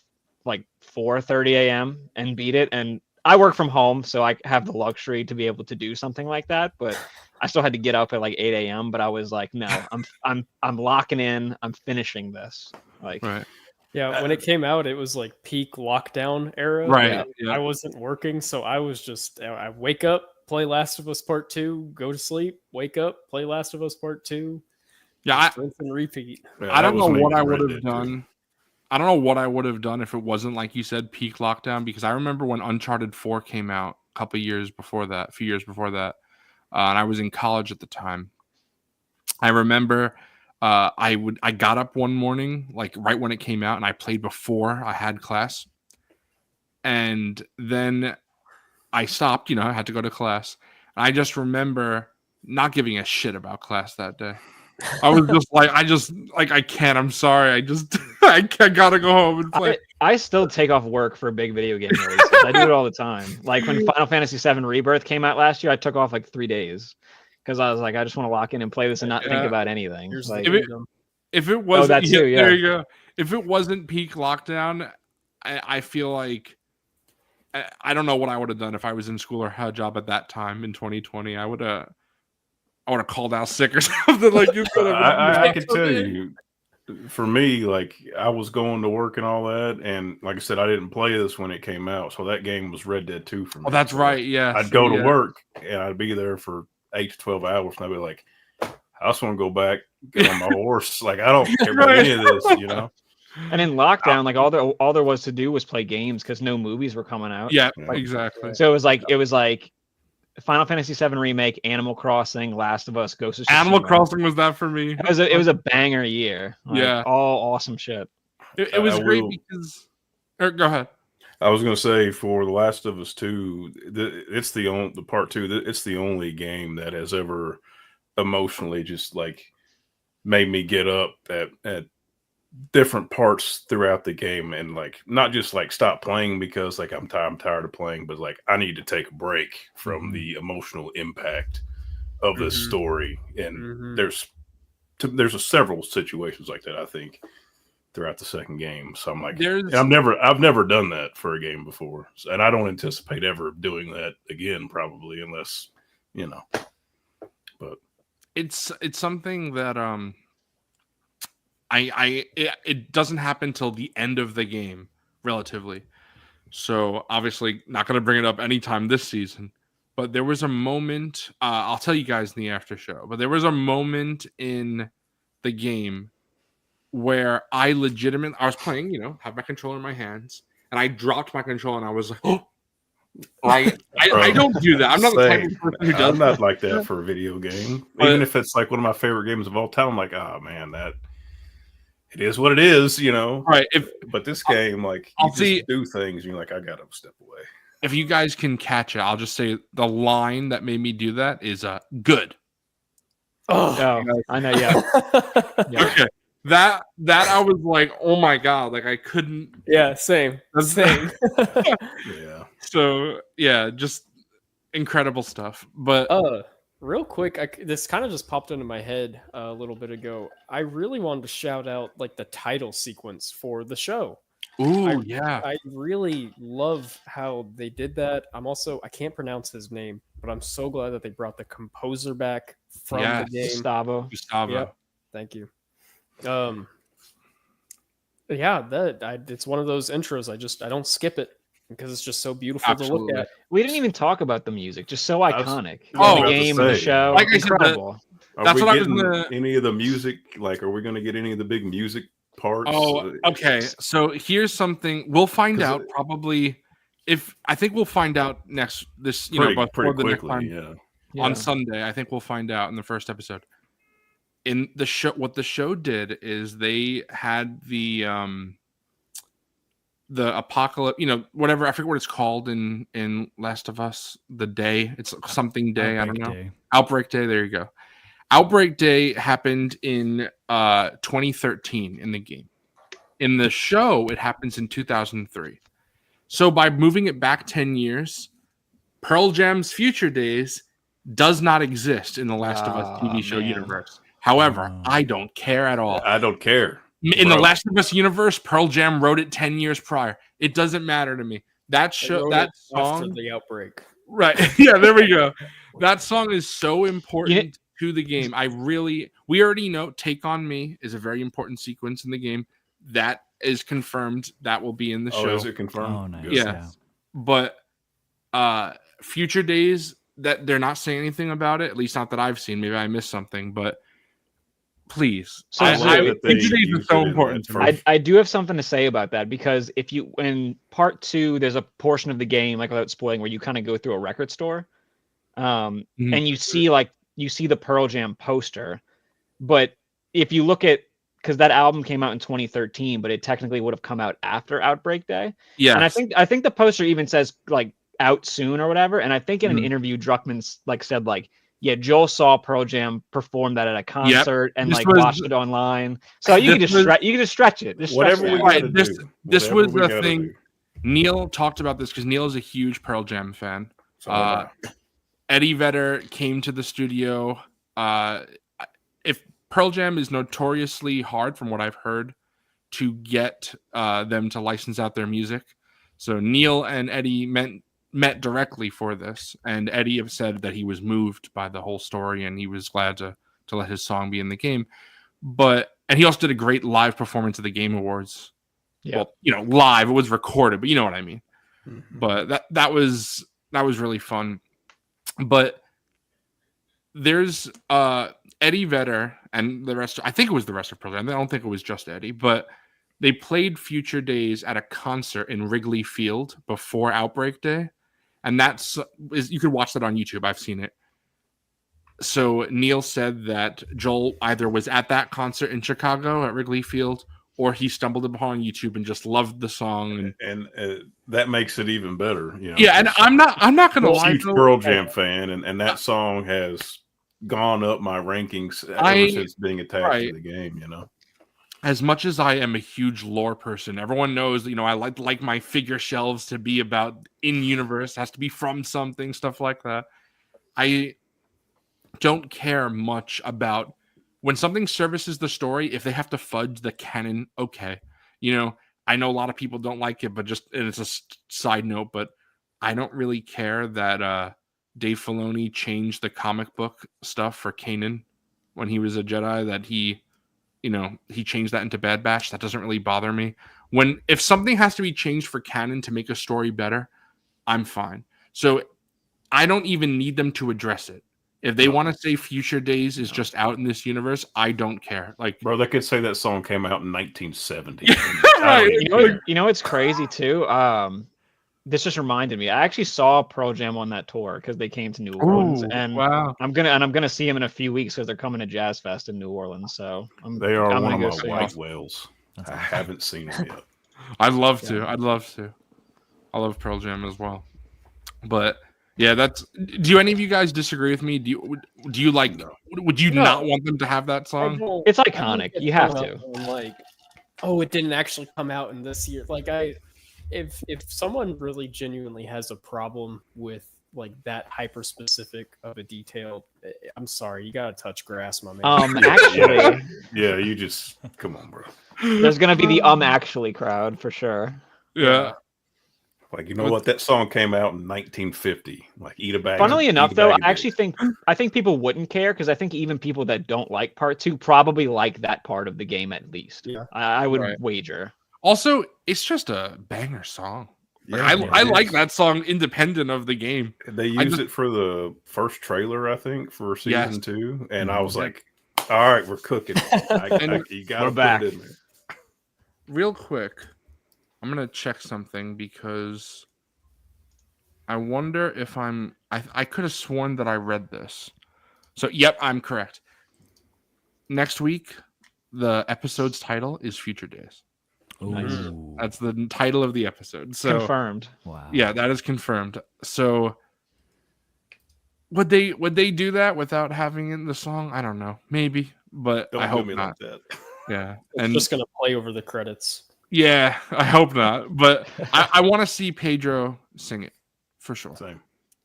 like 4:30 a.m. and beat it. And I work from home, so I have the luxury to be able to do something like that. But I still had to get up at like 8 a.m. But I was like, no, I'm locking in. I'm finishing this. Like, yeah. When it came out, it was like peak lockdown era. Right. I wasn't working, so I was just I wake up, play Last of Us Part 2, go to sleep, wake up, play Last of Us Part 2. Yeah, rinse and repeat. Yeah, I don't know what I would have done. I don't know what I would have done if it wasn't, like you said, peak lockdown, because I remember when Uncharted 4 came out a few years before that, and I was in college at the time. I remember I got up one morning, like right when it came out, and I played before I had class. And then I stopped, I had to go to class. And I just remember not giving a shit about class that day. I was just like, I can't. I'm sorry. I gotta go home and play. I still take off work for big video game releases. I do it all the time. Like when Final Fantasy VII Rebirth came out last year, I took off like 3 days because I was like, I just want to lock in and play this and not think about anything. Like, if it wasn't, that too, there you go. If it wasn't peak lockdown, I feel like I don't know what I would have done if I was in school or had a job at that time in 2020. I would have called out sick or something like you could have. I can tell you, for me, like I was going to work and all that, and like I said, I didn't play this when it came out, so that game was Red Dead 2 for me. Oh, that's right. Yeah, I'd go to work and I'd be there for 8 to 12 hours, and I'd be like, I just want to go back, get on my horse. Like I don't care about any of this, And in lockdown, like all there was to do was play games because no movies were coming out. Yeah, exactly. So it was like Final Fantasy VII Remake, Animal Crossing, Last of Us, Ghost of Tsushima. Animal Crossing was that for me. It was a banger year. Like, all awesome shit. It was great because. Go ahead. I was going to say for The Last of Us 2, it's the part 2. It's the only game that has ever emotionally just like made me get up at different parts throughout the game and like not just like stop playing because like I'm tired of playing, but like I need to take a break from the emotional impact of this story. And there's several situations like that, I think, throughout the second game. So I'm like, I've never done that for a game before, and I don't anticipate ever doing that again, probably, unless but it's something that it doesn't happen till the end of the game, relatively. So obviously not going to bring it up anytime this season. But there was a moment. I'll tell you guys in the after show. But there was a moment in the game where I was playing, have my controller in my hands, and I dropped my controller, and I was like, oh. I don't do that. I'm not the type of person who does. I'm not like that for a video game. Even if it's like one of my favorite games of all time, I'm like, oh man, that it is what it is, Right. But this game, like, you just do things, and you're like, I gotta step away. If you guys can catch it, I'll just say the line that made me do that is good. Oh, I know. Yeah. Okay. That I was like, oh my god, like I couldn't. Yeah, same. Yeah. So yeah, just incredible stuff. But real quick, this kind of just popped into my head a little bit ago. I really wanted to shout out like the title sequence for the show. I really love how they did that. I can't pronounce his name, but I'm so glad that they brought the composer back from the game. Gustavo. Yep. Thank you. It's one of those intros. I don't skip it because it's just so beautiful to look at. We didn't even talk about the music, just so iconic. The game, the show, like incredible. Are we getting any of the music? Like, are we going to get any of the big music parts? Oh, okay. So here's something we'll find out probably. I think we'll find out pretty quickly. On Sunday. I think we'll find out in the first episode. In the show, what the show did is they had the apocalypse, whatever, I forget what it's called in Last of Us, the day. It's something day, I don't know. Outbreak Day, there you go. Outbreak Day happened in 2013 in the game. In the show, it happens in 2003. So by moving it back 10 years, Pearl Jam's Future Days does not exist in the Last of Us TV show universe. However, I don't care at all. I don't care. In the Last of Us universe, Pearl Jam wrote it 10 years prior. It doesn't matter to me. That song after the outbreak. Right. Yeah, there we go. That song is so important to the game. We already know Take On Me is a very important sequence in the game. That is confirmed. That will be in the show. Is it confirmed? Oh, nice. Yeah. But Future Days, that they're not saying anything about it, at least not that I've seen. Maybe I missed something, but please. Future Days is so important. I do have something to say about that, because in part 2, there's a portion of the game, like without spoiling, where you kind of go through a record store, and you see the Pearl Jam poster. But if you look at, because that album came out in 2013, but it technically would have come out after Outbreak Day. Yeah, and I think the poster even says like out soon or whatever. And I think in an interview, Druckmann said yeah, Joel saw Pearl Jam perform that at a concert and watched it online. So you can just stretch it. Just whatever we got to do. This was the thing. Neil talked about this because Neil is a huge Pearl Jam fan. Eddie Vedder came to the studio. If Pearl Jam is notoriously hard, from what I've heard, to get them to license out their music. So Neil and Eddie met directly for this, and Eddie have said that he was moved by the whole story and he was glad to let his song be in the game. And he also did a great live performance at the Game Awards. Yeah. Well, live, it was recorded, but you know what I mean. Mm-hmm. But that was really fun. But there's Eddie Vedder and the rest. I think it was the rest of Pearl Jam. I don't think it was just Eddie, but they played Future Days at a concert in Wrigley Field before Outbreak Day. And you could watch that on YouTube. I've seen it. So Neil said that Joel either was at that concert in Chicago at Wrigley Field, or he stumbled upon YouTube and just loved the song. And that makes it even better. Yeah, and I'm not going to lie. I'm a huge Pearl Jam fan, and that song has gone up my rankings ever since being attached to the game, As much as I am a huge lore person, everyone knows, I like my figure shelves to be about in-universe, has to be from something, stuff like that. I don't care much about when something services the story. If they have to fudge the canon, okay. I know a lot of people don't like it, but it's a side note, but I don't really care that Dave Filoni changed the comic book stuff for Kanan when he was a Jedi, that he he changed that into Bad Batch. That doesn't really bother me. If something has to be changed for canon to make a story better, I'm fine. So I don't even need them to address it. If they want to say Future Days is just out in this universe, I don't care. Like, bro, they could say that song came out in 1970. You know what's crazy too? This just reminded me. I actually saw Pearl Jam on that tour because they came to New Orleans, and wow. I'm gonna see them in a few weeks because they're coming to Jazz Fest in New Orleans. So they are I'm one of gonna my go white whales. I haven't seen them yet. I'd love to. I love Pearl Jam as well. But yeah, do any of you guys disagree with me? Do you like? No. Would you not want them to have that song? It's iconic. You have to. Like, oh, it didn't actually come out in this year. Like, if someone really genuinely has a problem with like that hyper specific of a detail, I'm sorry, you gotta touch grass, my man. Actually, yeah, you just come on, bro. There's gonna be the actually crowd for sure. Yeah. Like, you know what? That song came out in 1950. Like, eat a bag. Funnily enough, though, I actually think think people wouldn't care because I think even people that don't like part 2 probably like that part of the game at least. Yeah. I would wager. Also, it's just a banger song. Yeah, I like that song independent of the game. They used it for the first trailer, I think, for season 2, and I was like, "All right, we're cooking. You got to put it in there." Real quick, I'm gonna check something because I wonder if I could have sworn that I read this. So, yep, I'm correct. Next week, the episode's title is Future Days. Nice. That's the title of the episode. So confirmed. Wow. Yeah, that is confirmed. So would they do that without having it in the song? I don't know. Maybe, but I hope not. Like that. Yeah, It's just gonna play over the credits. Yeah, I hope not. But I want to see Pedro sing it for sure. Same.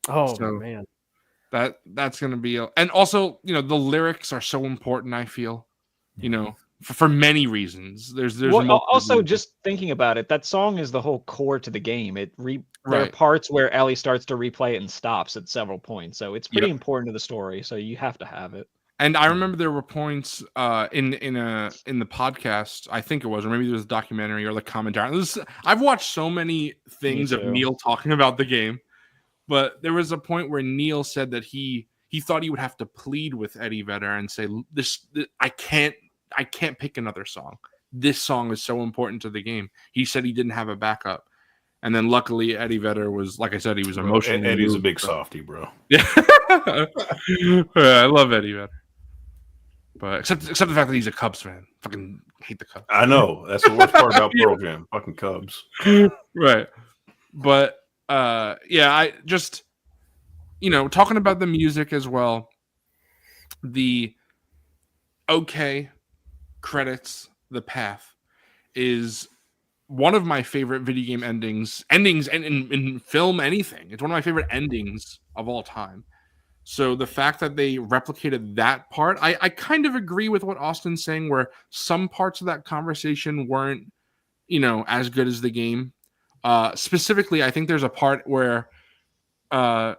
Oh So, man, that's gonna be and also the lyrics are so important. I feel for many reasons. There's also just thinking about it, that song is the whole core to the game. There are parts where Ellie starts to replay it and stops at several points, so it's pretty important to the story. So you have to have it. And I remember there were points in the podcast, I think it was, or maybe there was a documentary or like commentary. I've watched so many things of Neil talking about the game, but there was a point where Neil said that he thought he would have to plead with Eddie Vedder and say, "This I can't pick another song. This song is so important to the game." He said he didn't have a backup. And then luckily Eddie Vedder was, like I said, he was emotional. Eddie's a big softie, bro. Yeah. I love Eddie Vedder. But except the fact that he's a Cubs fan. Fucking hate the Cubs. I know. That's the worst part about Pearl Jam. Fucking Cubs. Right. But I just talking about the music as well. The credits, the path is one of my favorite video game endings and in film anything. It's one of my favorite endings of all time. So the fact that they replicated that part, I kind of agree with what Austin's saying, where some parts of that conversation weren't, as good as the game. Specifically, I think there's a part where Joel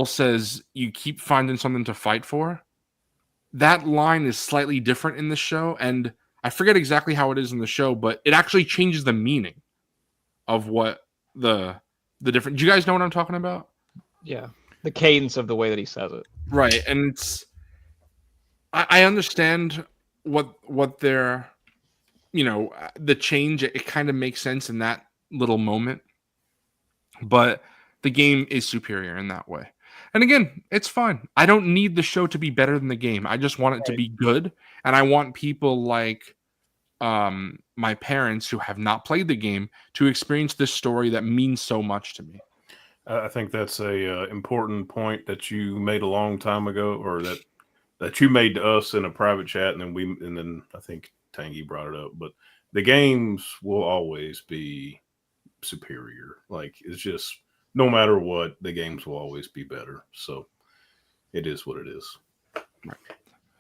says, "You keep finding something to fight for." That line is slightly different in the show, and I forget exactly how it is in the show, but it actually changes the meaning of what the different. Do you guys know what I'm talking about? Yeah. The cadence of the way that he says it. Right. And I understand what they're, the change, it kind of makes sense in that little moment, but the game is superior in that way. And again, it's fine. I don't need the show to be better than the game. I just want it to be good. And I want people like my parents who have not played the game to experience this story that means so much to me. I think that's a important point that you made a long time ago, or that you made to us in a private chat, and then I think Tangy brought it up. But the games will always be superior. Like, it's just no matter what, the games will always be better. So it is what it is. Right.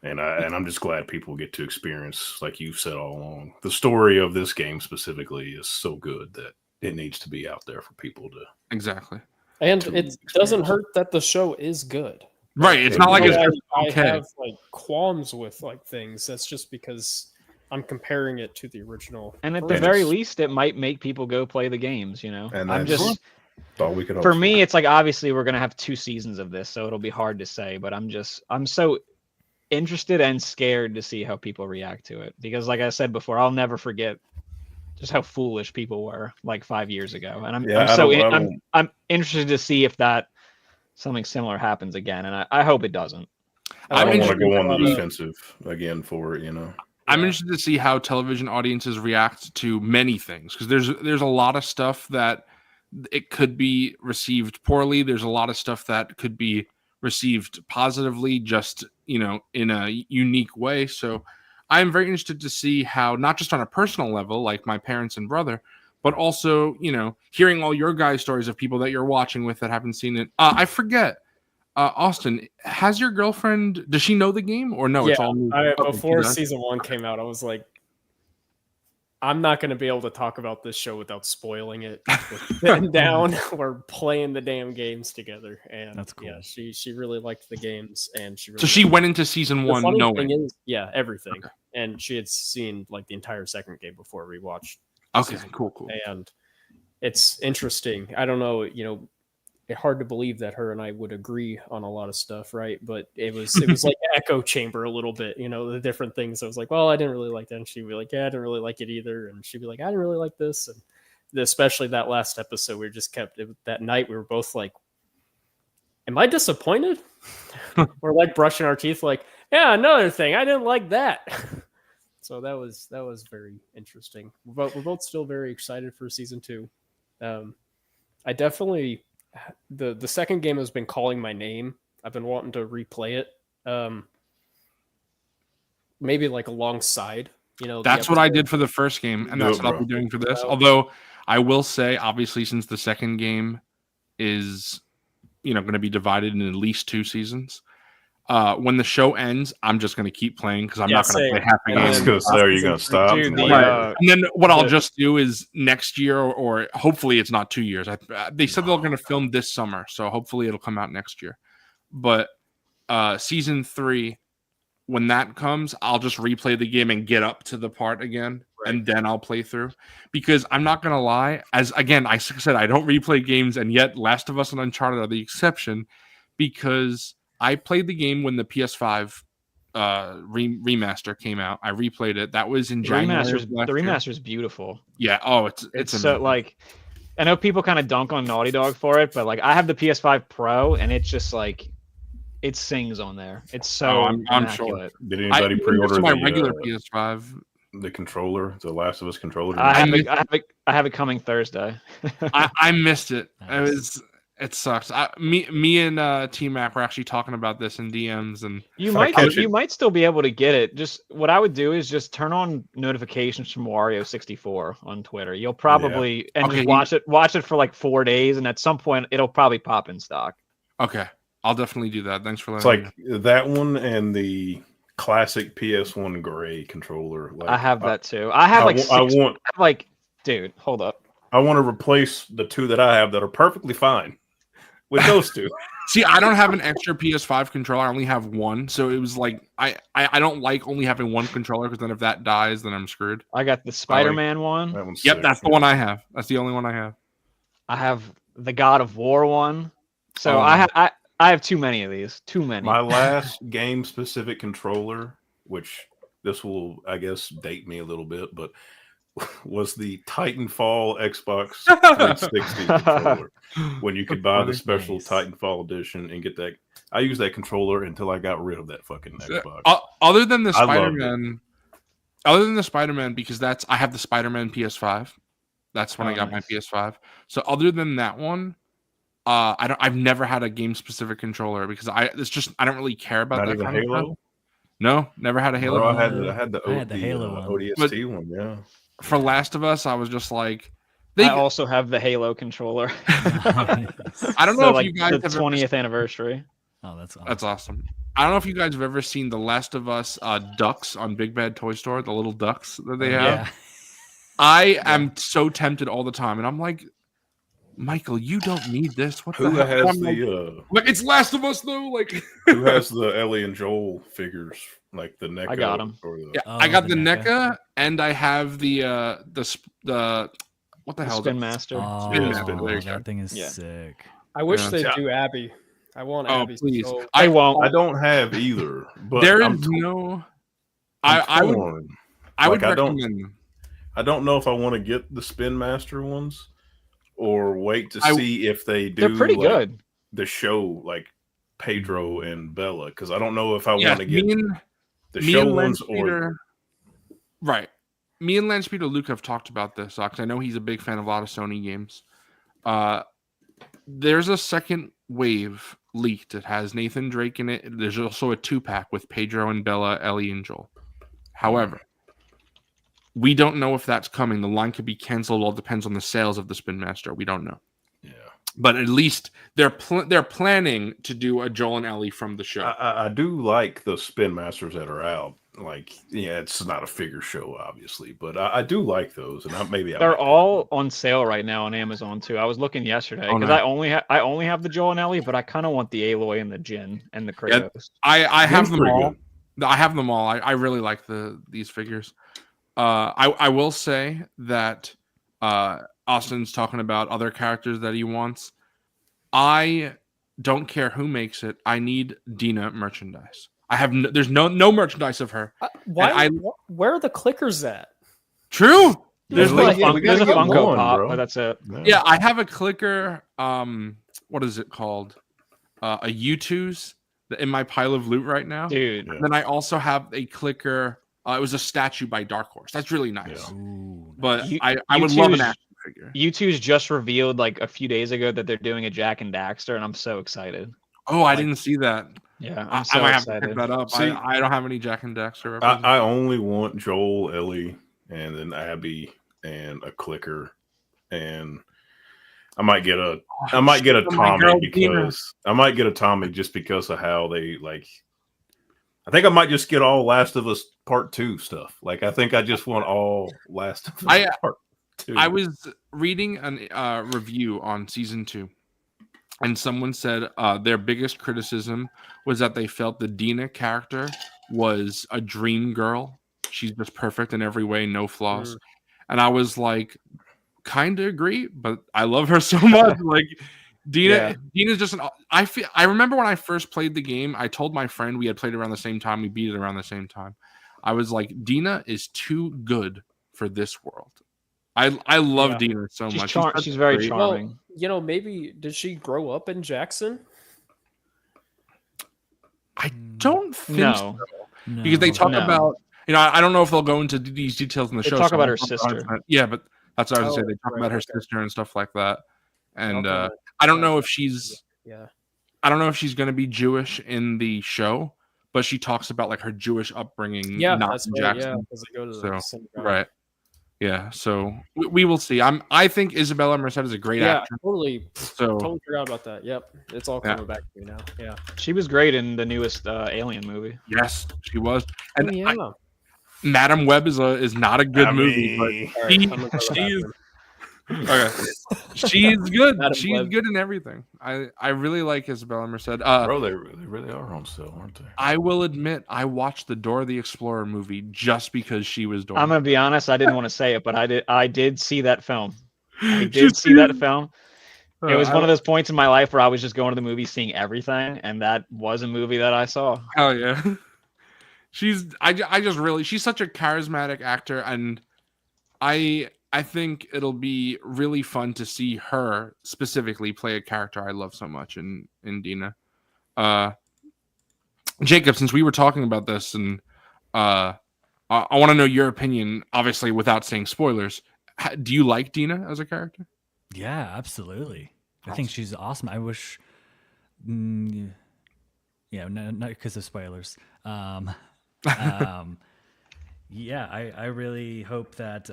And I'm just glad people get to experience, like you've said all along, the story of this game specifically is so good that it needs to be out there for people to Exactly. And it doesn't hurt that the show is good. Right. It's not like it's just I okay. have like qualms with like things. That's just because I'm comparing it to the original. And at the very least, it might make people go play the games. You know, And I'm that's just all we could hope for me. It's like obviously we're gonna have 2 seasons of this, so it'll be hard to say. But I'm so interested and scared to see how people react to it because, like I said before, I'll never forget just how foolish people were like 5 years ago, and I'm interested to see if that something similar happens again, and I hope it doesn't. I don't want to go on the to defensive again for it, you know. I'm interested to see how television audiences react to many things because there's a lot of stuff that it could be received poorly. There's a lot of stuff that could be received positively, just in a unique way. So I'm very interested to see how, not just on a personal level, like my parents and brother, but also hearing all your guys' stories of people that you're watching with that haven't seen it. I forget. Austin, has your girlfriend? Does she know the game or no? Yeah, It's all new. before season 1 came out, I was like, I'm not going to be able to talk about this show without spoiling it. We're sitting down, we're playing the damn games together, and that's cool. Yeah, she really liked the games, and she. Really So she went into season 1 knowing. Thing is, everything, okay. And she had seen like the entire second game before we watched. Okay, cool. And it's interesting. I don't know, it's hard to believe that her and I would agree on a lot of stuff, right? But it was like an echo chamber a little bit, the different things. I was like, well, I didn't really like that. And she'd be like, yeah, I didn't really like it either. And she'd be like, I didn't really like this. And especially that last episode, we just kept it, that night. We were both like, am I disappointed? We're like brushing our teeth like, yeah, another thing. I didn't like that. So that was very interesting. We're both still very excited for season 2. I definitely... The second game has been calling my name. I've been wanting to replay it. Maybe like alongside, That's what I did for the first game, and that's what I'll be doing for this. Although I will say, obviously, since the second game is, going to be divided in at least 2 seasons. When the show ends, I'm just going to keep playing because I'm not going to play half a game. I was going to say, are you going to stop? Dude, and then what I'll just do is next year, or hopefully it's not 2 years. They said they're going to film this summer, so hopefully it'll come out next year. But season 3, when that comes, I'll just replay the game and get up to the part again, and then I'll play through. Because I'm not going to lie, as again, I said I don't replay games, and yet Last of Us and Uncharted are the exception because I played the game when the PS5 remaster came out. I replayed it. That was in January. The remaster is beautiful. Yeah. Oh, it's so like, I know people kind of dunk on Naughty Dog for it, but like I have the PS5 Pro, and it's just like it sings on there. It's so I'm sure. Did anybody pre-order my regular PS5? The controller, the Last of Us controller? I have it coming Thursday. I missed it. Nice. It sucks. Me and T Mac were actually talking about this in DMs, and you might still be able to get it. Just what I would do is just turn on notifications from Wario64 on Twitter. You'll probably just watch it for like 4 days, and at some point it'll probably pop in stock. Okay, I'll definitely do that. Thanks for letting me know. It's like that one and the classic PS1 gray controller. Like, I have that too. I have dude, hold up. I want to replace the 2 that I have that are perfectly fine with those 2. See, I don't have an extra PS5 controller. I only have one, so it was like I don't like only having one controller because then if that dies, then I'm screwed. I got the Spider-Man one. That yep, that's the one I have. That's the only one I have. I have the God of War one. So I have too many of these. Too many. My last game-specific controller, which this will, I guess, date me a little bit, but was the Titanfall Xbox 360 controller when you could buy the special Titanfall edition and get that. I used that controller until I got rid of that fucking Xbox. Other than the Spider-Man, because I have the Spider-Man PS5. That's when I got my PS5. So other than that one, I've never had a game specific controller because I don't really care about that kind of stuff. No, never had a Halo. I had the Halo one. ODST one, yeah. For Last of Us, I was just like, I also have the Halo controller. I don't know if you guys have the 20th anniversary. Oh, that's awesome. That's awesome. I don't know if you guys have ever seen the Last of Us ducks on Big Bad Toy Store, the little ducks that they have. Yeah. I am so tempted all the time, and I'm like, Michael, you don't need this. What Who the hell? has I'm like, it's Last of Us though. Like, who has the Ellie and Joel figures? Like the NECA. I got 'em. Or the, yeah, Oh, I got the the NECA. NECA, and I have the what the The hell? Spin is it? Master. Oh, Spin Master, there you go. that thing is Yeah. sick. I wish Yeah. they'd Yeah. do Abby. I want Oh, Abby. please. So They won't. I don't have either, but There I'm is no. I'm I would torn. I would Like, I don't- recommend them. I don't know if I want to get the Spin Master ones or wait to I- see if they do. They're pretty like, good. The show like Pedro and Bella, because I don't know if I Yeah, want to get me and the me show and ones Lance or Peter, right. Me and Lance Peter Luke have talked about this because I know he's a big fan of a lot of Sony games. There's a second wave leaked. It has Nathan Drake in it. There's also a 2-pack with Pedro and Bella, Ellie and Joel. However, we don't know if that's coming. The line could be canceled. All depends on the sales of the Spin Master. We don't know. yeah. But at least they're planning to do a Joel and Ellie from the show. I do like the Spin Masters that are out. Like, yeah, it's not a figure show, obviously, but I do like those, and They're all on sale right now on Amazon too. I was looking yesterday because nice. I only have the Joel and Ellie, but I kind of want the Aloy and the Jin and the Kratos. I have Jim's them pretty all. good. I have them all. I really like these figures. I will say that Austin's talking about other characters that he wants. I don't care who makes it. I need Dina merchandise. There's no merchandise of her. why? Where are the clickers at? True. There's We a gotta get Funko one, Pop, bro. but that's it. Yeah, I have a clicker. What is it called? A U2's in my pile of loot right now. Dude. Yeah. And then I also have a clicker. It was a statue by Dark Horse. That's really nice. Yeah. Ooh, But You- I would love an U2's action figure. U2's just revealed like a few days ago that they're doing a Jack and Daxter, and I'm so excited. Oh, I didn't see that. Yeah, I I'm so might have to excited. pick that up. See- I don't have any Jack and Daxter. I only want Joel, Ellie, and then Abby, and a clicker, and I might get a my Tommy girl, because I might get a Tommy just because of how they like. I think I might just get all Last of Us Part 2 stuff. Like, I think I just want all Last of Us Part 2. I was reading a review on season 2, and someone said their biggest criticism was that they felt the Dina character was a dream girl. She's just perfect in every way, no flaws. And I was like, kind of agree, but I love her so much. Like, Dina's just I remember when I first played the game, I told my friend, we had played around the same time, we beat it around the same time. I was like, Dina is too good for this world. I love Dina so much. She's very charming. Well, maybe did she grow up in Jackson? I don't think so. no. Because they talk No. about, I don't know if they'll go into these details in the They show. talk so about I'm her not sister. 100%. Yeah, but that's what I was going to say. They talk right, about her okay. sister and stuff like that. And Okay. I don't know if she's Yeah. I don't know if she's going to be Jewish in the show, but she talks about like her Jewish upbringing. Yeah, not that's in right. Yeah, Jackson. because they go to the So, synagogue. Right. Yeah. So we will see. I think Isabella Merced is a great Yeah, actress. totally So forgot about that. Yep, it's all coming back to me now. Yeah. She was great in the newest Alien movie. yes, she was. And Oh, yeah. Madam Web is not a good movie, but All right, she, I'm gonna go to the she is bathroom. okay. She's good. Madam She's Web. good in everything. I really like Isabella Merced. Bro, they really are on sale, aren't they? I will admit I watched the Dora the Explorer movie just because she was Dora. I'm gonna be honest. I didn't want to say it, but I did see that film. I did see that film. It was one of those points in my life where I was just going to the movie, seeing everything, and that was a movie that I saw. Hell yeah. She's such a charismatic actor, and I think it'll be really fun to see her specifically play a character I love so much in Dina. Jacob, since we were talking about this, and I want to know your opinion, obviously without saying spoilers. Do you like Dina as a character? Yeah, absolutely. I think she's awesome. I wish, yeah, no, not because of spoilers. Yeah, I really hope that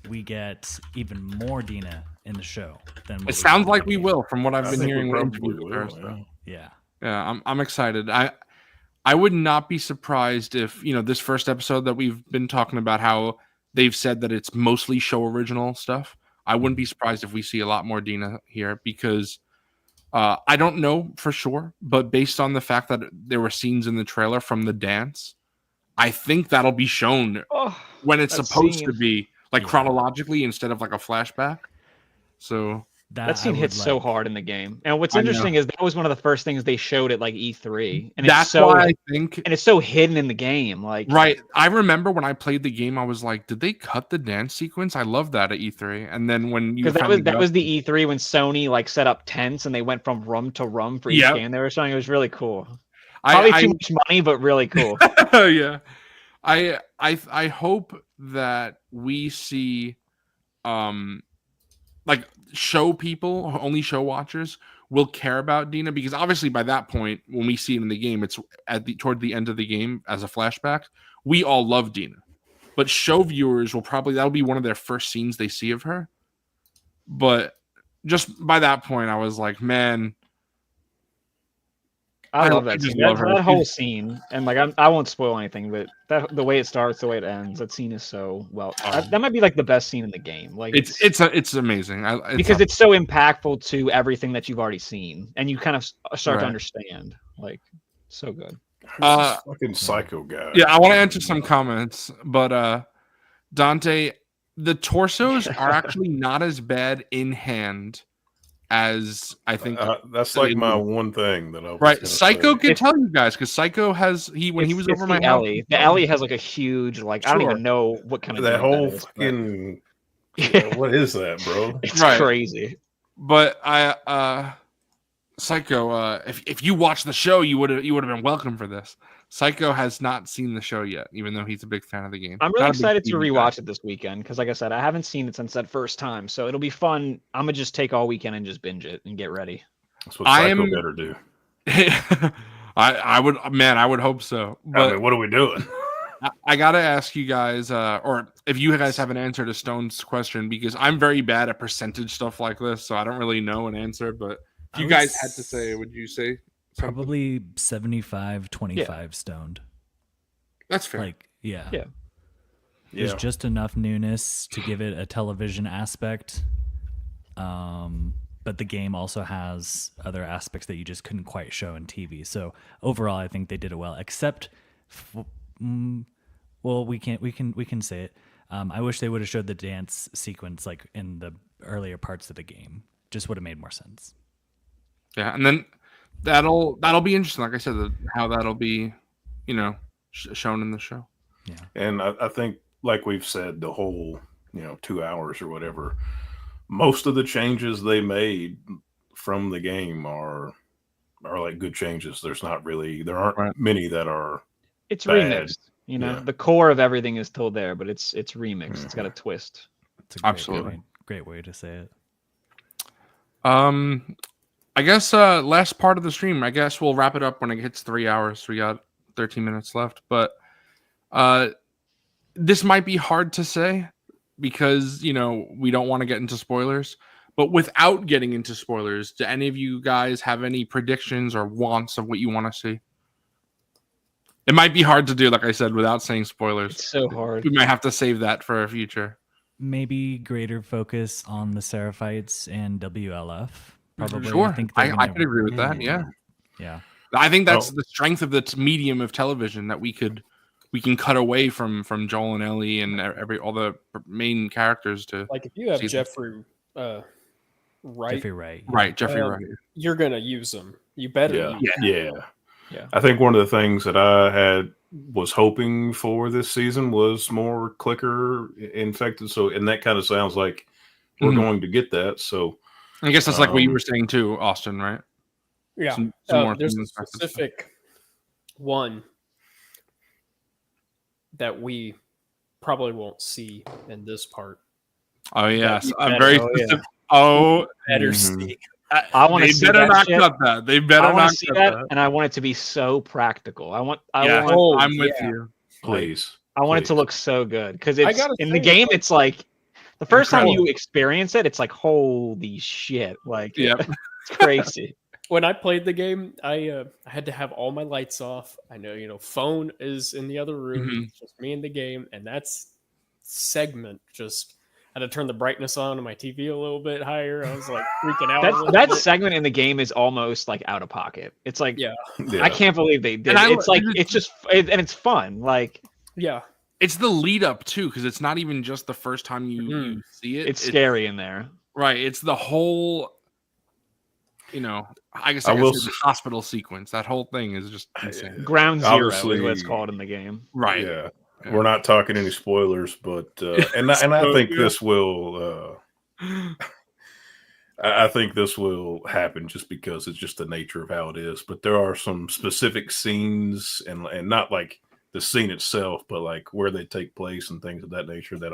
we get even more Dina in the show than what It sounds got like we in. will, from what I've I been think we hearing. probably interviews with her, will, so. yeah. Yeah. I'm excited. I would not be surprised if, this first episode that we've been talking about, how they've said that it's mostly show original stuff. I wouldn't be surprised if we see a lot more Dina here because I don't know for sure, but based on the fact that there were scenes in the trailer from the dance, I think that'll be shown when it's that supposed to scene. be, like chronologically instead of like a flashback. So that scene hits so hard in the game. And what's I interesting know. is that was one of the first things they showed at like E3, and That's why I think, it's so hidden in the game. Like, right. I remember when I played the game, I was like, did they cut the dance sequence? I love that at E3. And then when you because that finally was the E3 when Sony like set up tents and they went from room to room for each yeah, game they were showing. It was really cool. Probably too much money, but really cool. Yeah. I hope that we see like show people, only show watchers will care about Dina, because obviously by that point when we see it in the game, it's toward the end of the game as a flashback. We all love Dina, but show viewers will probably, that'll be one of their first scenes they see of her. But just by that point I was like, man, I love that just scene. love her. That whole scene, and like I won't spoil anything, but the way it starts, the way it ends, that scene is so well. That might be like the best scene in the game. Like it's amazing because it's so impactful to everything that you've already seen, and you kind of start to Right. understand. Like, so good. Who's this fucking psycho guy? Yeah, I want to answer some comments, but Dante, the torsos are actually not as bad in hand as I think. That's like my one thing that I was right. Psycho say. can tell you guys, because Psycho has when he was over my house. The alley has like a huge, like, I don't even know what kind of that whole that is, fucking yeah, what is that, bro? It's crazy. But Psycho, if you watched the show, you would have been welcome for this. Psycho has not seen the show yet, even though he's a big fan of the game. I'm really excited to rewatch it this weekend because, like I said, I haven't seen it since that first time, so it'll be fun. I'm gonna just take all weekend and just binge it and get ready. That's what Psycho better do. I would hope so. But I mean, what are we doing? I gotta ask you guys, or if you guys have an answer to Stone's question, because I'm very bad at percentage stuff like this, so I don't really know an answer. But if you guys had to say, would you say something? Probably 75-25 stoned? That's fair. Like, yeah. There's just enough newness to give it a television aspect. But the game also has other aspects that you just couldn't quite show in TV. So overall, I think they did it well. Except, well, we can say it. I wish they would have showed the dance sequence like in the earlier parts of the game. Just would have made more sense. Yeah, and then that'll be interesting. Like I said, how that'll be, shown in the show. Yeah, and I think, like we've said, the whole 2 hours or whatever, most of the changes they made from the game are like good changes. There aren't many that are. It's bad. remixed. The core of everything is still there, but it's remixed. Mm-hmm. It's got a twist. It's a great way to say it. I guess last part of the stream, I guess we'll wrap it up when it hits 3 hours. We got 13 minutes left, but this might be hard to say because we don't want to get into spoilers. But without getting into spoilers, do any of you guys have any predictions or wants of what you want to see? It might be hard to do, like I said, without saying spoilers. It's so hard. We might have to save that for a future. Maybe greater focus on the Seraphites and WLF. Probably. Sure. I could agree with that. Yeah. Yeah. I think that's the strength of the medium of television, that we can cut away from Joel and Ellie and all the main characters to, like, if you have Jeffrey Wright, Jeffrey Wright, you're gonna use them. You better. Yeah. I think one of the things that I was hoping for this season was more clicker infected. So, and that kind of sounds like we're going to get that. So, I guess that's like what you were saying too, Austin, right? Yeah. Some more there's a specific one that we probably won't see in this part. Oh yes, I'm very specific. Oh, better see. I want to see better that not shit. cut that. They better not see cut that, and I want it to be so practical. I'm with you. Please. I want it to look so good because it's in the game. It's like the first time you experience it, it's like holy shit! Like, it's crazy. When I played the game, I had to have all my lights off. I know, phone is in the other room. It's just me in the game, and that's segment. had to turn the brightness on my TV a little bit higher. I was like freaking out. That segment in the game is almost like out of pocket. It's like, yeah, I can't believe they did. And It's like it's just and it's fun. Like yeah. It's the lead up too, because it's not even just the first time you see it. It's scary in there. Right. It's the whole, I guess the hospital sequence. That whole thing is just insane. Ground Zero is Obviously- what it's called in the game. Right. Yeah. We're not talking any spoilers, but and I think this will I think this will happen just because it's just the nature of how it is. But there are some specific scenes and not like the scene itself, but like where they take place and things of that nature that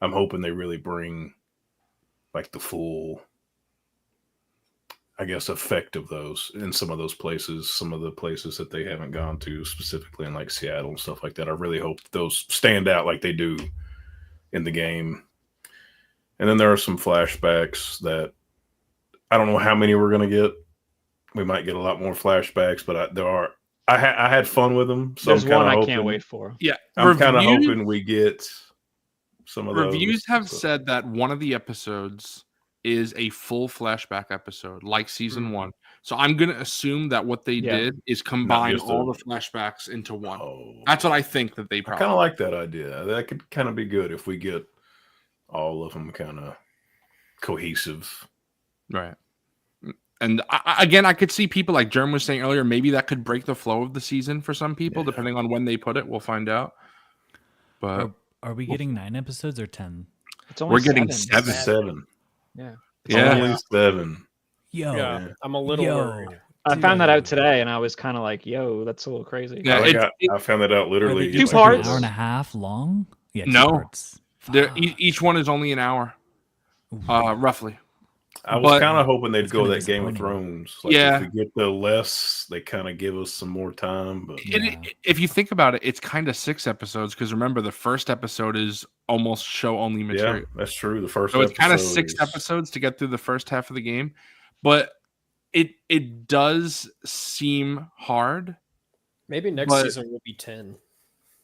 I'm hoping they really bring like the full, I guess, effect of those in some of those places, some of the places that they haven't gone to, specifically in like Seattle and stuff like that. I really hope those stand out like they do in the game. And then there are some flashbacks that I don't know how many we're going to get. We might get a lot more flashbacks, but there are. I had fun with them. So There's one I can't wait for. Yeah. I'm kind of hoping we get some of those. Reviews have said that one of the episodes is a full flashback episode, like season 1. So I'm going to assume that what they did is combine all the flashbacks into one. Oh, That's what I think that they probably. I kind of like that idea. That could kind of be good if we get all of them kind of cohesive. Right. And again, I could see people like Jerm was saying earlier, maybe that could break the flow of the season for some people, depending on when they put it. We'll find out. But are we getting 9 episodes or 10? It's only we're getting 7. 7. Yeah. Only 7. Yo. Yeah, I'm a little worried. I found that out today, and I was kind of like, "Yo, that's a little crazy." Yeah, I found that out literally. Two Like parts? an hour and a half long? Yeah, 2 No. parts. each one is only an hour, roughly. I was But- kind of hoping they'd It's go kinda that Game of disappointing. Thrones. Like Yeah. If we get the less, they kind of give us some more time. But If you think about it, it's kind of 6 episodes because remember the first episode is almost show only yeah, material. that's true. The first So it's kind of episode 6 is- episodes to get through the first half of the game, but it does seem hard. Maybe next But- season will be 10.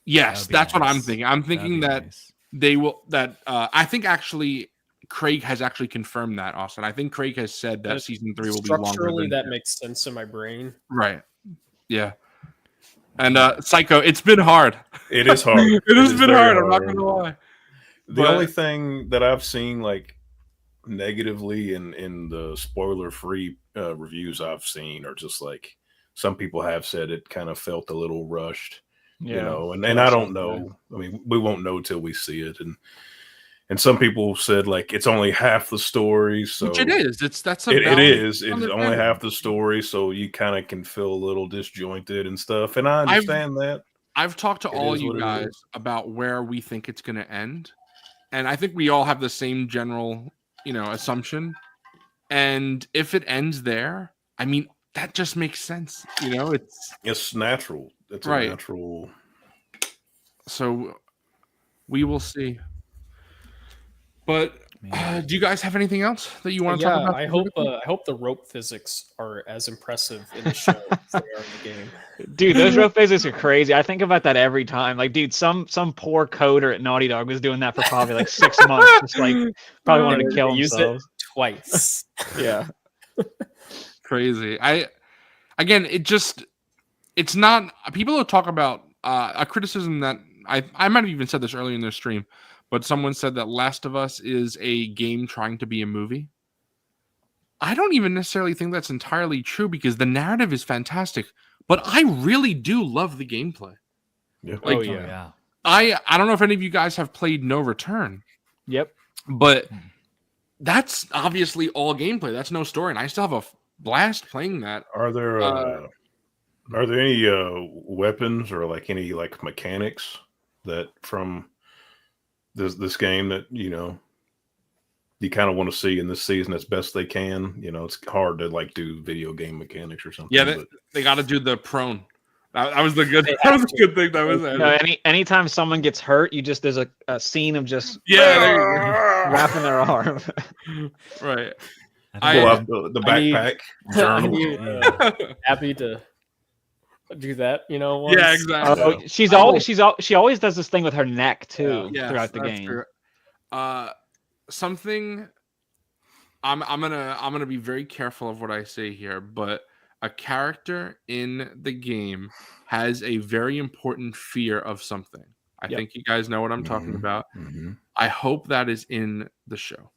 Yes, That'd be that's what I'm nice. thinking. I'm thinking That'd be that nice. they will. That I think actually Craig has actually confirmed that. Austin, I think Craig has said that That- season 3 will be longer. Structurally, Than that makes sense in my brain. right. Yeah. And Psycho, it's been hard. It is hard. It has is been very hard. I'm not gonna lie. The But- only thing that I've seen like negatively in the spoiler-free reviews I've seen are just like some people have said it kind of felt a little rushed, you know, and I don't know. I mean, we won't know till we see it, and some people said like it's only half the story, so Which it is. It is. It's only understandable. half the story, so you kind of can feel a little disjointed and stuff, and I understand that. I've talked to It all is you what it guys is. about where we think it's going to end, and I think we all have the same general, assumption. And if it ends there, I mean, that just makes sense. It's natural. It's Right. a natural. So we will see. But do you guys have anything else that you want to talk about? I hope the rope physics are as impressive in the show as they are in the game. Dude, those rope physics are crazy. I think about that every time. Like, dude, some poor coder at Naughty Dog was doing that for probably like 6 months. Just like probably wanted to kill Use it themselves. twice. Yeah. Crazy. It's not. People will talk about a criticism that I might have even said this earlier in their stream, but someone said that Last of Us is a game trying to be a movie. I don't even necessarily think that's entirely true because the narrative is fantastic, but I really do love the gameplay. Yeah. Like, Oh, Oh, yeah. yeah. I don't know if any of you guys have played No Return, Yep. but that's obviously all gameplay. That's no story, and I still have a blast playing that. Are there any weapons or like any like mechanics that from this game that you kind of want to see in this season as best they can? It's hard to like do video game mechanics or something. Yeah, but they got to do the prone. That was the good. That was a good thing. That was No, anytime someone gets hurt, there's a scene of just wrapping their arm. right. pull out the backpack. I'm journal. happy to do that. Once. Yeah, exactly. She always does this thing with her neck too Yes, throughout the that's game. true. something I'm gonna be very careful of what I say here, but a character in the game has a very important fear of something. I Yep. think you guys know what I'm talking about. I hope that is in the show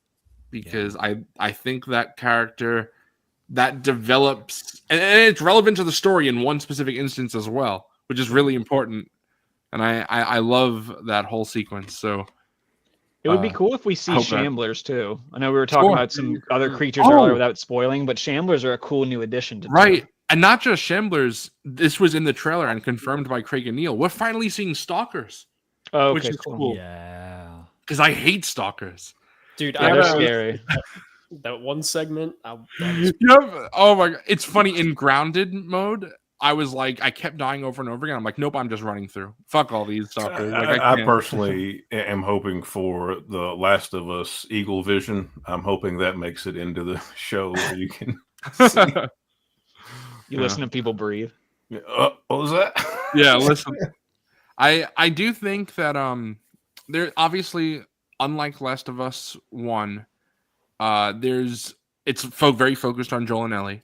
because I think that character that develops and it's relevant to the story in one specific instance as well, which is really important. And I love that whole sequence. So It would be cool if we see hope that- Shamblers too. I know we were talking Sure. about some other creatures Oh. earlier without spoiling, but Shamblers are a cool new addition to right. 2. And not just Shamblers. This was in the trailer and confirmed by Craig and Neil. We're finally seeing Stalkers, Oh, which okay, is cool. cool. Yeah. Because I hate Stalkers. Dude, Yeah, they're scary. That one segment, Yep. Oh my god. It's funny in grounded mode. I was like, I kept dying over and over again. I'm like, nope, I'm just running through. Fuck all these stalkers. Like, I can't. personally am hoping for the Last of Us Eagle Vision. I'm hoping that makes it into the show where you can see. You listen to people breathe. What was that? Yeah, listen. I do think that there obviously, unlike Last of Us 1, it's very focused on Joel and Ellie.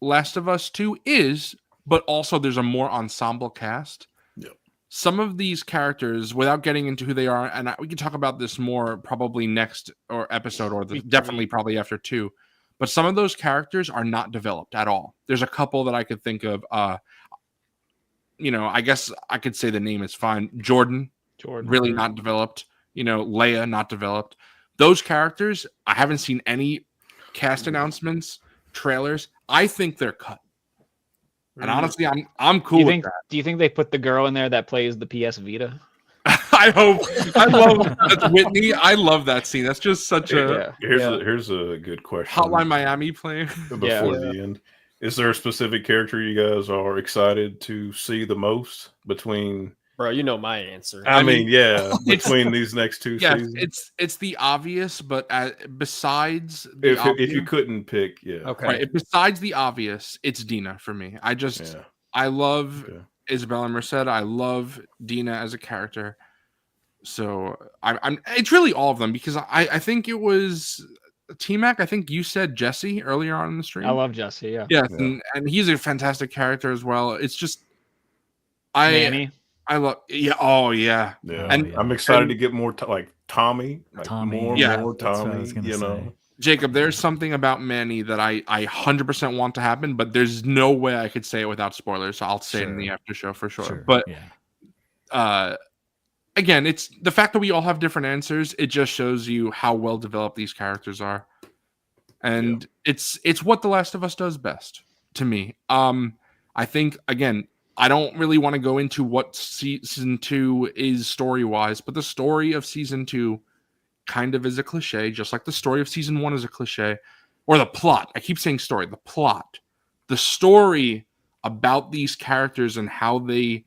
Last of Us 2 is, but also there's a more ensemble cast. Yep. Some of these characters, without getting into who they are, and we can talk about this more probably next or episode, or definitely probably after 2. But some of those characters are not developed at all. There's a couple that I could think of. I guess I could say the name is fine. Jordan, really not developed. Leia, not developed. Those characters, I haven't seen any cast announcements, trailers. I think they're cut. And honestly, I'm cool with that. Do you think they put the girl in there that plays the PS Vita? I hope. I love that's Whitney. I love that scene. That's just such a Here's a good question. Hotline Miami playing before the end. Is there a specific character you guys are excited to see the most between? Bro, you know my answer. I mean, between these next two seasons. It's the obvious, but besides if you couldn't pick, Okay. Right, besides the obvious, it's Dina for me. I love Isabella Merced. I love Dina as a character. So it's really all of them because I think it was T-Mac. I think you said Jesse earlier on in the stream. I love Jesse. Yeah. Yes, and he's a fantastic character as well. It's just Manny. I love yeah. And I'm excited to get more like Tommy. Tommy. More Tommy. Say. Jacob, there's something about Manny that I 100% want to happen, but there's no way I could say it without spoilers. So I'll say it in the after show for sure. But again, it's the fact that we all have different answers. It just shows you how well developed these characters are, and it's what The Last of Us does best to me. I think again, I don't really want to go into what season 2 is story-wise, but the story of season 2 kind of is a cliche, just like the story of season 1 is a cliche. Or the plot. I keep saying story. The plot. The story about these characters and how they,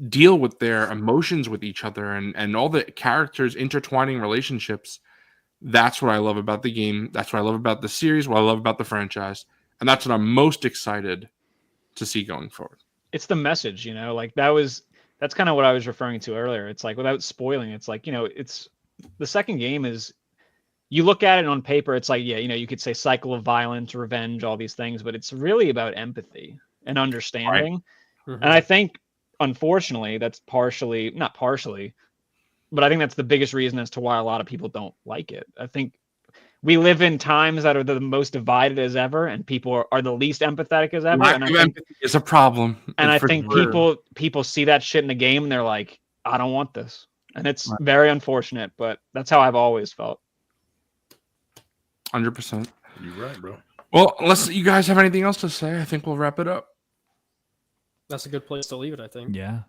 deal with their emotions with each other and all the characters intertwining relationships. That's what I love about the game. That's what I love about the series, what I love about the franchise. And that's what I'm most excited to see going forward. It's the message, like that's kind of what I was referring to earlier. It's like, without spoiling, it's like, it's the second game is, you look at it on paper, it's like, you could say cycle of violence, revenge, all these things, but it's really about empathy and understanding. Right. Mm-hmm. And I think, unfortunately, that's not partially, but I think that's the biggest reason as to why a lot of people don't like it. I think we live in times that are the most divided as ever, and people are the least empathetic as ever. And I think empathy is a problem. And I think people see that shit in the game, and they're like, I don't want this. And it's very unfortunate, but that's how I've always felt. 100%. You're right, bro. Well, unless you guys have anything else to say, I think we'll wrap it up. That's a good place to leave it, I think. Yeah.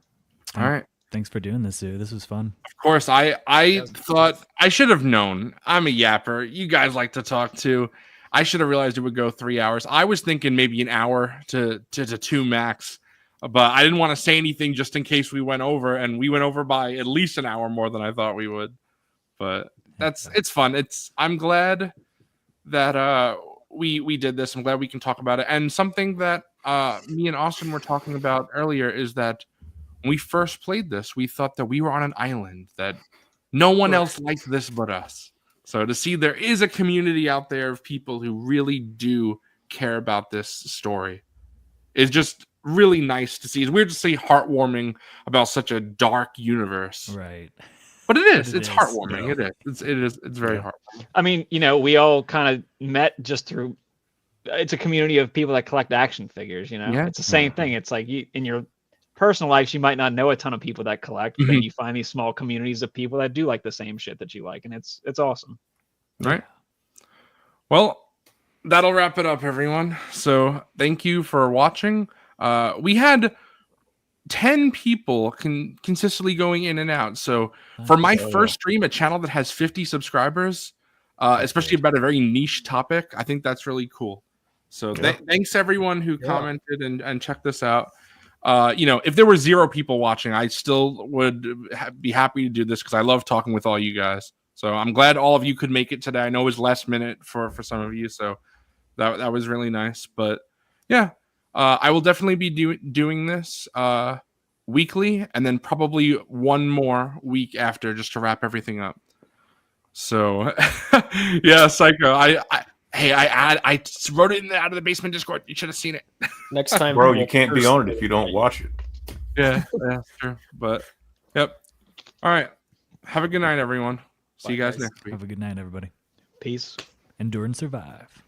All right. Thanks for doing this, Zoo. This was fun. Of course, I thought I should have known. I'm a yapper. You guys like to talk too. I should have realized it would go 3 hours. I was thinking maybe an hour to 2 max, but I didn't want to say anything just in case we went over, and we went over by at least an hour more than I thought we would. But it's fun. I'm glad that we did this. I'm glad we can talk about it. And something that me and Austin were talking about earlier is that when we first played this, we thought that we were on an island, that No one else likes this but us. So to see there is a community out there of people who really do care about this story is just really nice to see. It's weird to see heartwarming about such a dark universe. Right. But it is. But it It's is. heartwarming. Yeah. It is. It is. It's very heartwarming. I mean, we all kind of met just through. It's a community of people that collect action figures. Yeah. It's the same thing. It's like in your personal lives, you might not know a ton of people that collect, but then you find these small communities of people that do like the same shit that you like, and it's awesome. Right. Well, that'll wrap it up, everyone. So thank you for watching. We had 10 people consistently going in and out. So for my first stream, a channel that has 50 subscribers, especially about a very niche topic, I think that's really cool. So thanks everyone who commented and checked this out. If there were 0 people watching, I still would be happy to do this because I love talking with all you guys. So I'm glad all of you could make it today. I know it was last minute for some of you, so that was really nice. But yeah, I will definitely be doing this weekly, and then probably one more week after, just to wrap everything up. So yeah, Psycho. I wrote it in out of the basement Discord. You should have seen it. Next time, Bro, you can't be on it if you don't watch it. Yeah, that's true. But yep. All right. Have a good night, everyone. See you guys next week. Have a good night, everybody. Peace. Endure and survive.